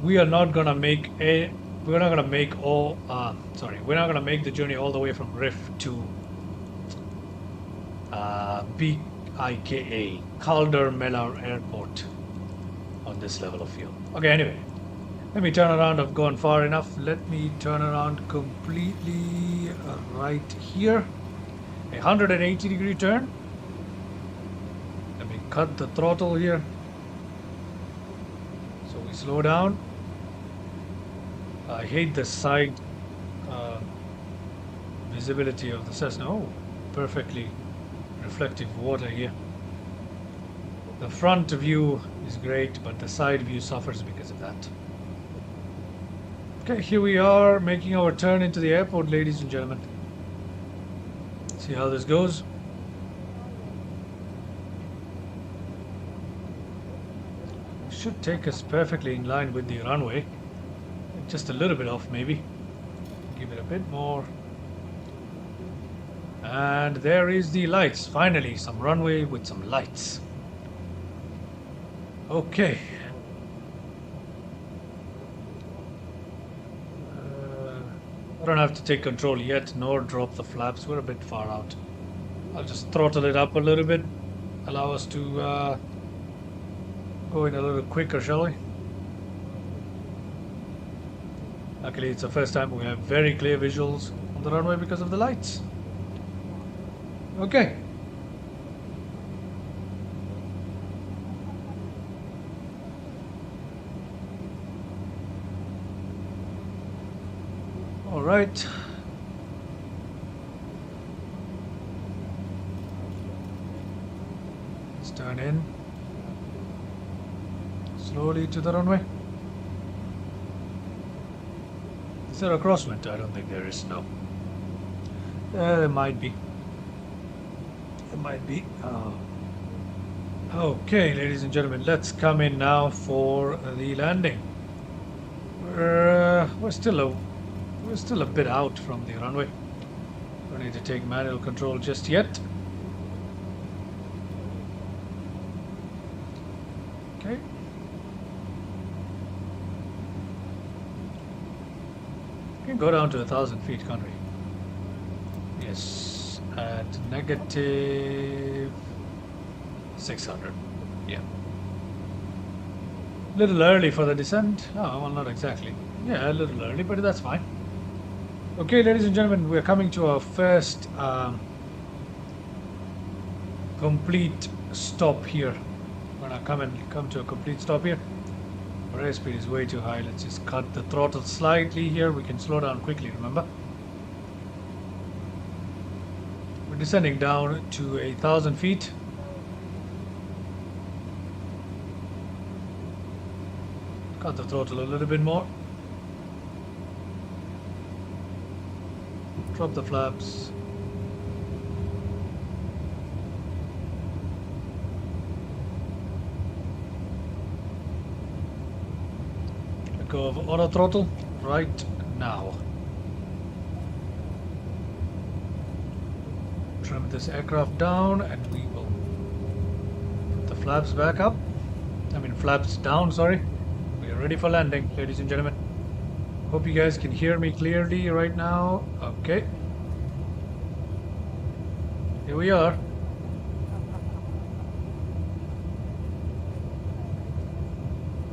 we are not going to make we're not going to make we're not going to make the journey all the way from Riff to BIKA, Kaldırma Airport, on this level of fuel. Okay, anyway, let me turn around. I've gone far enough. Let me turn around completely right here. A 180-degree turn. Let me cut the throttle here. So we slow down. I hate the side visibility of the Cessna. Oh, perfectly reflective water here. The front view is great, but the side view suffers because of that. Okay, here we are making our turn into the airport, ladies and gentlemen. See how this goes. Should take us perfectly in line with the runway. Just a little bit off, maybe. Give it a bit more. And there is the lights. Finally, some runway with some lights. Okay. I don't have to take control yet, nor drop the flaps. We're a bit far out. I'll just throttle it up a little bit. Allow us to go in a little quicker, shall we? Luckily, it's the first time we have very clear visuals on the runway because of the lights. Okay. All right. Let's turn in slowly to the runway. Is there a crosswind? I don't think there is. No. There might be. There might be. Oh. Okay, ladies and gentlemen, let's come in now for the landing. We're still a bit out from the runway. Don't need to take manual control just yet. Okay. We can go down to 1,000 feet, can't we? Yes, at negative 600. Yeah. A little early for the descent. Oh, well, not exactly. Yeah, a little early, but that's fine. Okay, ladies and gentlemen, we're coming to our first complete stop here. We're gonna come to a complete stop here. Our airspeed is way too high. Let's just cut the throttle slightly here. We can slow down quickly, remember? We're descending down to 1,000 feet. Cut the throttle a little bit more. Drop the flaps. Let go of auto throttle right now. Trim this aircraft down and we will put the flaps back up. I mean flaps down, sorry. We are ready for landing, ladies and gentlemen. Hope you guys can hear me clearly right now. Okay. Here we are.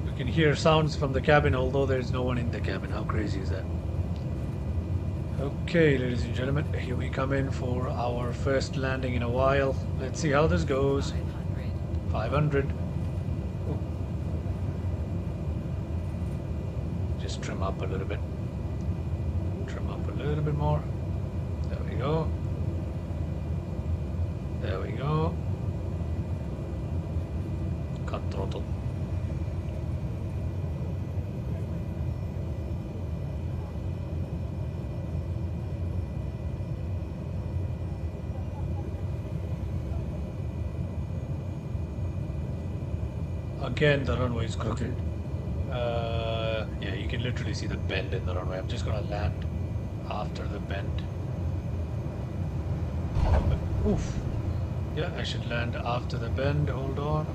We can hear sounds from the cabin, although there's no one in the cabin. How crazy is that? Okay, ladies and gentlemen, here we come in for our first landing in a while. Let's see how this goes. 500. Ooh. Just trim up a little bit. Trim up a little bit more. There we go. There we go. Cut throttle. Again, the runway is crooked. Yeah, you can literally see the bend in the runway. I'm just gonna land after the bend. Oof. Yeah, I should land after the bend. Hold on.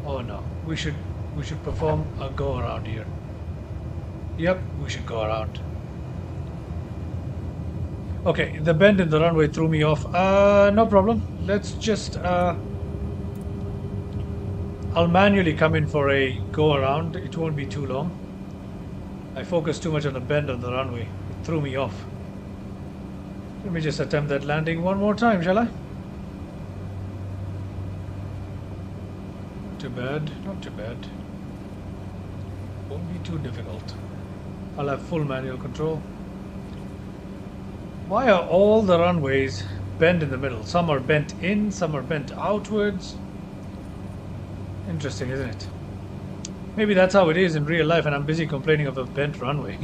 Oh no, we should perform a go around here. Yep, we should go around. Okay, the bend in the runway threw me off. No problem. Let's just I'll manually come in for a go around. It won't be too long. I focused too much on the bend on the runway. It threw me off. Let me just attempt that landing one more time, shall I? Not too bad, not too bad. Won't be too difficult. I'll have full manual control. Why are all the runways bent in the middle? Some are bent in, some are bent outwards. Interesting, isn't it? Maybe that's how it is in real life and I'm busy complaining of a bent runway.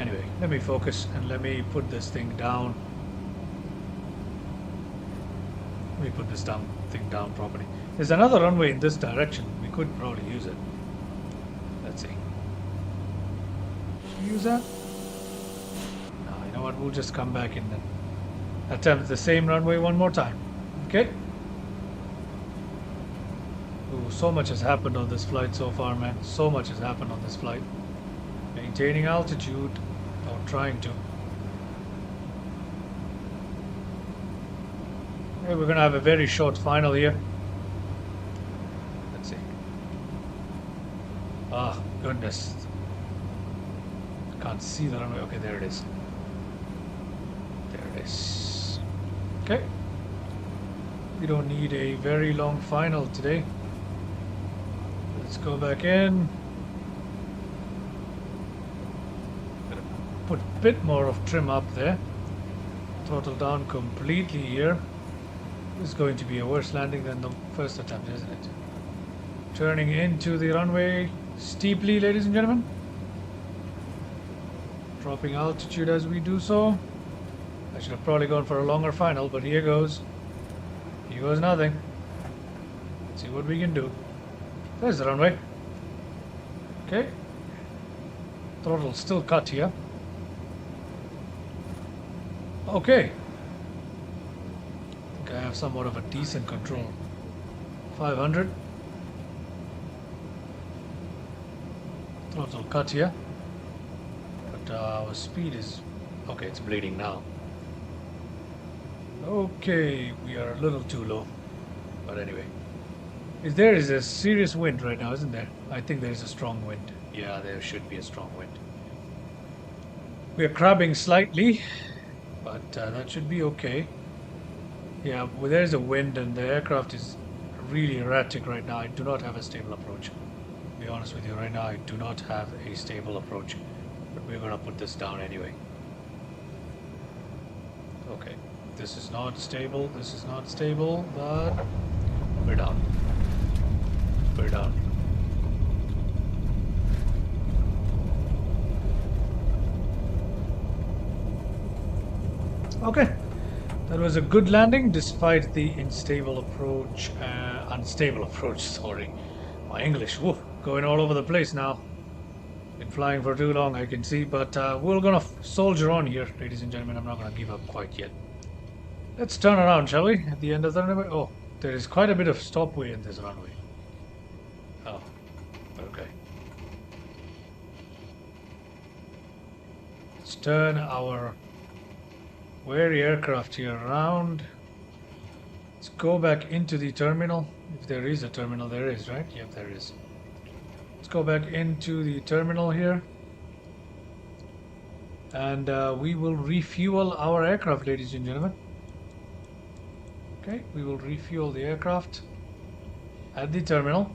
Anyway, let me focus and let me put this thing down. Let me put this thing down properly. There's another runway in this direction. We could probably use it. Let's see. Should we use that? No, you know what? We'll just come back in and attempt the same runway one more time. Okay? Ooh, so much has happened on this flight so far, man. So much has happened on this flight. Maintaining altitude, or trying to. Okay, we're gonna have a very short final here. Let's see. Ah, goodness. Can't see the runway. Okay, there it is. There it is. Okay. We don't need a very long final today. Let's go back in. Put a bit more of trim up there. Throttle down completely here. This is going to be a worse landing than the first attempt, isn't it? Turning into the runway steeply, ladies and gentlemen. Dropping altitude as we do so. I should have probably gone for a longer final, but here goes. Here goes nothing. Let's see what we can do. There's the runway. Okay. Throttle still cut here. Okay. I think I have somewhat of a decent control. 500. Throttle cut here. But our speed is... Okay, it's bleeding now. Okay, we are a little too low. But anyway. There is a serious wind right now, isn't there? I think there is a strong wind. Yeah, there should be a strong wind. We are crabbing slightly. But that should be okay. Yeah, well, there's a wind and the aircraft is really erratic right now. I do not have a stable approach. To be honest with you, right now I do not have a stable approach. But we're going to put this down anyway. Okay, this is not stable. This is not stable, but we're down. We're down. Okay, that was a good landing despite the unstable approach, sorry. My English, woo, going all over the place now. Been flying for too long, I can see, but we're gonna soldier on here, ladies and gentlemen. I'm not gonna give up quite yet. Let's turn around, shall we? At the end of the runway. Oh, there is quite a bit of stopway in this runway. Oh, okay. Let's turn our wary aircraft here around. Let's go back into the terminal. If there is a terminal, there is, right? Yep, there is. Let's go back into the terminal here. And we will refuel our aircraft, ladies and gentlemen. Okay, we will refuel the aircraft at the terminal.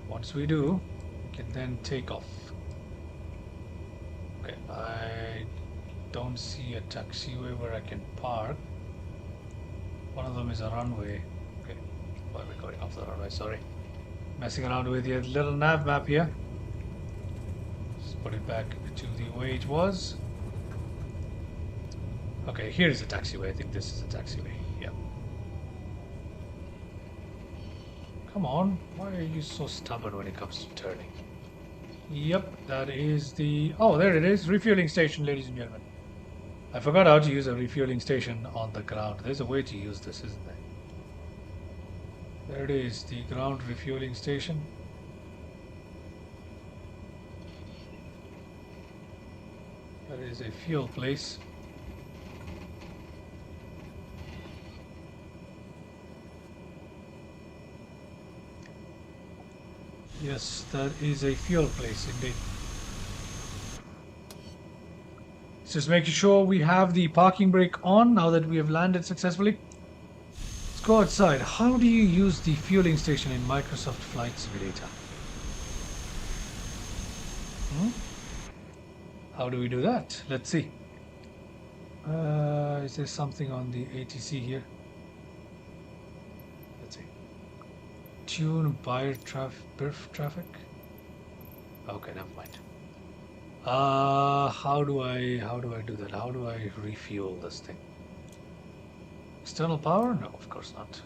Once we do, we can then take off. Okay, I don't see a taxiway where I can park. One of them is a runway. Okay, why are we going off the runway? Sorry. Messing around with the little nav map here. Just put it back to the way it was. Okay, here's a taxiway. I think this is a taxiway. Yeah. Come on, why are you so stubborn when it comes to turning? Yep, that is the... Oh, there it is. Refueling station, ladies and gentlemen. I forgot how to use a refueling station on the ground. There's a way to use this, isn't there? There it is, the ground refueling station. That is a fuel place. Yes, that is a fuel place indeed. Just making sure we have the parking brake on now that we have landed successfully. Let's Let's go outside. How do you use the fueling station in Microsoft Flight Simulator? How do we do that? Let's see. Is there something on the ATC here? Let's see. Tune BIRF traffic. Okay, never mind. How do I do that? How do I refuel this thing? External power? No, of course not.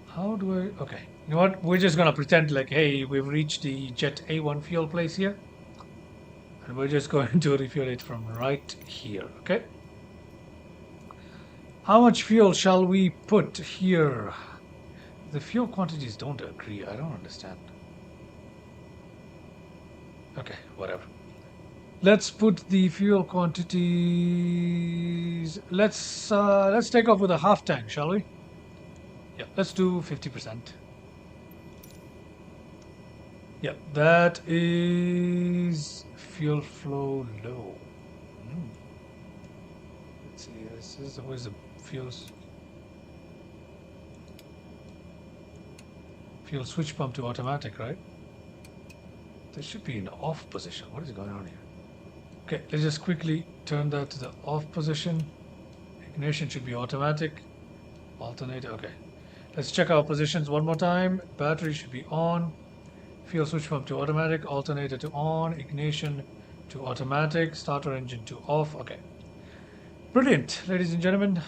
How do I? Okay, you know what? We're just gonna pretend like, hey, we've reached the Jet A1 fuel place here, and we're just going to refuel it from right here. Okay. How much fuel shall we put here? The fuel quantities don't agree. I don't understand. Okay, whatever. Let's put the fuel quantities. Let's take off with a half tank, shall we? Yeah, let's do 50%. Yeah, that is fuel flow low. Let's see. This is where's the fuels? Fuel switch pump to automatic, right? There should be an off position. What is going on here? Okay, let's just quickly turn that to the off position. Ignition should be automatic. Alternator, okay. Let's check our positions one more time. Battery should be on. Fuel switch pump to automatic. Alternator to on. Ignition to automatic. Starter engine to off. Okay. Brilliant, ladies and gentlemen.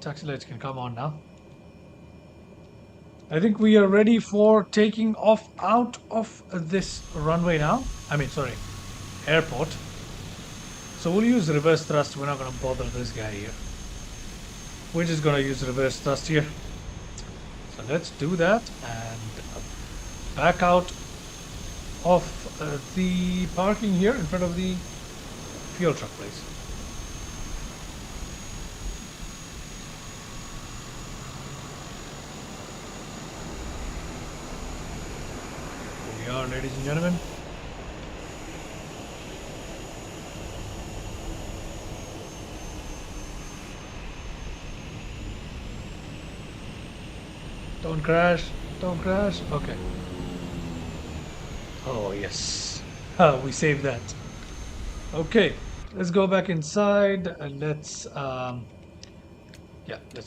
Taxi lights can come on now. I think we are ready for taking off out of this runway now. I mean, sorry, airport. So we'll use reverse thrust. We're not going to bother this guy here. We're just going to use reverse thrust here. So let's do that and back out of the parking here in front of the fuel truck place. Here we are, ladies and gentlemen. Don't crash, don't crash. Okay. Oh, yes. We saved that. Okay, let's go back inside and let's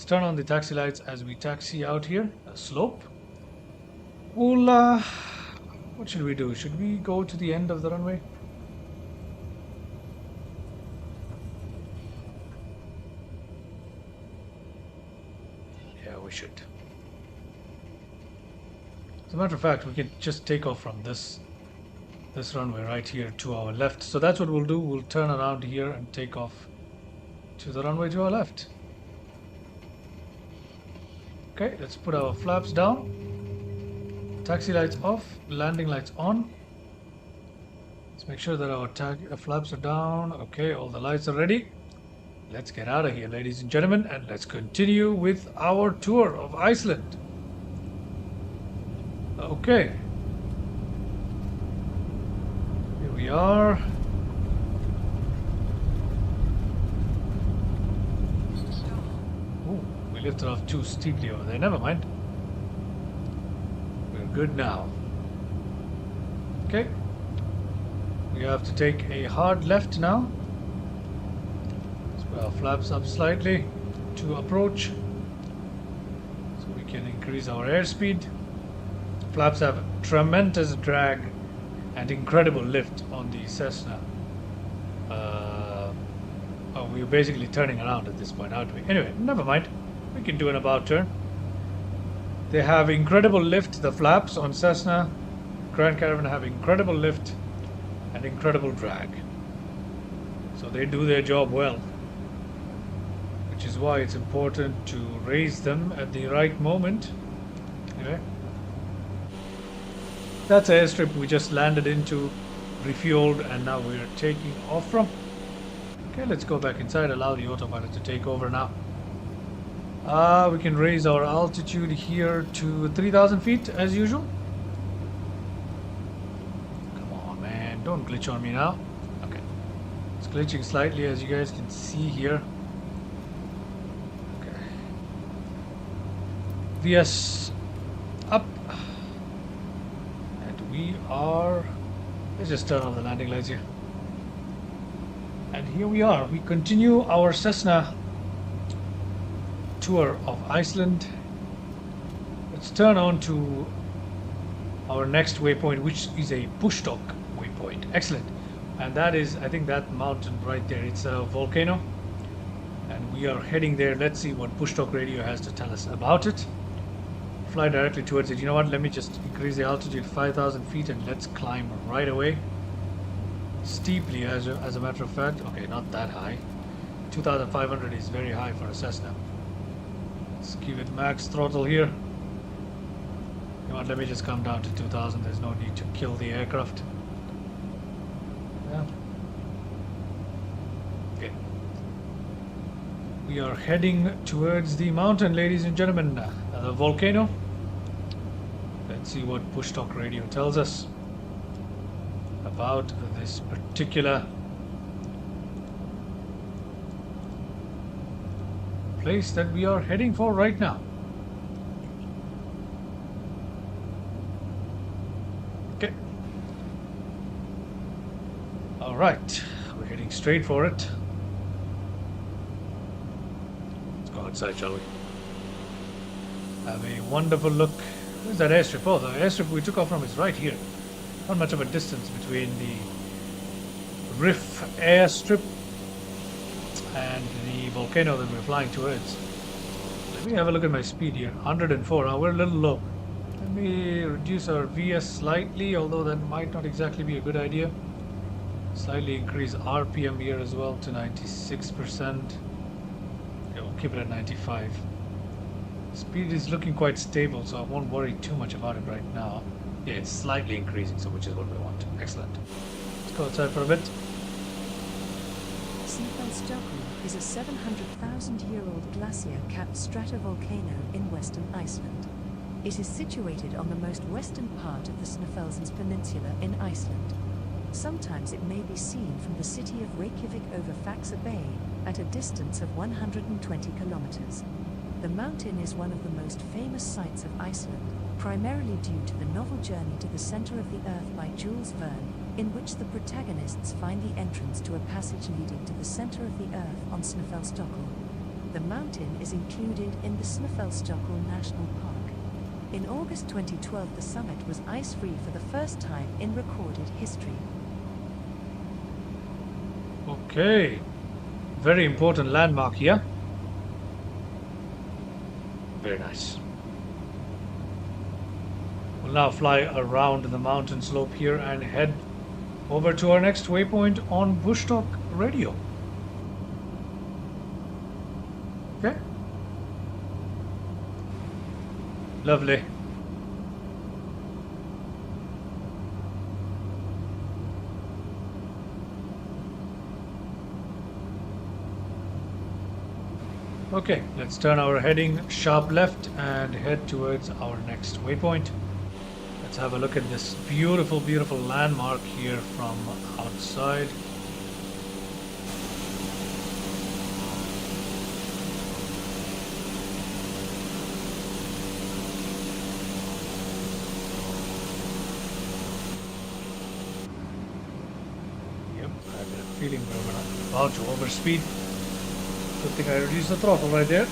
turn on the taxi lights as we taxi out here. A slope. We'll what should we do? Should we go to the end of the runway? Yeah, we should. As a matter of fact, we can just take off from this runway right here to our left. So that's what we'll do. We'll turn around here and take off to the runway to our left. Okay, let's put our flaps down. Taxi lights off, landing lights on. Let's make sure that our flaps are down. Okay, all the lights are ready. Let's get out of here, ladies and gentlemen, and let's continue with our tour of Iceland. Okay. Here we are. Ooh, we lifted off too steeply over there. Never mind. We're good now. Okay. We have to take a hard left now. Let's put our flaps up slightly to approach so we can increase our airspeed. Flaps have tremendous drag and incredible lift on the Cessna. We're basically turning around at this point, aren't we? Anyway, never mind. We can do an about turn. They have incredible lift, the flaps on Cessna. Grand Caravan have incredible lift and incredible drag. So they do their job well. Which is why it's important to raise them at the right moment. Anyway. That's an airstrip we just landed into, refueled, and now we're taking off from. Okay, let's go back inside, allow the autopilot to take over now. We can raise our altitude here to 3,000 feet as usual. Come on, man, don't glitch on me now. Okay, it's glitching slightly as you guys can see here. Okay, VS up. And we are... Let's just turn off the landing lights here. And here we are. We continue our Cessna tour of Iceland. Let's turn on to our next waypoint, which is a push talk waypoint. Excellent. And that is, I think, that mountain right there. It's a volcano. And we are heading there. Let's see what push talk radio has to tell us about it. Fly directly towards it. You know what? Let me just increase the altitude 5,000 feet and let's climb right away. Steeply, as a matter of fact. Okay, not that high. 2,500 is very high for a Cessna. Let's give it max throttle here. You know what? Let me just come down to 2,000. There's no need to kill the aircraft. Yeah. Okay. We are heading towards the mountain, ladies and gentlemen. The volcano. Let's see what push talk radio tells us about this particular place that we are heading for right now. Okay. All right. We're heading straight for it. Let's go outside, shall we? Have a wonderful look. Where's that airstrip? Oh, the airstrip we took off from is right here. Not much of a distance between the Riff airstrip and the volcano that we're flying towards. Let me have a look at my speed here. 104. Now we're a little low. Let me reduce our VS slightly, although that might not exactly be a good idea. Slightly increase RPM here as well to 96%. Okay, we'll keep it at 95. Speed is looking quite stable, so I won't worry too much about it right now. Yeah, it's slightly increasing, so which is what we want. Excellent. Let's go outside for a bit.
Snæfellsjökull is a 700,000-year-old glacier-capped stratovolcano in western Iceland. It is situated on the most western part of the Snæfellsnes Peninsula in Iceland. Sometimes it may be seen from the city of Reykjavik over Faxa Bay at a distance of 120 kilometers. The mountain is one of the most famous sights of Iceland, primarily due to the novel Journey to the Center of the Earth by Jules Verne, in which the protagonists find the entrance to a passage leading to the center of the Earth on Snæfellsjökull. The mountain is included in the Snæfellsjökull National Park. In August 2012, the summit was ice-free for the first time in recorded history.
Okay. Very important landmark here. Very nice. We'll now fly around the mountain slope here and head over to our next waypoint on Bush Talk Radio. Okay. Lovely. Okay, let's turn our heading sharp left and head towards our next waypoint. Let's have a look at this beautiful, beautiful landmark here from outside. Yep, I have a feeling we're about to overspeed. Good thing I reduced the throttle right there.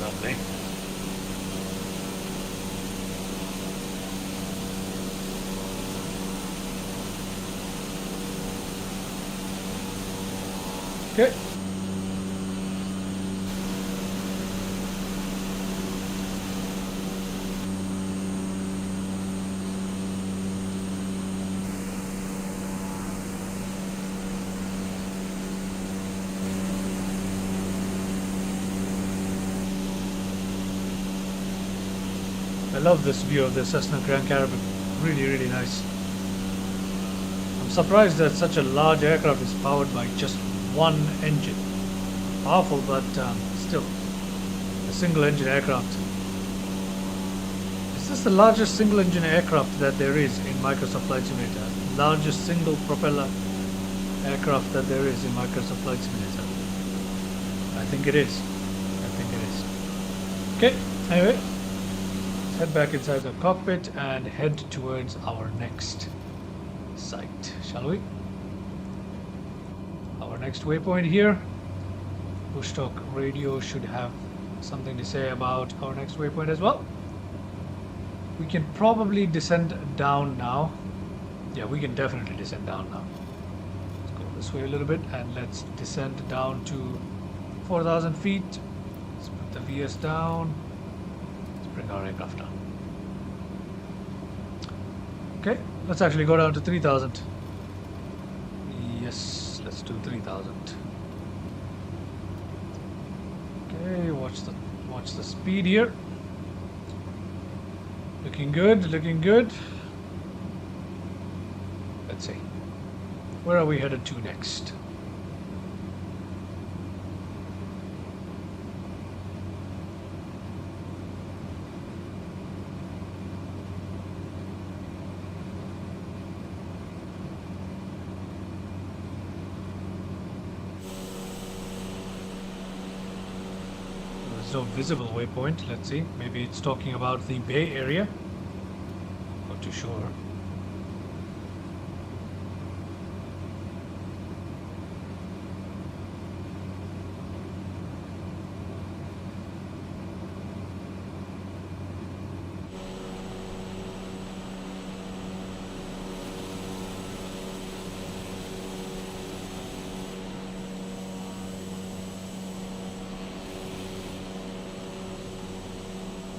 Lovely. Okay. I love this view of the Cessna Grand Caravan. Really, really nice. I'm surprised that such a large aircraft is powered by just one engine. Powerful, but still a single engine aircraft. Is this the largest single engine aircraft that there is in Microsoft Flight Simulator? Largest single propeller aircraft that there is in Microsoft Flight Simulator. I think it is. I think it is. Okay, anyway, let's head back inside the cockpit and head towards our next site, shall we? Our next waypoint here. Bush Talk Radio should have something to say about our next waypoint as well. We can probably descend down now. Yeah, we can definitely descend down now. Let's go this way a little bit and let's descend down to 4,000 feet. Let's put the VS down. Let's bring our aircraft down. Okay, let's actually go down to 3,000. Yes, let's do 3,000. Okay, watch the speed here. Looking good, looking good. Let's see. Where are we headed to next? There's no visible waypoint. Let's see. Maybe it's talking about the Bay Area. Not too sure.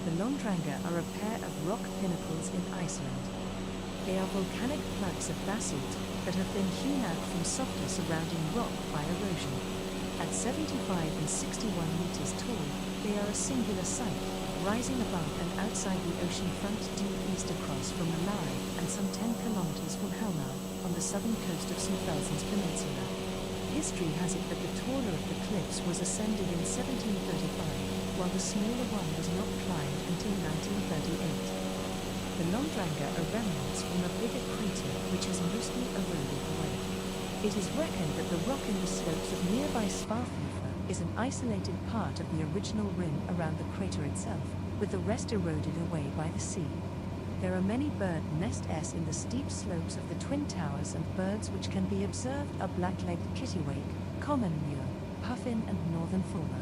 The Londranger are a pair of rock pinnacles in Iceland. They are volcanic plugs of basalt that have been hewn out from softer surrounding rock by erosion. At 75 and 61 meters tall, they are a singular sight, rising above and outside the ocean front due east across from Malari and some 10 kilometers from Helmar, on the southern coast of St. Felsen's Peninsula. History has it that the taller of the cliffs was ascended in 1735, while the smaller one was not climbed until 1938. The Londranger are remnants from a bigger crater which has mostly eroded away. It is reckoned that the rock in the slopes of nearby Svartfjörður is an isolated part of the original rim around the crater itself, with the rest eroded away by the sea. There are many bird nests in the steep slopes of the Twin Towers, and birds which can be observed are black-legged kittiwake, common mule, puffin and northern fulmar.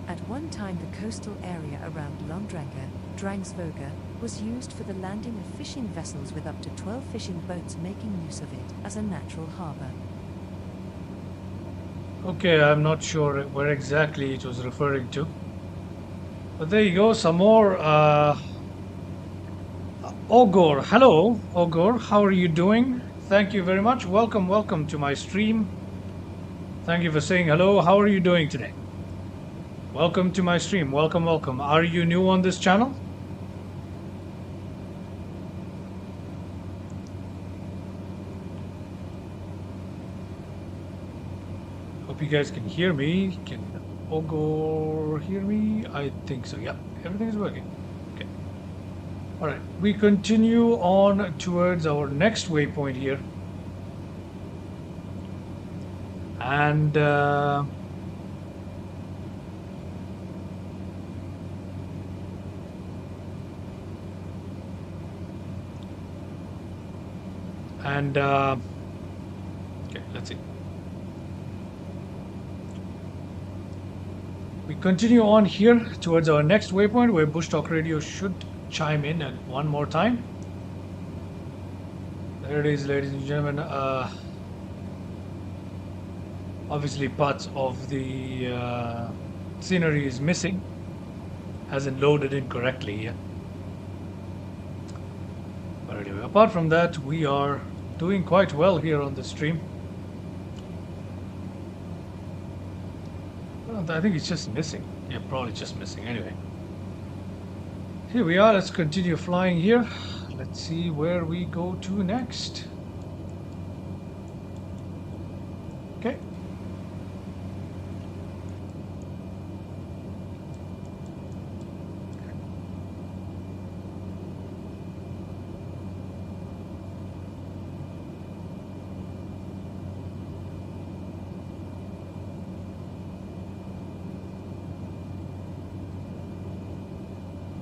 At one time the coastal area around Londranger, Drangsvoga, was used for the landing of fishing vessels, with up to 12 fishing boats making use of it as a natural harbour.
Okay, I'm not sure where exactly it was referring to. But there you go, some more Ogor. Hello, Ogor. How are you doing? Thank you very much. Welcome to my stream. Thank you for saying hello. How are you doing today? Welcome to my stream. Welcome. Are you new on this channel? Hope you guys can hear me. Can Ogor hear me? I think so. Yeah, everything is working. Okay. All right, we continue on towards our next waypoint here. And okay, let's see. We continue on here towards our next waypoint, where Bush Talk Radio should chime in at one more time. There it is, ladies and gentlemen. Obviously parts of the scenery is missing, hasn't loaded in correctly yet. But anyway, apart from that, we are doing quite well here on the stream. Well, I think it's just missing. Yeah, probably just missing. Anyway, here we are. Let's continue flying here. Let's see where we go to next. Okay.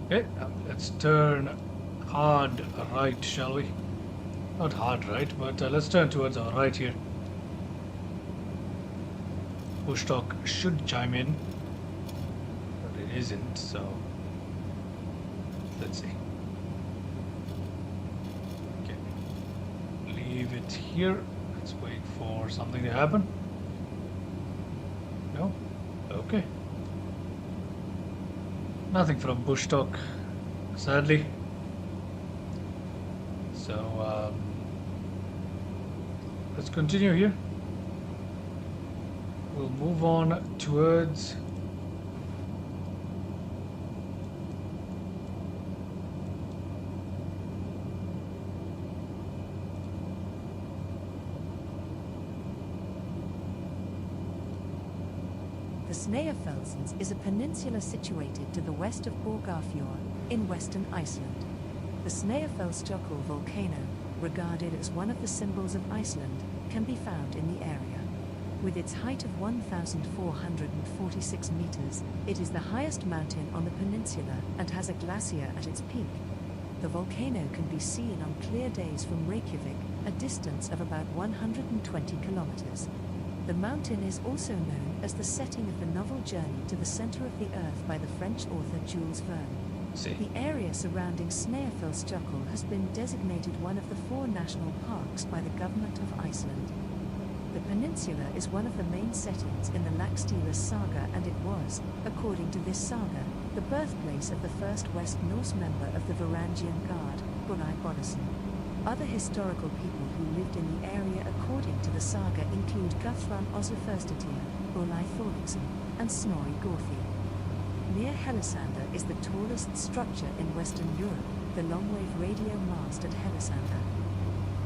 Okay, let's turn hard right, shall we? Not hard right, but let's turn towards our right here. Push talk should chime in, but it isn't, so let's see. Okay, leave it here. Let's wait for something to happen. No? Okay. Nothing from bush talk, sadly. So let's continue here. We'll move on towards
The Snæfellsnes is a peninsula situated to the west of Borgarfjord, in western Iceland. The Snæfellsjökull volcano, regarded as one of the symbols of Iceland, can be found in the area. With its height of 1,446 meters, it is the highest mountain on the peninsula and has a glacier at its peak. The volcano can be seen on clear days from Reykjavik, a distance of about 120 kilometers. The mountain is also known as the setting of the novel Journey to the Center of the Earth by the French author Jules Verne. The area surrounding Snæfellsjökull has been designated one of the 4 national parks by the government of Iceland. The peninsula is one of the main settings in the Laxdæla saga, and it was, according to this saga, the birthplace of the first West Norse member of the Varangian god, Gunnar Bonnesen. Other historical people who lived in the area according to the saga include Guthrum Osloferstatir, Olai Thorliksson, and Snorri Gothi. Near Hellisander is the tallest structure in Western Europe, the long-wave radio mast at Hellisander.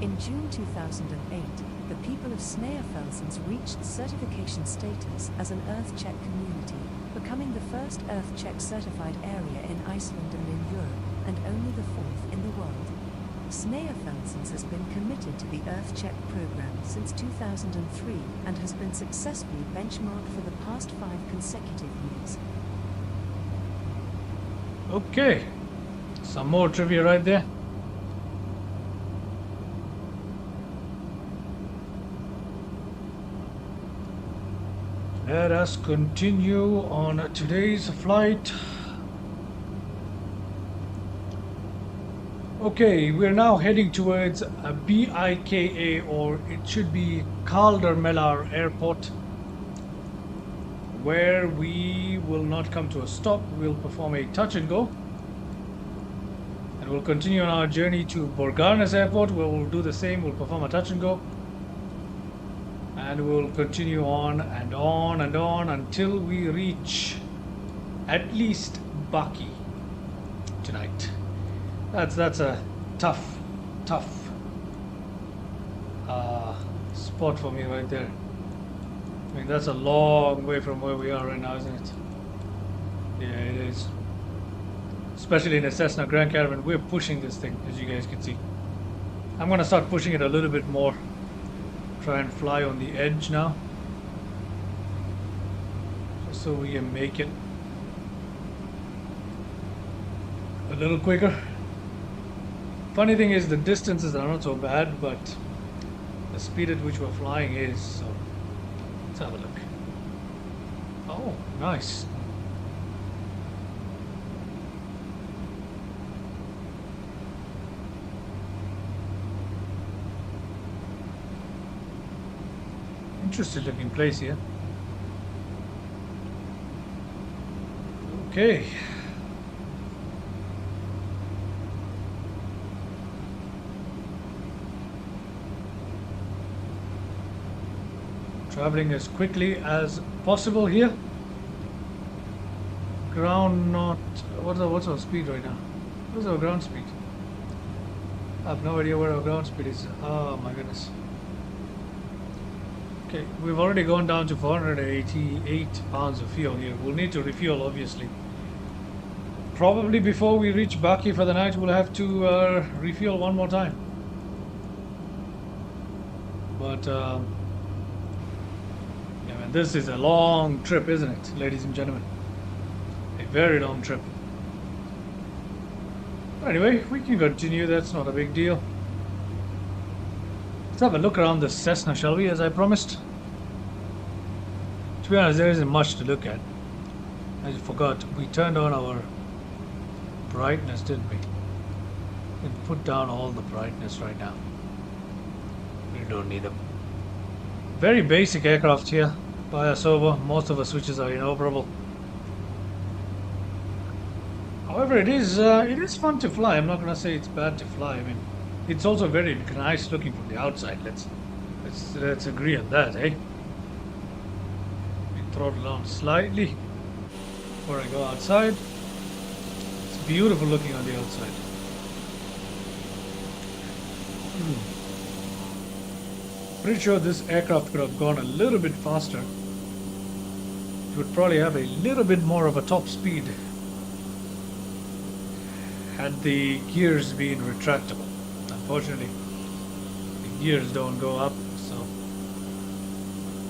In June 2008, the people of Snæfellsnes reached certification status as an EarthCheck community, becoming the first EarthCheck certified area in Iceland and in Europe, and only the 4th in the world. Snæfellsnes has been committed to the EarthCheck program since 2003 and has been successfully benchmarked for the past 5 consecutive years.
Okay, some more trivia right there. Let us continue on today's flight. Okay, we're now heading towards a BIKA, or it should be Kaldermellar Airport, where we will not come to a stop. We'll perform a touch and go, and we'll continue on our journey to Borgarnes Airport, where we'll do the same. We'll perform a touch and go, and we'll continue on and on and on until we reach at least Baki tonight. That's a tough spot for me right there. I mean, that's a long way from where we are right now, isn't it? Yeah, it is. Especially in a Cessna Grand Caravan, we're pushing this thing, as you guys can see. I'm gonna start pushing it a little bit more. Try and fly on the edge now, just so we can make it a little quicker. Funny thing is, the distances are not so bad, but the speed at which we're flying is. So let's have a look. Oh, nice. Interesting looking place here. Okay. Traveling as quickly as possible here. Ground not. What's our speed right now? What's our ground speed? I have no idea where our ground speed is. Oh my goodness. Okay, we've already gone down to 488 pounds of fuel here. We'll need to refuel, obviously. Probably before we reach Baki for the night, we'll have to refuel one more time. But yeah, man, this is a long trip, isn't it, ladies and gentlemen? A very long trip. Anyway, we can continue. That's not a big deal. Let's have a look around the Cessna, shall we, as I promised? To be honest, there isn't much to look at. I forgot, we turned on our brightness, didn't we? We can put down all the brightness right now. We don't need them. Very basic aircraft here. By us over, most of the switches are inoperable. However, it is fun to fly. I'm not going to say it's bad to fly. I mean, it's also very nice looking from the outside. Let's agree on that, eh? We throttle down slightly before I go outside. It's beautiful looking on the outside. Pretty sure this aircraft could have gone a little bit faster. It would probably have a little bit more of a top speed had the gears been retractable. Unfortunately, the gears don't go up, so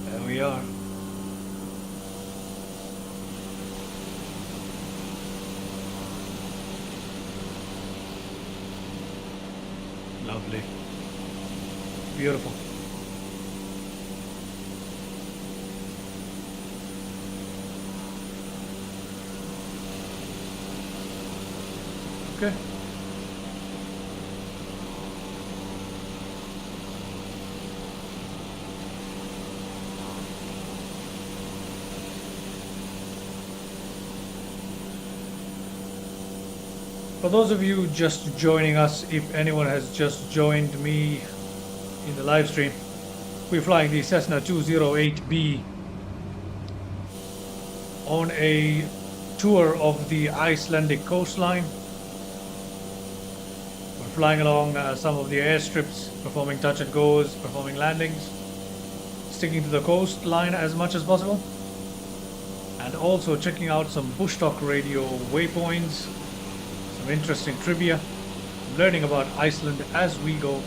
there we are. Lovely. Beautiful. Okay. For those of you just joining us, if anyone has just joined me in the live stream, we're flying the Cessna 208B on a tour of the Icelandic coastline. We're flying along some of the airstrips, performing touch and goes, performing landings, sticking to the coastline as much as possible, and also checking out some bush talk radio waypoints, some interesting trivia, learning about Iceland as we go.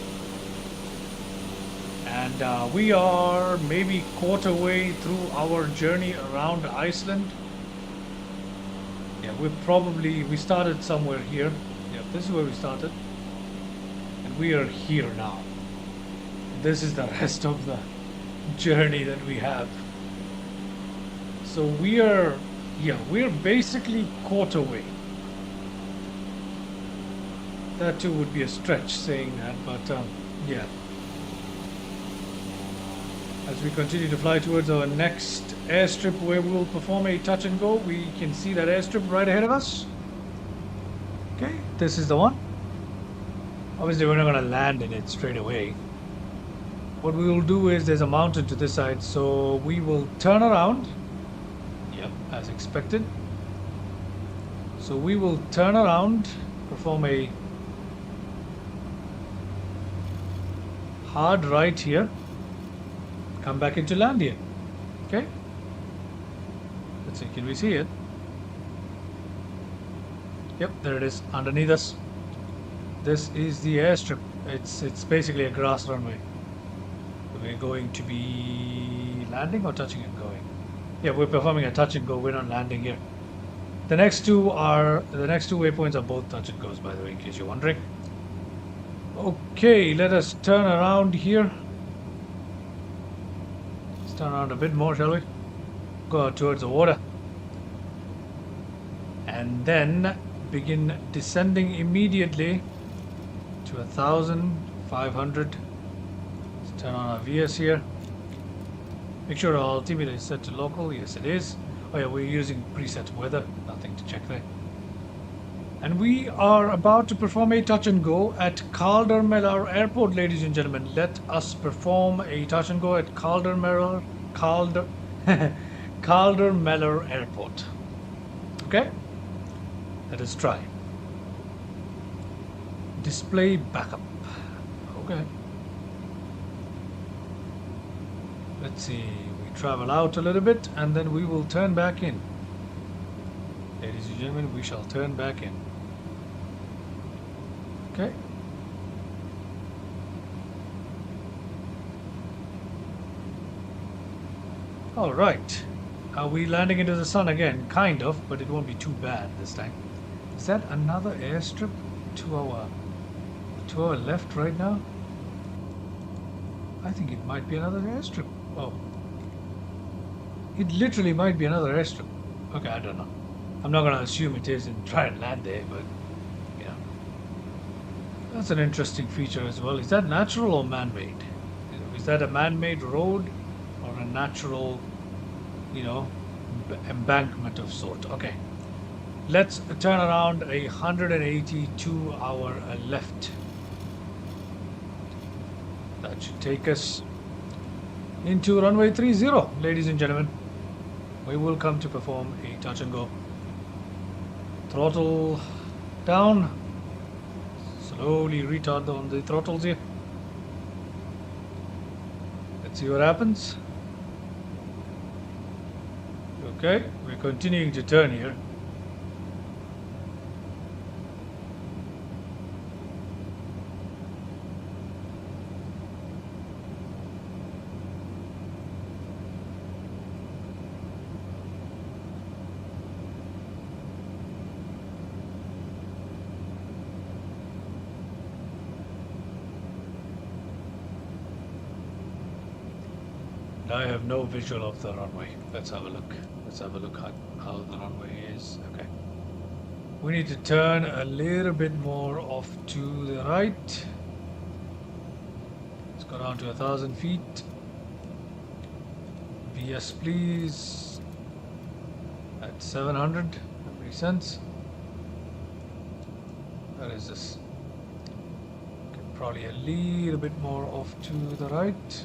And we are maybe quarter way through our journey around Iceland. Yeah, we started somewhere here. Yeah, this is where we started. And we are here now. This is the rest of the journey that we have. So we're basically quarter way. That too would be a stretch saying that, but yeah. As we continue to fly towards our next airstrip where we will perform a touch and go, we can see that airstrip right ahead of us. Okay, this is the one. Obviously, we're not going to land in it straight away. What we will do is there's a mountain to this side, so we will turn around. Yep, as expected. So we will turn around, perform a hard right here. Come back into land here. Okay. Let's see, can we see it? Yep, there it is, underneath us. This is the airstrip. It's basically a grass runway. We're going to be landing or touching and going? Yeah, we're performing a touch and go. We're not landing here. The next two waypoints are both touch and goes, by the way, in case you're wondering. Okay, let us turn around here. Turn around a bit more, shall we? Go out towards the water. And then begin descending immediately to 1,500. Let's turn on our VS here. Make sure our altimeter is set to local. Yes, it is. Oh yeah, we're using preset weather. Nothing to check there. And we are about to perform a touch and go at Caldermelar Airport, ladies and gentlemen. Let us perform a touch and go at Caldermelar Airport. Okay? Let us try. Display backup. Okay. Let's see. We travel out a little bit and then we will turn back in. Ladies and gentlemen, we shall turn back in. Okay. All right. Are we landing into the sun again? Kind of, but it won't be too bad this time. Is that another airstrip? 2 hour left right now. I think it might be another airstrip. Oh, it literally might be another airstrip. Okay, I don't know. I'm not gonna assume it is and try and land there, but you know, that's an interesting feature as well. Is that natural or man-made? Is that a man-made road or a natural, you know, embankment of sort? Okay, let's turn around 182 hour left. That should take us into runway 30, ladies and gentlemen. We will come to perform a touch and go. Throttle down. Slowly retard on the throttles here. Let's see what happens. Okay, we're continuing to turn here. I have no visual of the runway. Let's have a look. Let's have a look at how the runway is. Okay. We need to turn a little bit more off to the right. Let's go down to 1,000 feet. VS please. At 700. That makes sense. Where is this? Okay, probably a little bit more off to the right.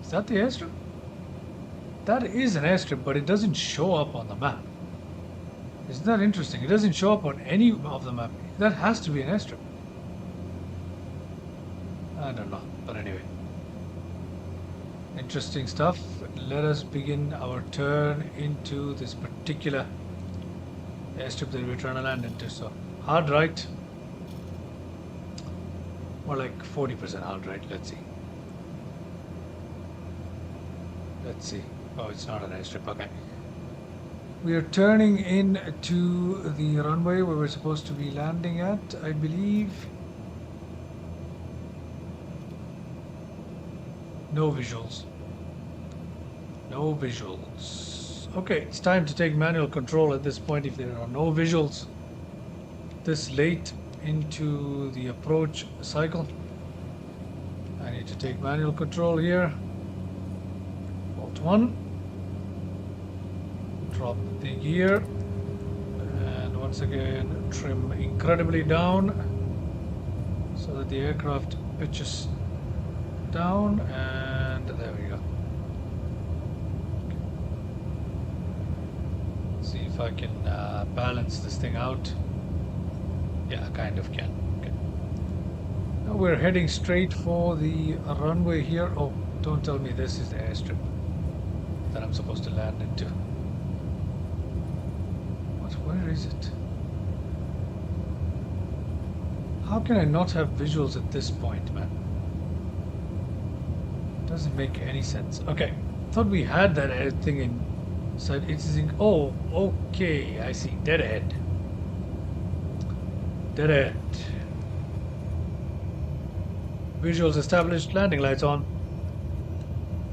Is that the airstrip? That is an airstrip, but it doesn't show up on the map. Isn't that interesting? It doesn't show up on any of the map. That has to be an airstrip. I don't know, but anyway. Interesting stuff. Let us begin our turn into this particular airstrip that we're trying to land into. So, hard right. More like 40% hard right. Let's see. Let's see. Oh, it's not an airstrip. Okay. We are turning into the runway where we're supposed to be landing at, I believe. No visuals. No visuals. Okay, it's time to take manual control at this point if there are no visuals this late into the approach cycle. I need to take manual control here. Bolt 1. Drop the gear. And once again, trim incredibly down so that the aircraft pitches down, and there we go. Okay. See if I can balance this thing out. Yeah, kind of can. Okay. Now we're heading straight for the runway here. Oh, don't tell me this is the airstrip that I'm supposed to land into. What? Where is it? How can I not have visuals at this point, man? Doesn't make any sense. Okay, thought we had that thing inside. It's in. Oh, okay. I see. Dead ahead. Dead ahead. Visuals established. Landing lights on.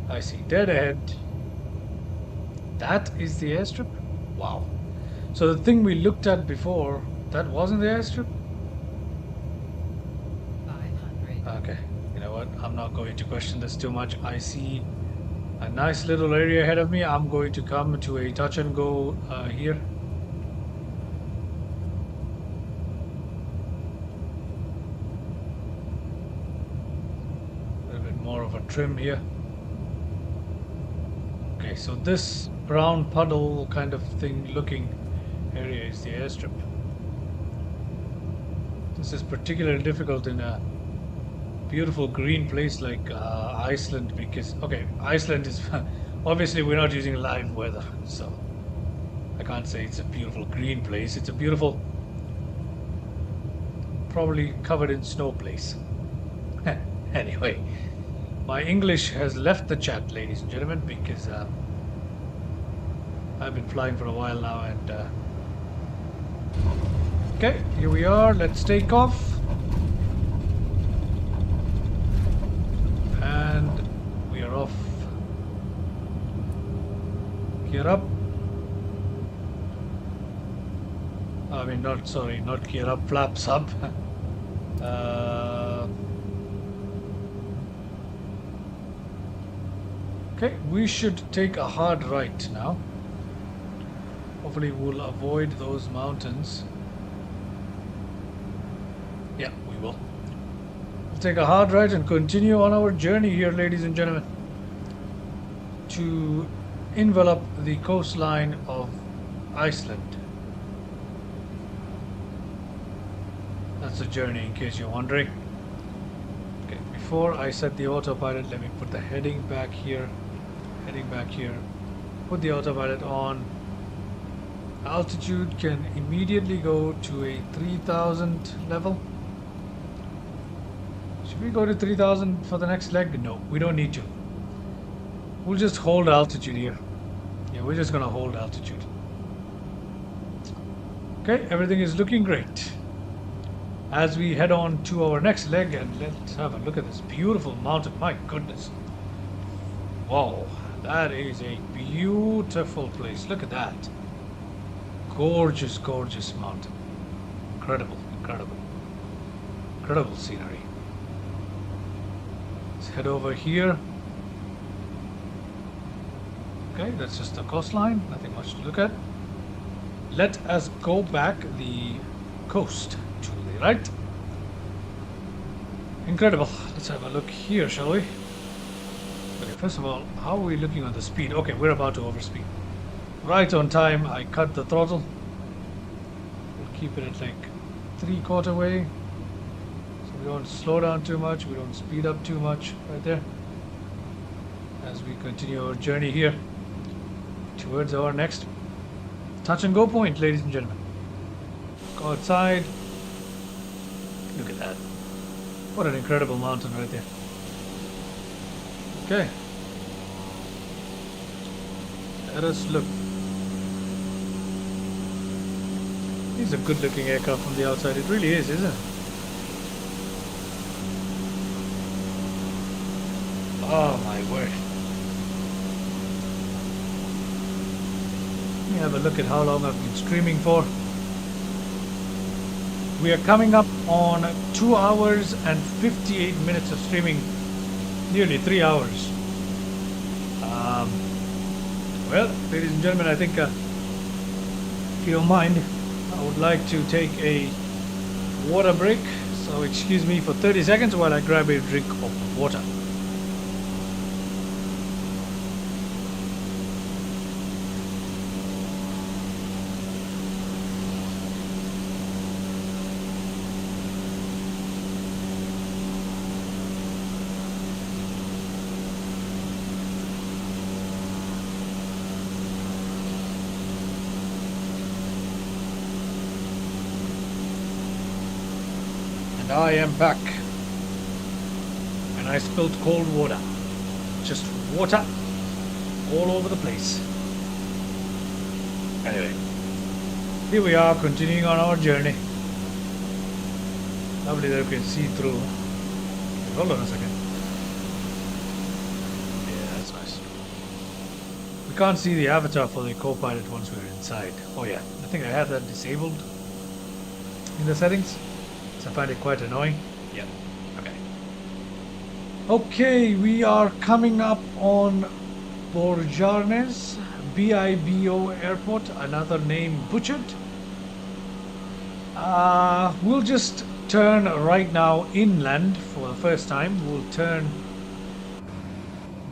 I see. Dead ahead. That is the airstrip. Wow. So the thing we looked at before, that wasn't the airstrip.
500.
Okay. You know what? I'm not going to question this too much. I see a nice little area ahead of me. I'm going to come to a touch and go here. A little bit more of a trim here. Okay, so this brown puddle kind of thing looking area is the airstrip. This is particularly difficult in a beautiful green place like Iceland, because okay, Iceland is obviously we're not using live weather, so I can't say it's a beautiful green place. It's a beautiful, probably covered in snow place. Anyway, my English has left the chat, ladies and gentlemen, because I've been flying for a while now, and okay, here we are. Let's take off, and we are off. Gear up. I mean, not gear up, flaps up. Okay, we should take a hard right now. Hopefully we'll avoid those mountains. Yeah, we will. We'll take a hard right and continue on our journey here, ladies and gentlemen, to envelop the coastline of Iceland. That's the journey, in case you're wondering. Okay, before I set the autopilot, let me put the heading back here. Heading back here. Put the autopilot on. Altitude can immediately go to a 3000 level. Should we go to 3000 for the next leg? No, we don't need to. We'll just hold altitude here. Yeah, we're just gonna hold altitude. Okay, everything is looking great. As we head on to our next leg, and let's have a look at this beautiful mountain. My goodness. Wow, that is a beautiful place. Look at that. Gorgeous, gorgeous mountain. Incredible, incredible. Incredible scenery. Let's head over here. Okay, that's just the coastline. Nothing much to look at. Let us go back the coast to the right. Incredible. Let's have a look here, shall we? Okay, first of all, how are we looking on the speed? Okay, we're about to overspeed. Right on time, I cut the throttle. We'll keep it at like 3/4 way. So we don't slow down too much, we don't speed up too much right there. As we continue our journey here towards our next touch and go point, ladies and gentlemen. Go outside. Look at that. What an incredible mountain right there. Okay. Let us look. It's a good looking aircraft from the outside. It really is, isn't it? Oh my word. Let me have a look at how long I've been streaming for. We are coming up on 2 hours and 58 minutes of streaming. Nearly 3 hours. Well, ladies and gentlemen, I think if you don't mind, I would like to take a water break. So excuse me for 30 seconds while I grab a drink of water. I am back, and I spilled cold water, just water all over the place. Anyway, here we are continuing on our journey. Lovely that we can see through. Hold on a second. Yeah, that's nice. We can't see the avatar for the co-pilot once we're inside. Oh yeah, I think I have that disabled in the settings. I find it quite annoying. Yeah. Okay. Okay, we are coming up on Borjarnes, BIBO Airport, another name butchered. We'll just turn right now inland for the first time. We'll turn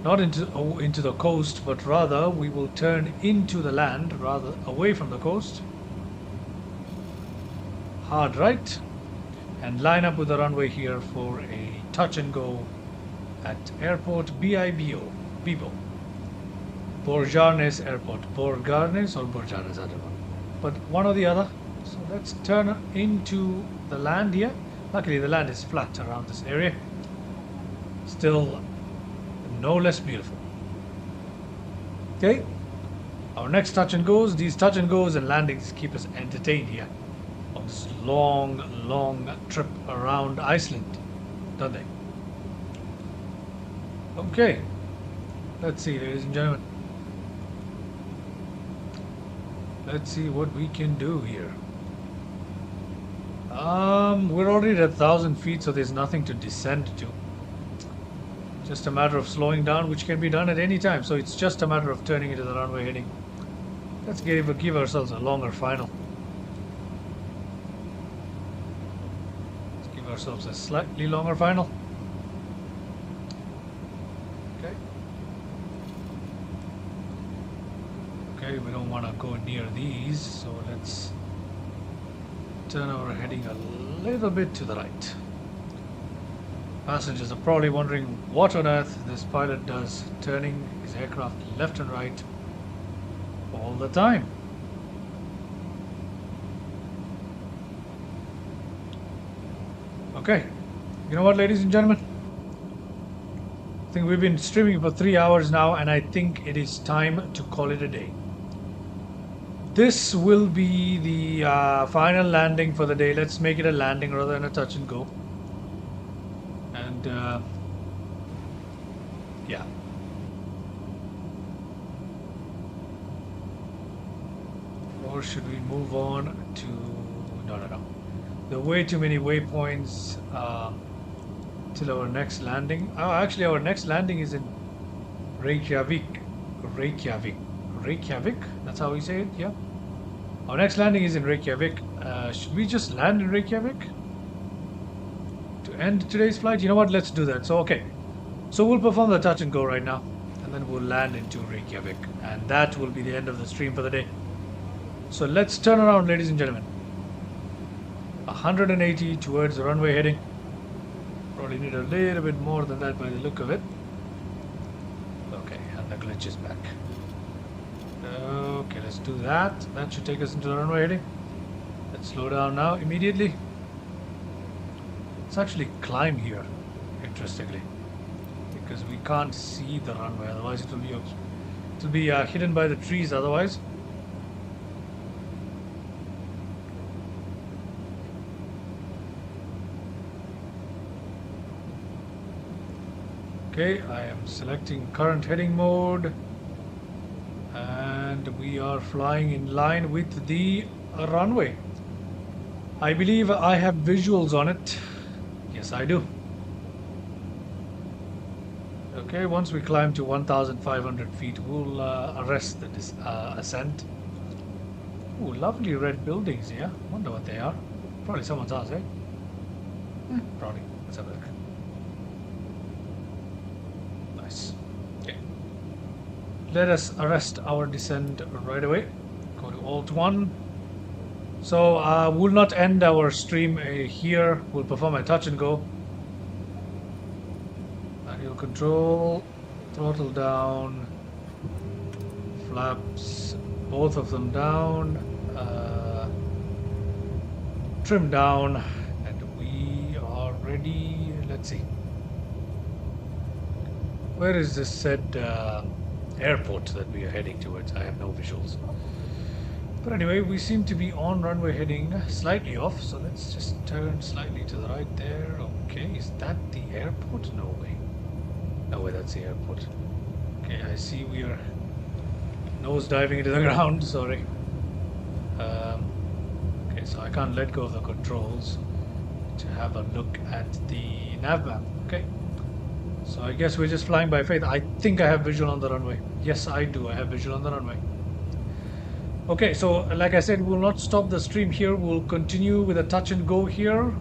not into the coast, but rather we will turn into the land, rather away from the coast. Hard right. And line up with the runway here for a touch and go at airport BIBO, Bibo. Borjarnes Airport. Borgarnes or Borjarnes, I don't know. But one or the other. So let's turn into the land here. Luckily the land is flat around this area. still no less beautiful. Okay, our next touch and goes. These touch and goes and landings keep us entertained here on this long trip around Iceland, don't they? Okay, let's see, ladies and gentlemen. Let's see what we can do here. We're already at 1,000 feet, so there's nothing to descend to. Just a matter of slowing down, which can be done at any time. So it's just a matter of turning into the runway heading. Let's give ourselves a longer final. Let's give ourselves a slightly longer final. Okay. Okay, we don't want to go near these, so let's turn our heading a little bit to the right. Passengers are probably wondering what on earth this pilot does, turning his aircraft left and right all the time. Okay, you know what, ladies and gentlemen? I think we've been streaming for 3 hours now, and I think it is time to call it a day. This will be the final landing for the day. Let's make it a landing rather than a touch and go. And yeah. Or should we move on to... No. There are way too many waypoints till our next landing. Oh, actually our next landing is in Reykjavik. Reykjavik? That's how we say it, yeah? Our next landing is in Reykjavik. Should we just land in Reykjavik to end today's flight? You know what, let's do that. So, okay. So we'll perform the touch and go right now, and then we'll land into Reykjavik. And that will be the end of the stream for the day. So let's turn around, ladies and gentlemen. 180 towards the runway heading. Probably need a little bit more than that by the look of it. Okay, and the glitch is back. Okay, let's do that. That should take us into the runway heading. Let's slow down now immediately. Let's actually climb here, interestingly, because we can't see the runway. Otherwise, it will be hidden by the trees. Otherwise. Okay, I am selecting current heading mode. And we are flying in line with the runway. I believe I have visuals on it. Yes, I do. Okay, once we climb to 1,500 feet, we'll arrest the ascent. Ooh, lovely red buildings here. Wonder what they are. Probably someone's house, eh? Probably. Let's have a look. Nice. Okay. Let us arrest our descent right away. Go to Alt 1. So we'll not end our stream here. We'll perform a touch and go. Manual control, throttle down, flaps, both of them down, trim down, and we are ready. Let's see. Where is this said airport that we are heading towards? I have no visuals. But anyway, we seem to be on runway heading slightly off, so let's just turn slightly to the right there. Okay, is that the airport? No way. No way, that's the airport. Okay, I see we are nose diving into the ground, sorry. Okay, so I can't let go of the controls to have a look at the nav map. Okay, so I guess we're just flying by faith. I think I have visual on the runway. Yes, I do. I have visual on the runway. Okay, so like I said, we'll not stop the stream here. We'll continue with a touch and go here,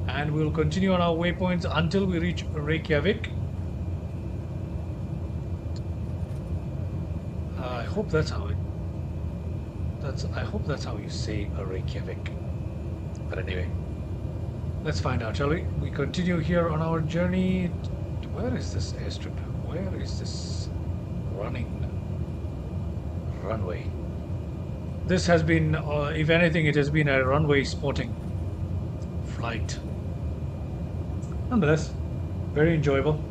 and we'll continue on our waypoints until we reach Reykjavik. I hope that's how I hope that's how you say Reykjavik. But anyway, let's find out, shall we? We continue here on our journey. Where is this airstrip? Where is this running runway? This has been, if anything, it has been a runway spotting flight. Nonetheless, Very enjoyable.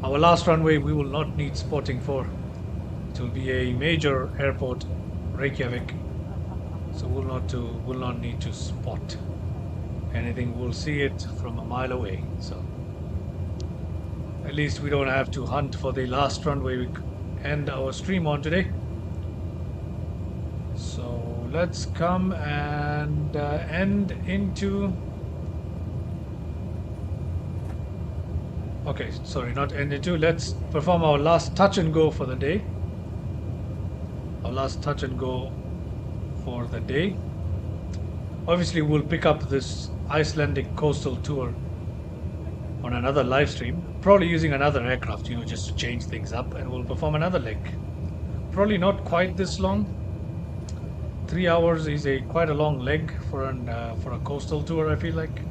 Our last runway we will not need spotting for. It will be a major airport, Reykjavik. So will not need to spot anything. We'll see it from a mile away. So at least we don't have to hunt for the last runway we end our stream on today. So let's come and end into. Okay, sorry, not end into. Let's perform our last touch and go for the day. Our last touch and go for the day. Obviously, we'll pick up this Icelandic coastal tour on another live stream, probably using another aircraft, just to change things up, and we'll perform another leg. Probably not quite this long. 3 hours is quite a long leg for a coastal tour. I feel like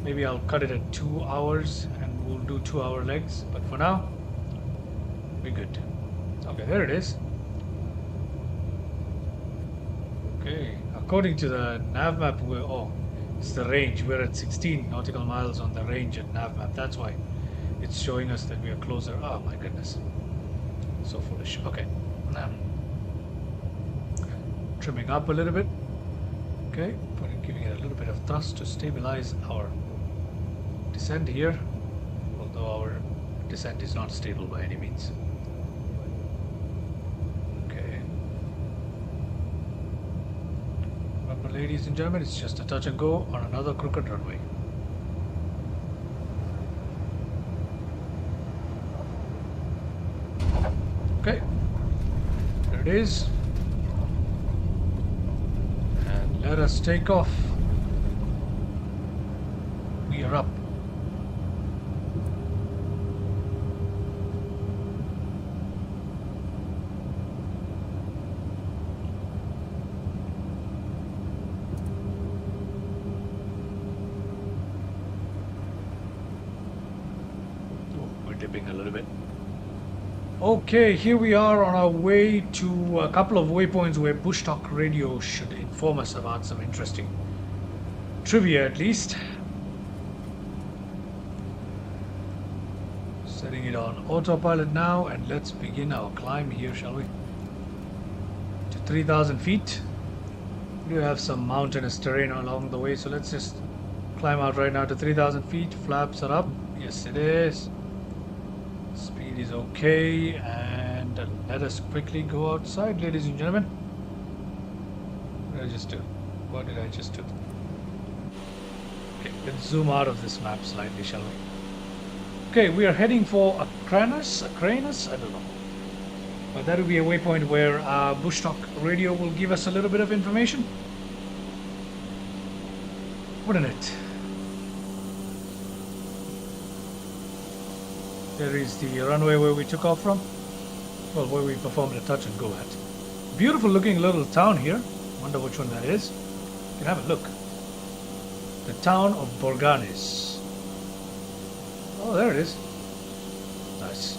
maybe I'll cut it at 2 hours and we'll do 2-hour legs. But for now, we're good. Okay, there it is. Okay, according to the nav map, it's the range. We're at 16 nautical miles on the range at nav map. That's why it's showing us that we are closer. Oh my goodness, so foolish. Okay, trimming up a little bit. Okay, giving it a little bit of thrust to stabilize our descent here, although our descent is not stable by any means. Ladies and gentlemen, it's just a touch and go on another crooked runway. Okay, there it is. And let us take off. We are up. Dipping a little bit. Okay, here we are on our way to a couple of waypoints where Bush Talk Radio should inform us about some interesting trivia, at least. Setting it on autopilot now, and let's begin our climb here, shall we? To 3,000 feet. We do have some mountainous terrain along the way, so let's just climb out right now to 3,000 feet. Flaps are up. Yes, it is. Speed is okay, and let us quickly go outside, ladies and gentlemen. What did I just do? What did I just do? Okay, let's zoom out of this map slightly, shall we? Okay, we are heading for Acranus, I don't know. But that will be a waypoint where Bush Talk Radio will give us a little bit of information. Wouldn't it? There is the runway where we took off from. Well, where we performed a touch and go at. Beautiful looking little town here. Wonder which one that is. You can have a look. The town of Borganes. Oh, there it is. Nice.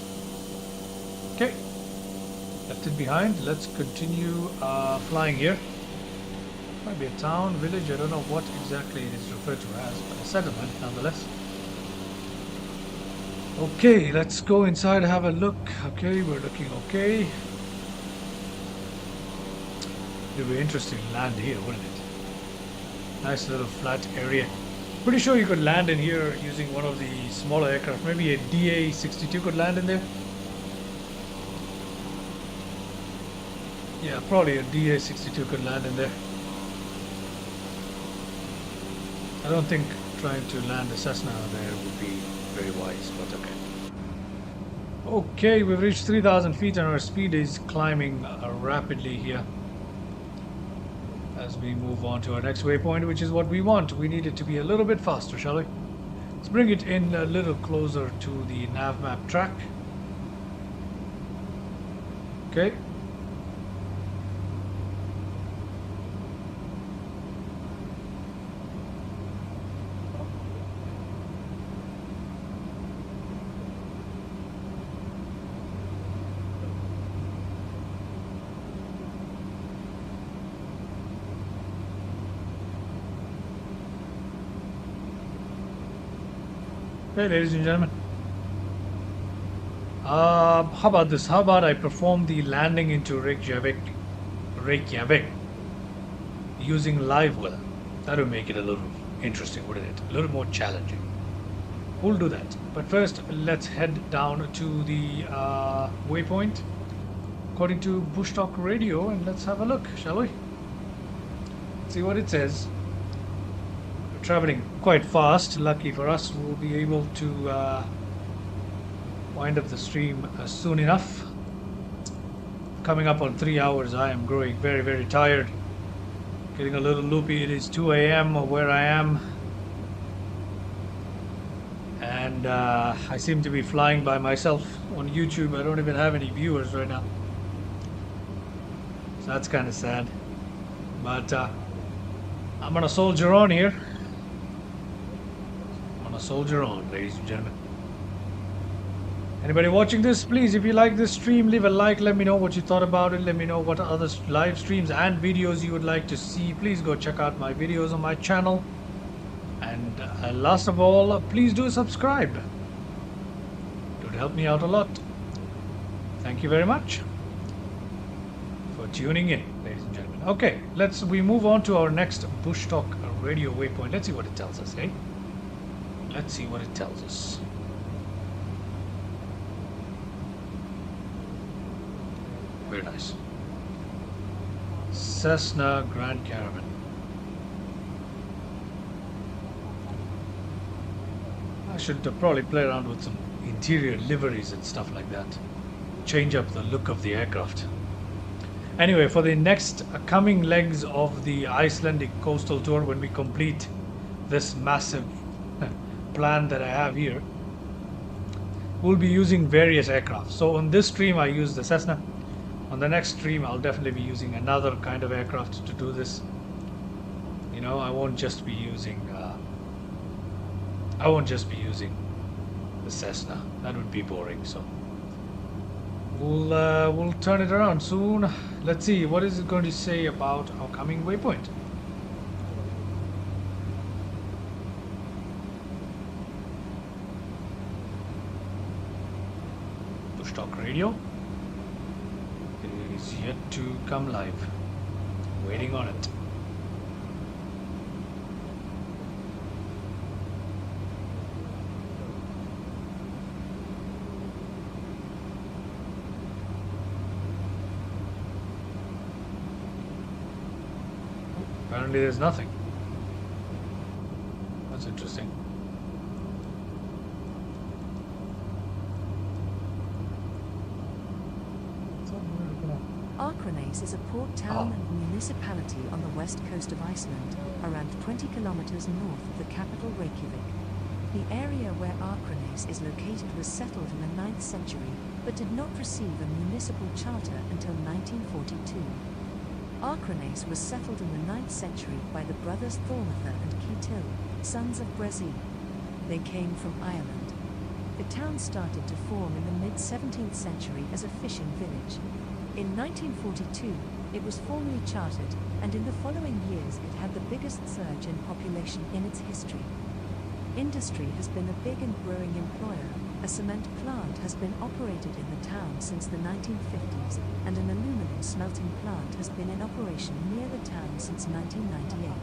Okay. Left it behind. Let's continue flying here. Might be a town, village. I don't know what exactly it is referred to as, but a settlement nonetheless. Okay, let's go inside and have a look. Okay, we're looking okay. It would be interesting to land here, wouldn't it? Nice little flat area. Pretty sure you could land in here using one of the smaller aircraft. Maybe a DA-62 could land in there. Yeah, probably a DA-62 could land in there. I don't think trying to land a Cessna there would be very wise, but okay. Okay, we've reached 3,000 feet and our speed is climbing rapidly here. As we move on to our next waypoint, which is what we want. We need it to be a little bit faster, shall we? Let's bring it in a little closer to the nav map track. Okay. Okay, ladies and gentlemen, How about this? How about I perform the landing into Reykjavik using live weather? That would make it a little interesting, wouldn't it? A little more challenging. We'll do that. But first, let's head down to the waypoint according to Bush Talk Radio, and let's have a look, shall we? See what it says. We're traveling quite fast. Lucky for us, we'll be able to wind up the stream soon enough. Coming up on 3 hours, I am growing very, very tired. Getting a little loopy. It is 2 a.m. where I am. And I seem to be flying by myself on YouTube. I don't even have any viewers right now. So that's kind of sad. But I'm gonna soldier on here. I'm gonna soldier on, ladies and gentlemen. Anybody watching this, please, if you like this stream, leave a like. Let me know what you thought about it. Let me know what other live streams and videos you would like to see. Please go check out my videos on my channel. And last of all, please do subscribe. It would help me out a lot. Thank you very much for tuning in, ladies and gentlemen. Okay, we move on to our next Bush Talk Radio waypoint. Let's see what it tells us, eh? Let's see what it tells us. Very nice. Cessna Grand Caravan. I should probably play around with some interior liveries and stuff like that. Change up the look of the aircraft. Anyway, for the next coming legs of the Icelandic coastal tour, when we complete this massive plan that I have here, we'll be using various aircraft. So on this stream, I use the Cessna. On the next stream, I'll definitely be using another kind of aircraft to do this. You know, I won't just be using the Cessna. That would be boring. So we'll turn it around soon. Let's see, what is it going to say about our coming waypoint? Bush Talk Radio is yet to come live. Waiting on it. Apparently there's nothing. That's interesting.
Akranes is a port town and municipality on the west coast of Iceland, around 20 kilometers north of the capital Reykjavik. The area where Akranes is located was settled in the 9th century, but did not receive a municipal charter until 1942. Akranes was settled in the 9th century by the brothers Thormatha and Ketil, sons of Brazil. They came from Ireland. The town started to form in the mid-17th century as a fishing village. In 1942, it was formally chartered, and in the following years it had the biggest surge in population in its history. Industry has been a big and growing employer. A cement plant has been operated in the town since the 1950s, and an aluminum smelting plant has been in operation near the town since 1998.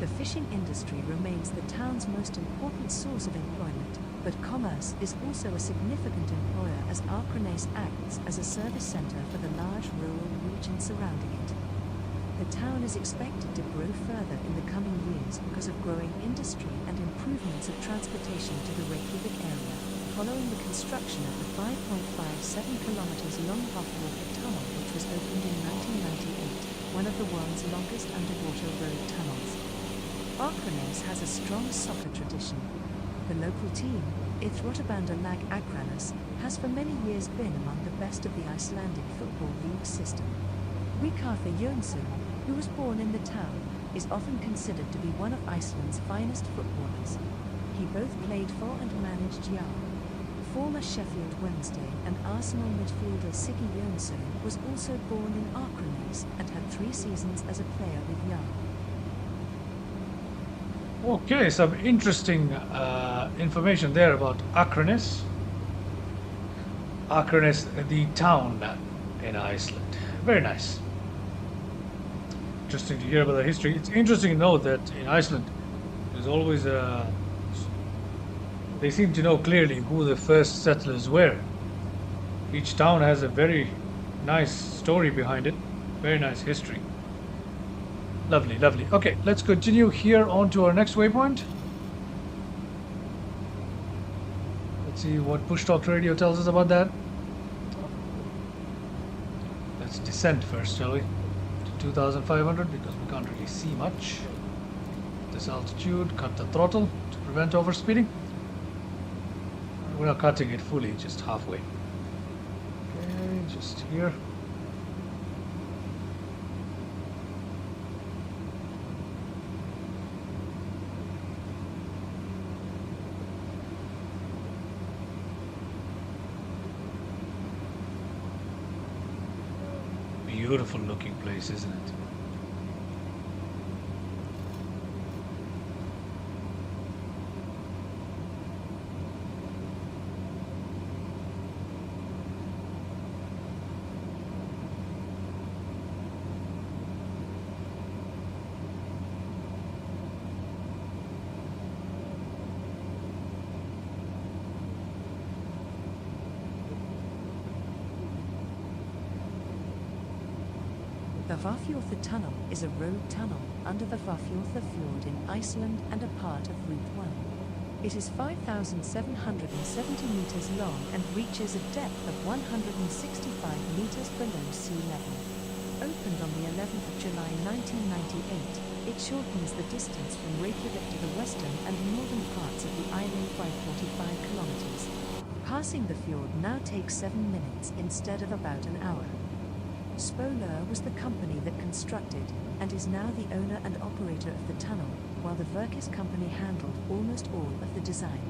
The fishing industry remains the town's most important source of employment, but commerce is also a significant employer as Akranes acts as a service center for the large rural region surrounding it. The town is expected to grow further in the coming years because of growing industry and improvements of transportation to the Reykjavik area, following the construction of the 5.57 kilometers long Vatnsvötn tunnel, which was opened in 1998, one of the world's longest underwater road tunnels. Akranes has a strong soccer tradition. The local team, Íþróttabandalag Akranes, has for many years been among the best of the Icelandic football league system. Ríkharður Jónsson, who was born in the town, is often considered to be one of Iceland's finest footballers. He both played for and managed Jar. Former Sheffield Wednesday and Arsenal midfielder Siggi Jónsson was also born in Akranes and had 3 seasons as a player with Jar.
Okay, some interesting information there about Akranes. Akranes, the town in Iceland. Very nice. Interesting to hear about the history. It's interesting to know that in Iceland, there's always a. They seem to know clearly who the first settlers were. Each town has a very nice story behind it. Very nice history. Lovely, lovely. Okay, let's continue here on to our next waypoint. Let's see what push talk radio tells us about that. Let's descend first, shall we? To 2,500 because we can't really see much. This altitude, cut the throttle to prevent overspeeding. We're not cutting it fully, just halfway. Okay, just here. Beautiful looking place, isn't it?
The Vafjorður Tunnel is a road tunnel under the Vafjorður Fjord in Iceland and a part of Route 1. It is 5,770 meters long and reaches a depth of 165 meters below sea level. Opened on the 11th of July 1998, it shortens the distance from Reykjavik to the western and northern parts of the island by 45 kilometers. Passing the fjord now takes 7 minutes instead of about an hour. Spolur was the company that constructed and is now the owner and operator of the tunnel, while the Verkis company handled almost all of the design.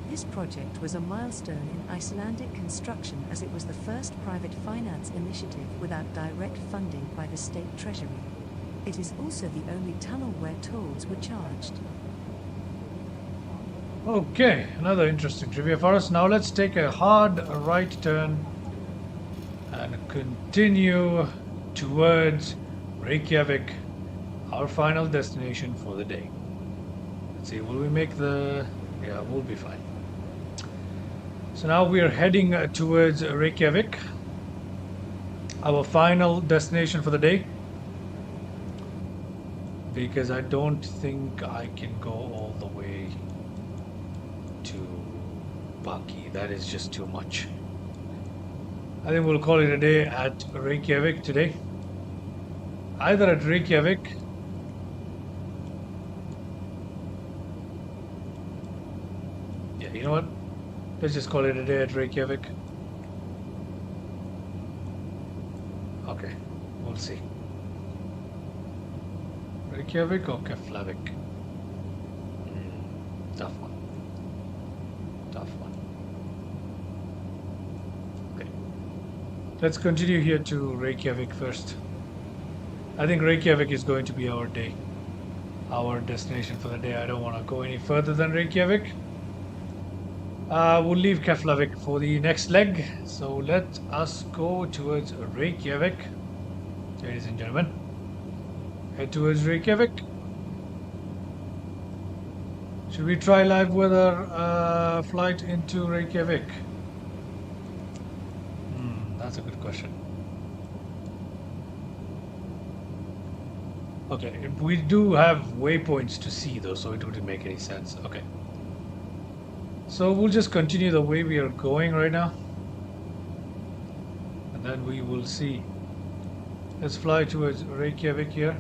This project was a milestone in Icelandic construction as it was the first private finance initiative without direct funding by the state treasury. It is also the only tunnel where tolls were charged.
Okay, another interesting trivia for us. Now let's take a hard right turn and continue towards Reykjavik, our final destination for the day. Let's see, will we make the... yeah, we'll be fine. So now we are heading towards Reykjavik, our final destination for the day, because I don't think I can go all the way to Baki. That is just too much. I think we'll call it a day at Reykjavik today. Either at Reykjavik yeah, you know what? Let's just call it a day at Reykjavik. Okay, we'll see. Reykjavik or Keflavik? Tough one. Tough one. Okay. Let's continue here to Reykjavik first. I think Reykjavik is going to be our day. Our destination for the day. I don't want to go any further than Reykjavik. We'll leave Keflavik for the next leg. So let us go towards Reykjavik. Ladies and gentlemen. Head towards Reykjavik. Should we try live weather flight into Reykjavik? That's a good question. Okay, we do have waypoints to see though, so it wouldn't make any sense. Okay. So we'll just continue the way we are going right now. And then we will see. Let's fly towards Reykjavik here.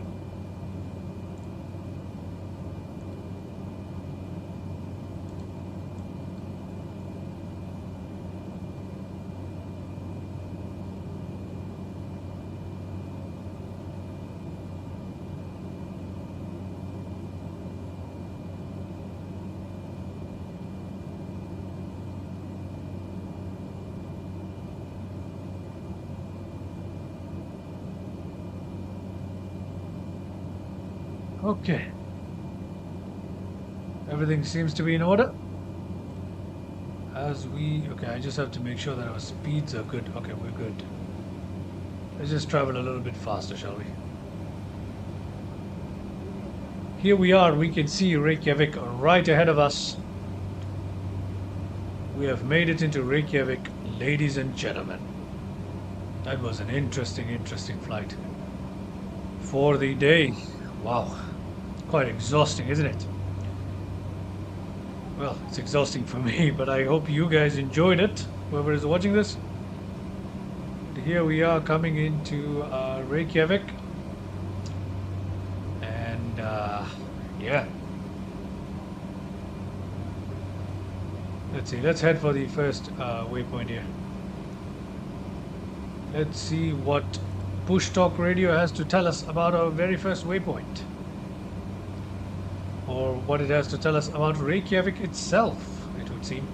Okay. Everything seems to be in order. as we... Okay, I just have to make sure that our speeds are good. Okay, we're good. Let's just travel a little bit faster, shall we? Here we are. We can see Reykjavik right ahead of us. We have made it into Reykjavik, ladies and gentlemen. That was an interesting flight. For the day. Wow. Quite exhausting, isn't it? Well, it's exhausting for me, but I hope you guys enjoyed it, whoever is watching this. And here we are coming into Reykjavik. And yeah. Let's see, let's head for the first waypoint here. Let's see what Push Talk Radio has to tell us about our very first waypoint. Or what it has to tell us about Reykjavik itself, it would seem.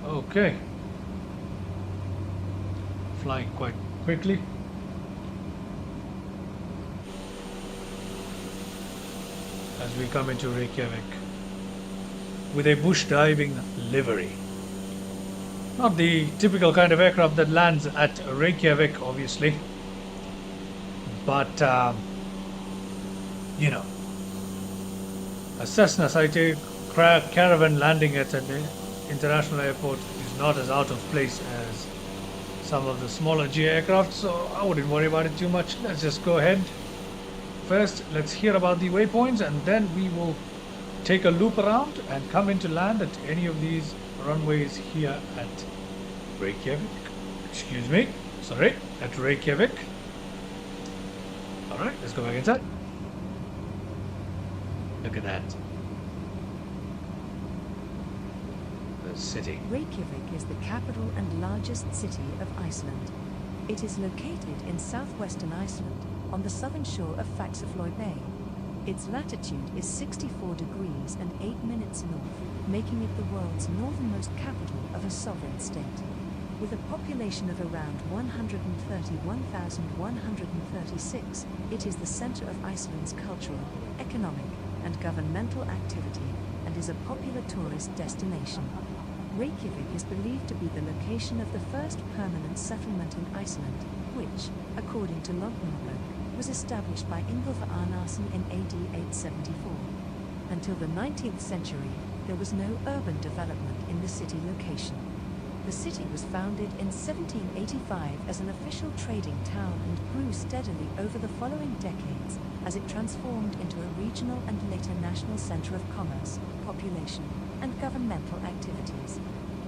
Okay. Flying quite quickly. As we come into Reykjavik with a bush diving livery. Not the typical kind of aircraft that lands at Reykjavik, obviously, but you know, a Cessna Citation caravan landing at an international airport is not as out of place as some of the smaller GA aircraft, so I wouldn't worry about it too much. Let's just go ahead. First, let's hear about the waypoints, and then we will take a loop around and come into land at any of these runways here at Reykjavik. Excuse me, sorry, at Reykjavik. Alright, let's go back inside. Look at that. The city.
Reykjavik is the capital and largest city of Iceland. It is located in southwestern Iceland, on the southern shore of Faxaflói Bay. Its latitude is 64 degrees and 8 minutes north, making it the world's northernmost capital of a sovereign state. With a population of around 131,136, it is the center of Iceland's cultural, economic, and governmental activity, and is a popular tourist destination. Reykjavik is believed to be the location of the first permanent settlement in Iceland, which, according to Logmálbók, was established by Ingólfur Arnarson in AD 874. Until the 19th century, there was no urban development in the city location. The city was founded in 1785 as an official trading town and grew steadily over the following decades as it transformed into a regional and later national center of commerce, population, and governmental activities.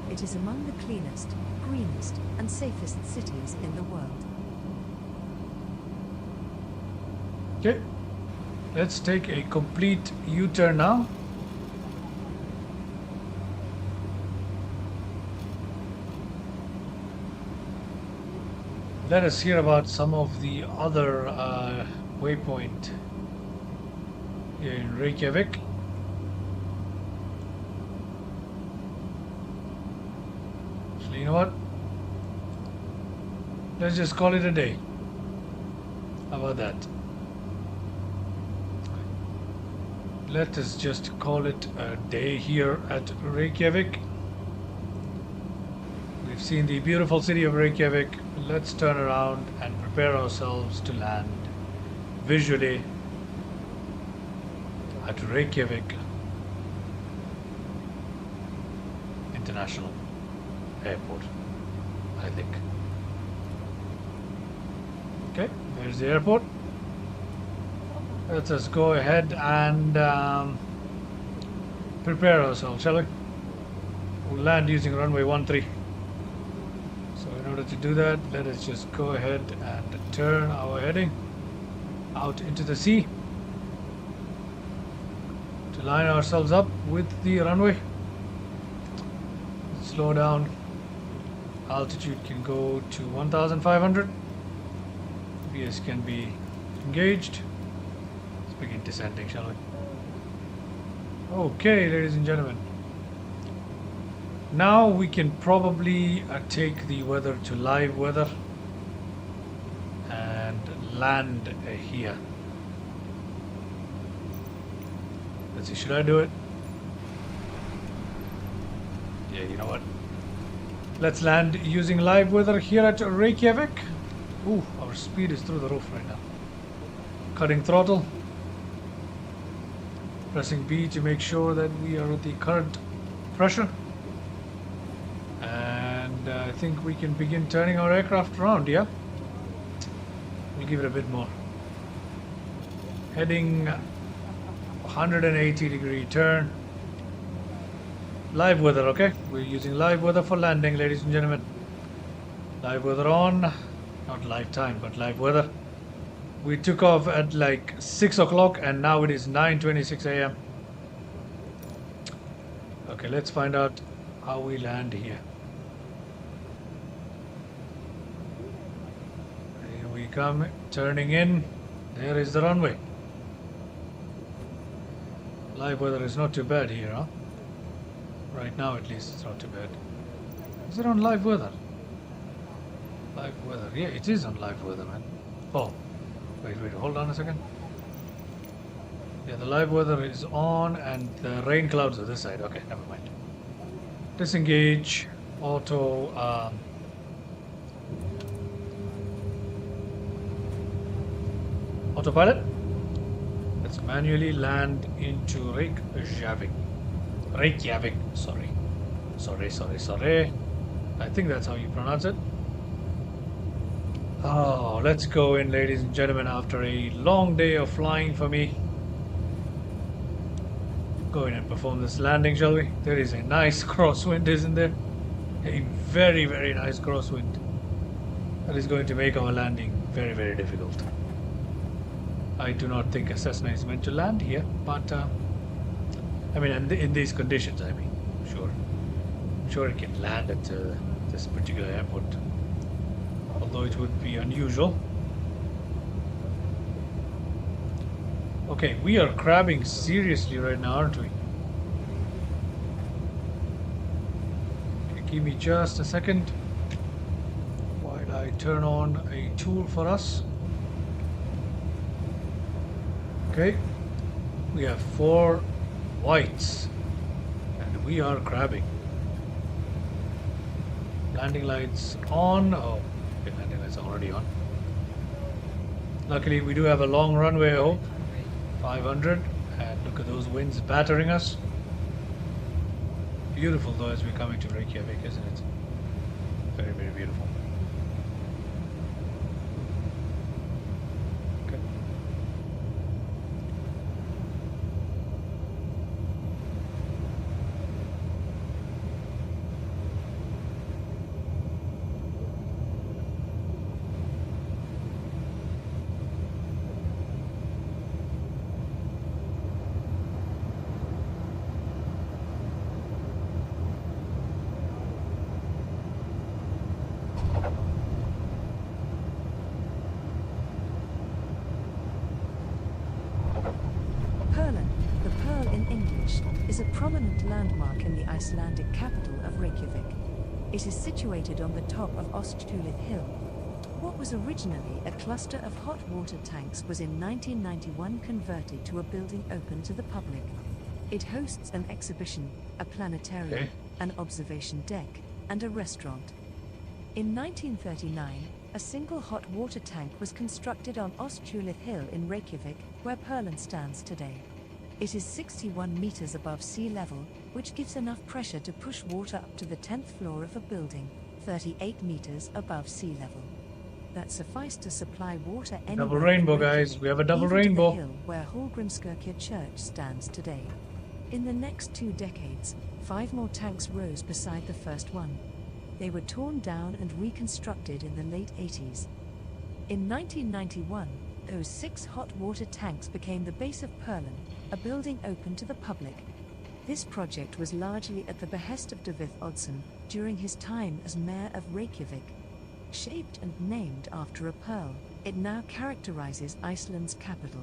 It is among the cleanest, greenest, and safest cities in the world.
Okay, let's take a complete U-turn now. Let us hear about some of the other waypoint here in Reykjavik. So you know what? Let's just call it a day. How about that? Let us just call it a day here at Reykjavik. We've seen the beautiful city of Reykjavik. Let's turn around and prepare ourselves to land visually at Reykjavik International Airport, I think. Okay, there's the airport. Let us go ahead and prepare ourselves, shall we? We'll land using runway 13. So in order to do that, let us just go ahead and turn our heading out into the sea to line ourselves up with the runway. Slow down. Altitude can go to 1,500. VS can be engaged. Let's begin descending, shall we? Okay, ladies and gentlemen. Now we can probably take the weather to live weather. land here. Let's see, should I do it? Yeah, you know what? Let's land using live weather here at Reykjavik. Ooh, our speed is through the roof right now. Cutting throttle. Pressing B to make sure that we are at the current pressure. And I think we can begin turning our aircraft around, yeah? We'll give it a bit more. Heading 180-degree turn. Live weather, okay? We're using live weather for landing, ladies and gentlemen. Live weather on. Not live time, but live weather. We took off at like 6 o'clock and now it is 9:26 a.m. Okay, let's find out how we land here. Here we come, turning in. There is the runway. Live weather is not too bad here, huh? Right now, at least, it's not too bad. Is it on live weather? Live weather. Yeah, it is on live weather, man. Oh, wait, hold on a second. Yeah, the live weather is on and the rain clouds are this side. Okay, never mind. Disengage, auto, autopilot. Let's manually land into Reykjavik. Sorry. I think that's how you pronounce it. Oh, let's go in, ladies and gentlemen, after a long day of flying for me. Go in and perform this landing, shall we? There is a nice crosswind, isn't there? A very, very nice crosswind. That is going to make our landing very, very difficult. I do not think a Cessna is meant to land here, but I mean, in these conditions, I mean, sure it can land at this particular airport. Although it would be unusual. Okay, we are crabbing seriously right now, aren't we? Okay, give me just a second while I turn on a tool for us. Okay, we have 4 whites and we are crabbing. Landing lights on. Oh, okay, landing lights are already on. Luckily, we do have a long runway, I hope. 500, and look at those winds battering us. Beautiful though as we're coming to Reykjavik, isn't it? Very, very beautiful. Okay.
Is a prominent landmark in the Icelandic capital of Reykjavik. It is situated on the top of Ostulith Hill. What was originally a cluster of hot water tanks was in 1991 converted to a building open to the public. It hosts an exhibition, a planetarium, an observation deck, and a restaurant. In 1939, a single hot water tank was constructed on Ostulith Hill in Reykjavik, where Perlan stands today. It is 61 meters above sea level, which gives enough pressure to push water up to the 10th floor of a building, 38 meters above sea level. That sufficed to supply water anywhere.
Double rainbow, guys. We have a double rainbow.
To the hill where Hallgrímskirkja Church stands today. In the next 2 decades, 5 more tanks rose beside the first one. They were torn down and reconstructed in the late 80s. In 1991, those 6 hot water tanks became the base of Perlan, a building open to the public. This project was largely at the behest of Davíð Oddsson during his time as mayor of Reykjavik. Shaped and named after a pearl, it now characterizes Iceland's capital.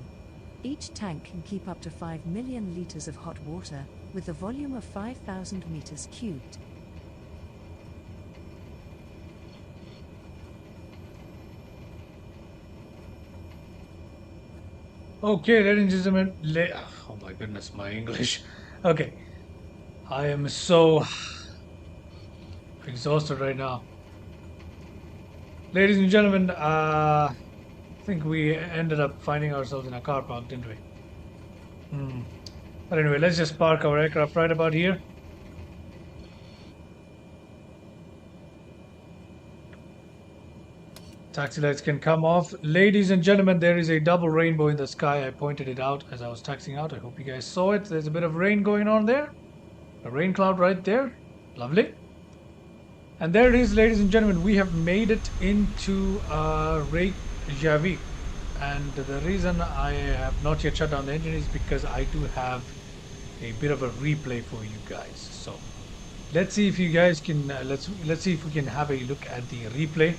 Each tank can keep up to 5 million liters of hot water, with a volume of 5,000 meters cubed.
Okay, ladies and gentlemen. Oh my goodness, my English. Okay, I am so exhausted right now. Ladies and gentlemen, I think we ended up finding ourselves in a car park, didn't we? Hmm. But anyway, let's just park our aircraft right about here. Taxi lights can come off. Ladies and gentlemen, there is a double rainbow in the sky. I pointed it out as I was taxiing out. I hope you guys saw it. There's a bit of rain going on there. A rain cloud right there. Lovely. And there it is, ladies and gentlemen. We have made it into Reykjavik. And the reason I have not yet shut down the engine is because I do have a bit of a replay for you guys. So let's see if you guys can let's see if we can have a look at the replay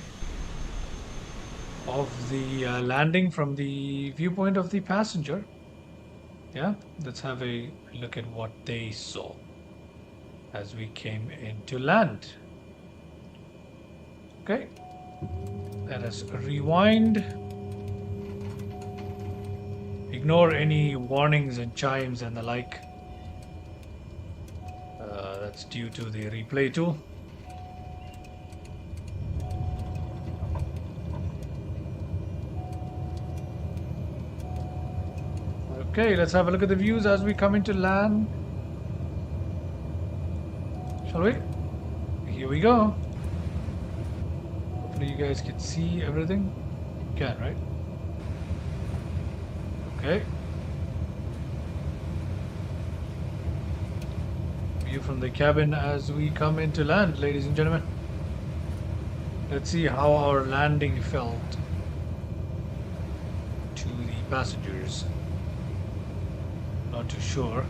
of the landing from the viewpoint of the passenger. Yeah, let's have a look at what they saw as we came into land. Okay, let us rewind. Ignore any warnings and chimes and the like. That's due to the replay tool. Okay, let's have a look at the views as we come into land. Shall we? Here we go. Hopefully you guys can see everything. You can, right? Okay. View from the cabin as we come into land, ladies and gentlemen. Let's see how our landing felt to the passengers. Not too sure.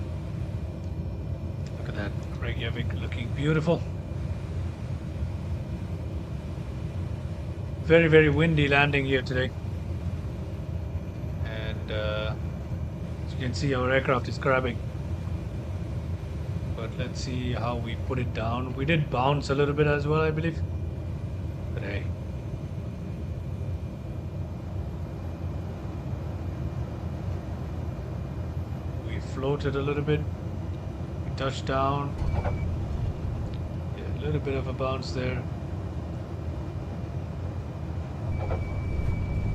Look at that, Reykjavik looking beautiful. Very, very windy landing here today. And as you can see, our aircraft is crabbing. But let's see how we put it down. We did bounce a little bit as well, I believe. But hey. We floated a little bit. We touched down. Yeah, a little bit of a bounce there.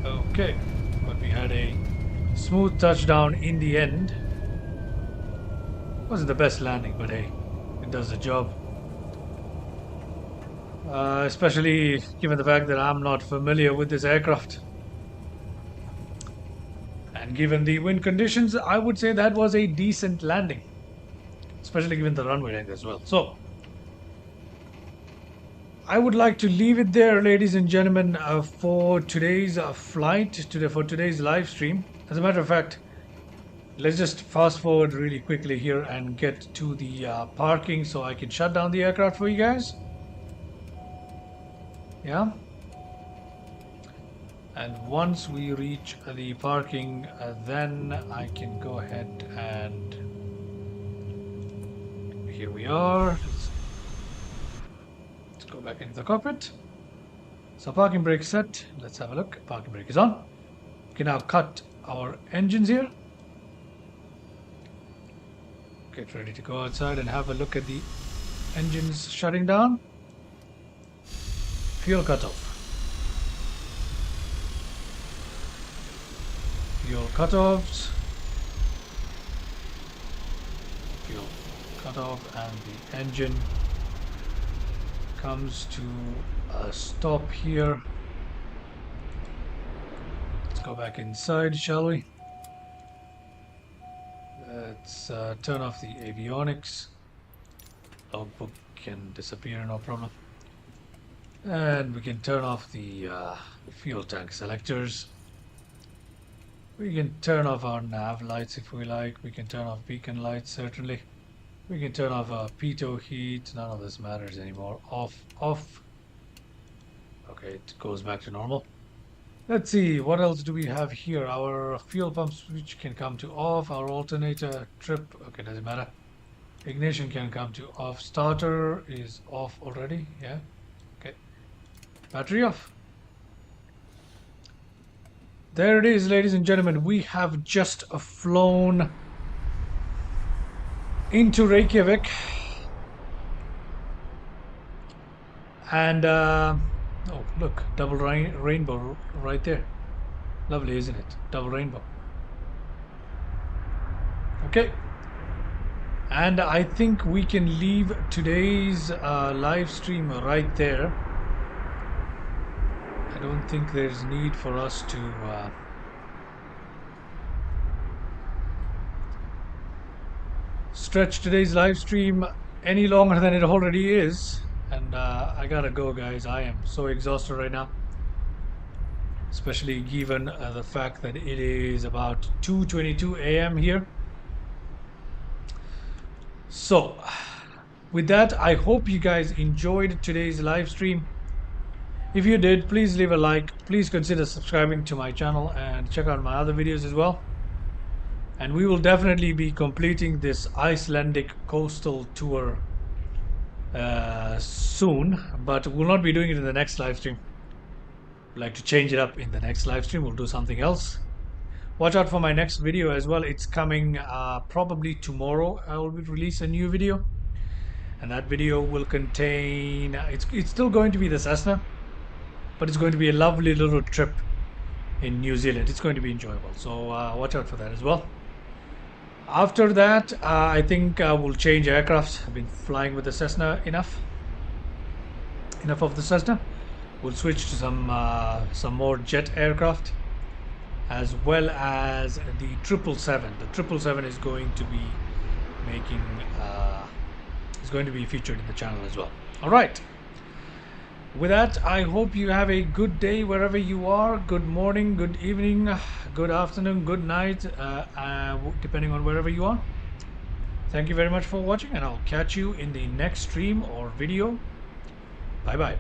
Okay, but we had a smooth touchdown in the end. Wasn't the best landing, but hey, it does the job. Especially given the fact that I'm not familiar with this aircraft. And given the wind conditions, I would say that was a decent landing. Especially given the runway length as well. So, I would like to leave it there, ladies and gentlemen, for today's for today's live stream. As a matter of fact, let's just fast forward really quickly here and get to the parking so I can shut down the aircraft for you guys. Yeah. And once we reach the parking, then I can go ahead and here we are. Let's go back into the cockpit. So parking brake set. Let's have a look. Parking brake is on. We can now cut our engines here. Get ready to go outside and have a look at the engines shutting down. Fuel cutoff. Fuel cutoffs. Fuel cutoff, and the engine comes to a stop here. Let's go back inside, shall we? Let's turn off the avionics. Logbook can disappear, no problem. And we can turn off the fuel tank selectors. We can turn off our nav lights if we like. We can turn off beacon lights, certainly. We can turn off pitot heat. None of this matters anymore. Off, off. Okay, it goes back to normal. Let's see, what else do we have here? Our fuel pump switch can come to off. Our alternator trip, okay, doesn't matter. Ignition can come to off. Starter is off already, yeah. Okay. Battery off. There it is, ladies and gentlemen. We have just flown into Reykjavik. And, oh, look, double rainbow right there. Lovely, isn't it? Double rainbow. Okay. And I think we can leave today's live stream right there. I don't think there's need for us to stretch today's live stream any longer than it already is. And I gotta go, guys. I am so exhausted right now, especially given the fact that it is about 2:22 a.m. here. So with that, I hope you guys enjoyed today's live stream. If you did, please leave a like. Please consider subscribing to my channel and check out my other videos as well. And we will definitely be completing this Icelandic coastal tour soon, but we'll not be doing it in the next live stream. We'd like to change it up in the next live stream. We'll do something else. Watch out for my next video as well. It's coming probably tomorrow. I will release a new video, and that video will contain it's still going to be the Cessna, but it's going to be a lovely little trip in New Zealand. It's going to be enjoyable, so watch out for that as well. After that, I think we'll change aircraft. I've been flying with the Cessna enough of the Cessna. We'll switch to some more jet aircraft, as well as the 777. The 777 is going to be featured in the channel as well. All right. With that, I hope you have a good day wherever you are. Good morning, good evening, good afternoon, good night, depending on wherever you are. Thank you very much for watching, and I'll catch you in the next stream or video. Bye bye.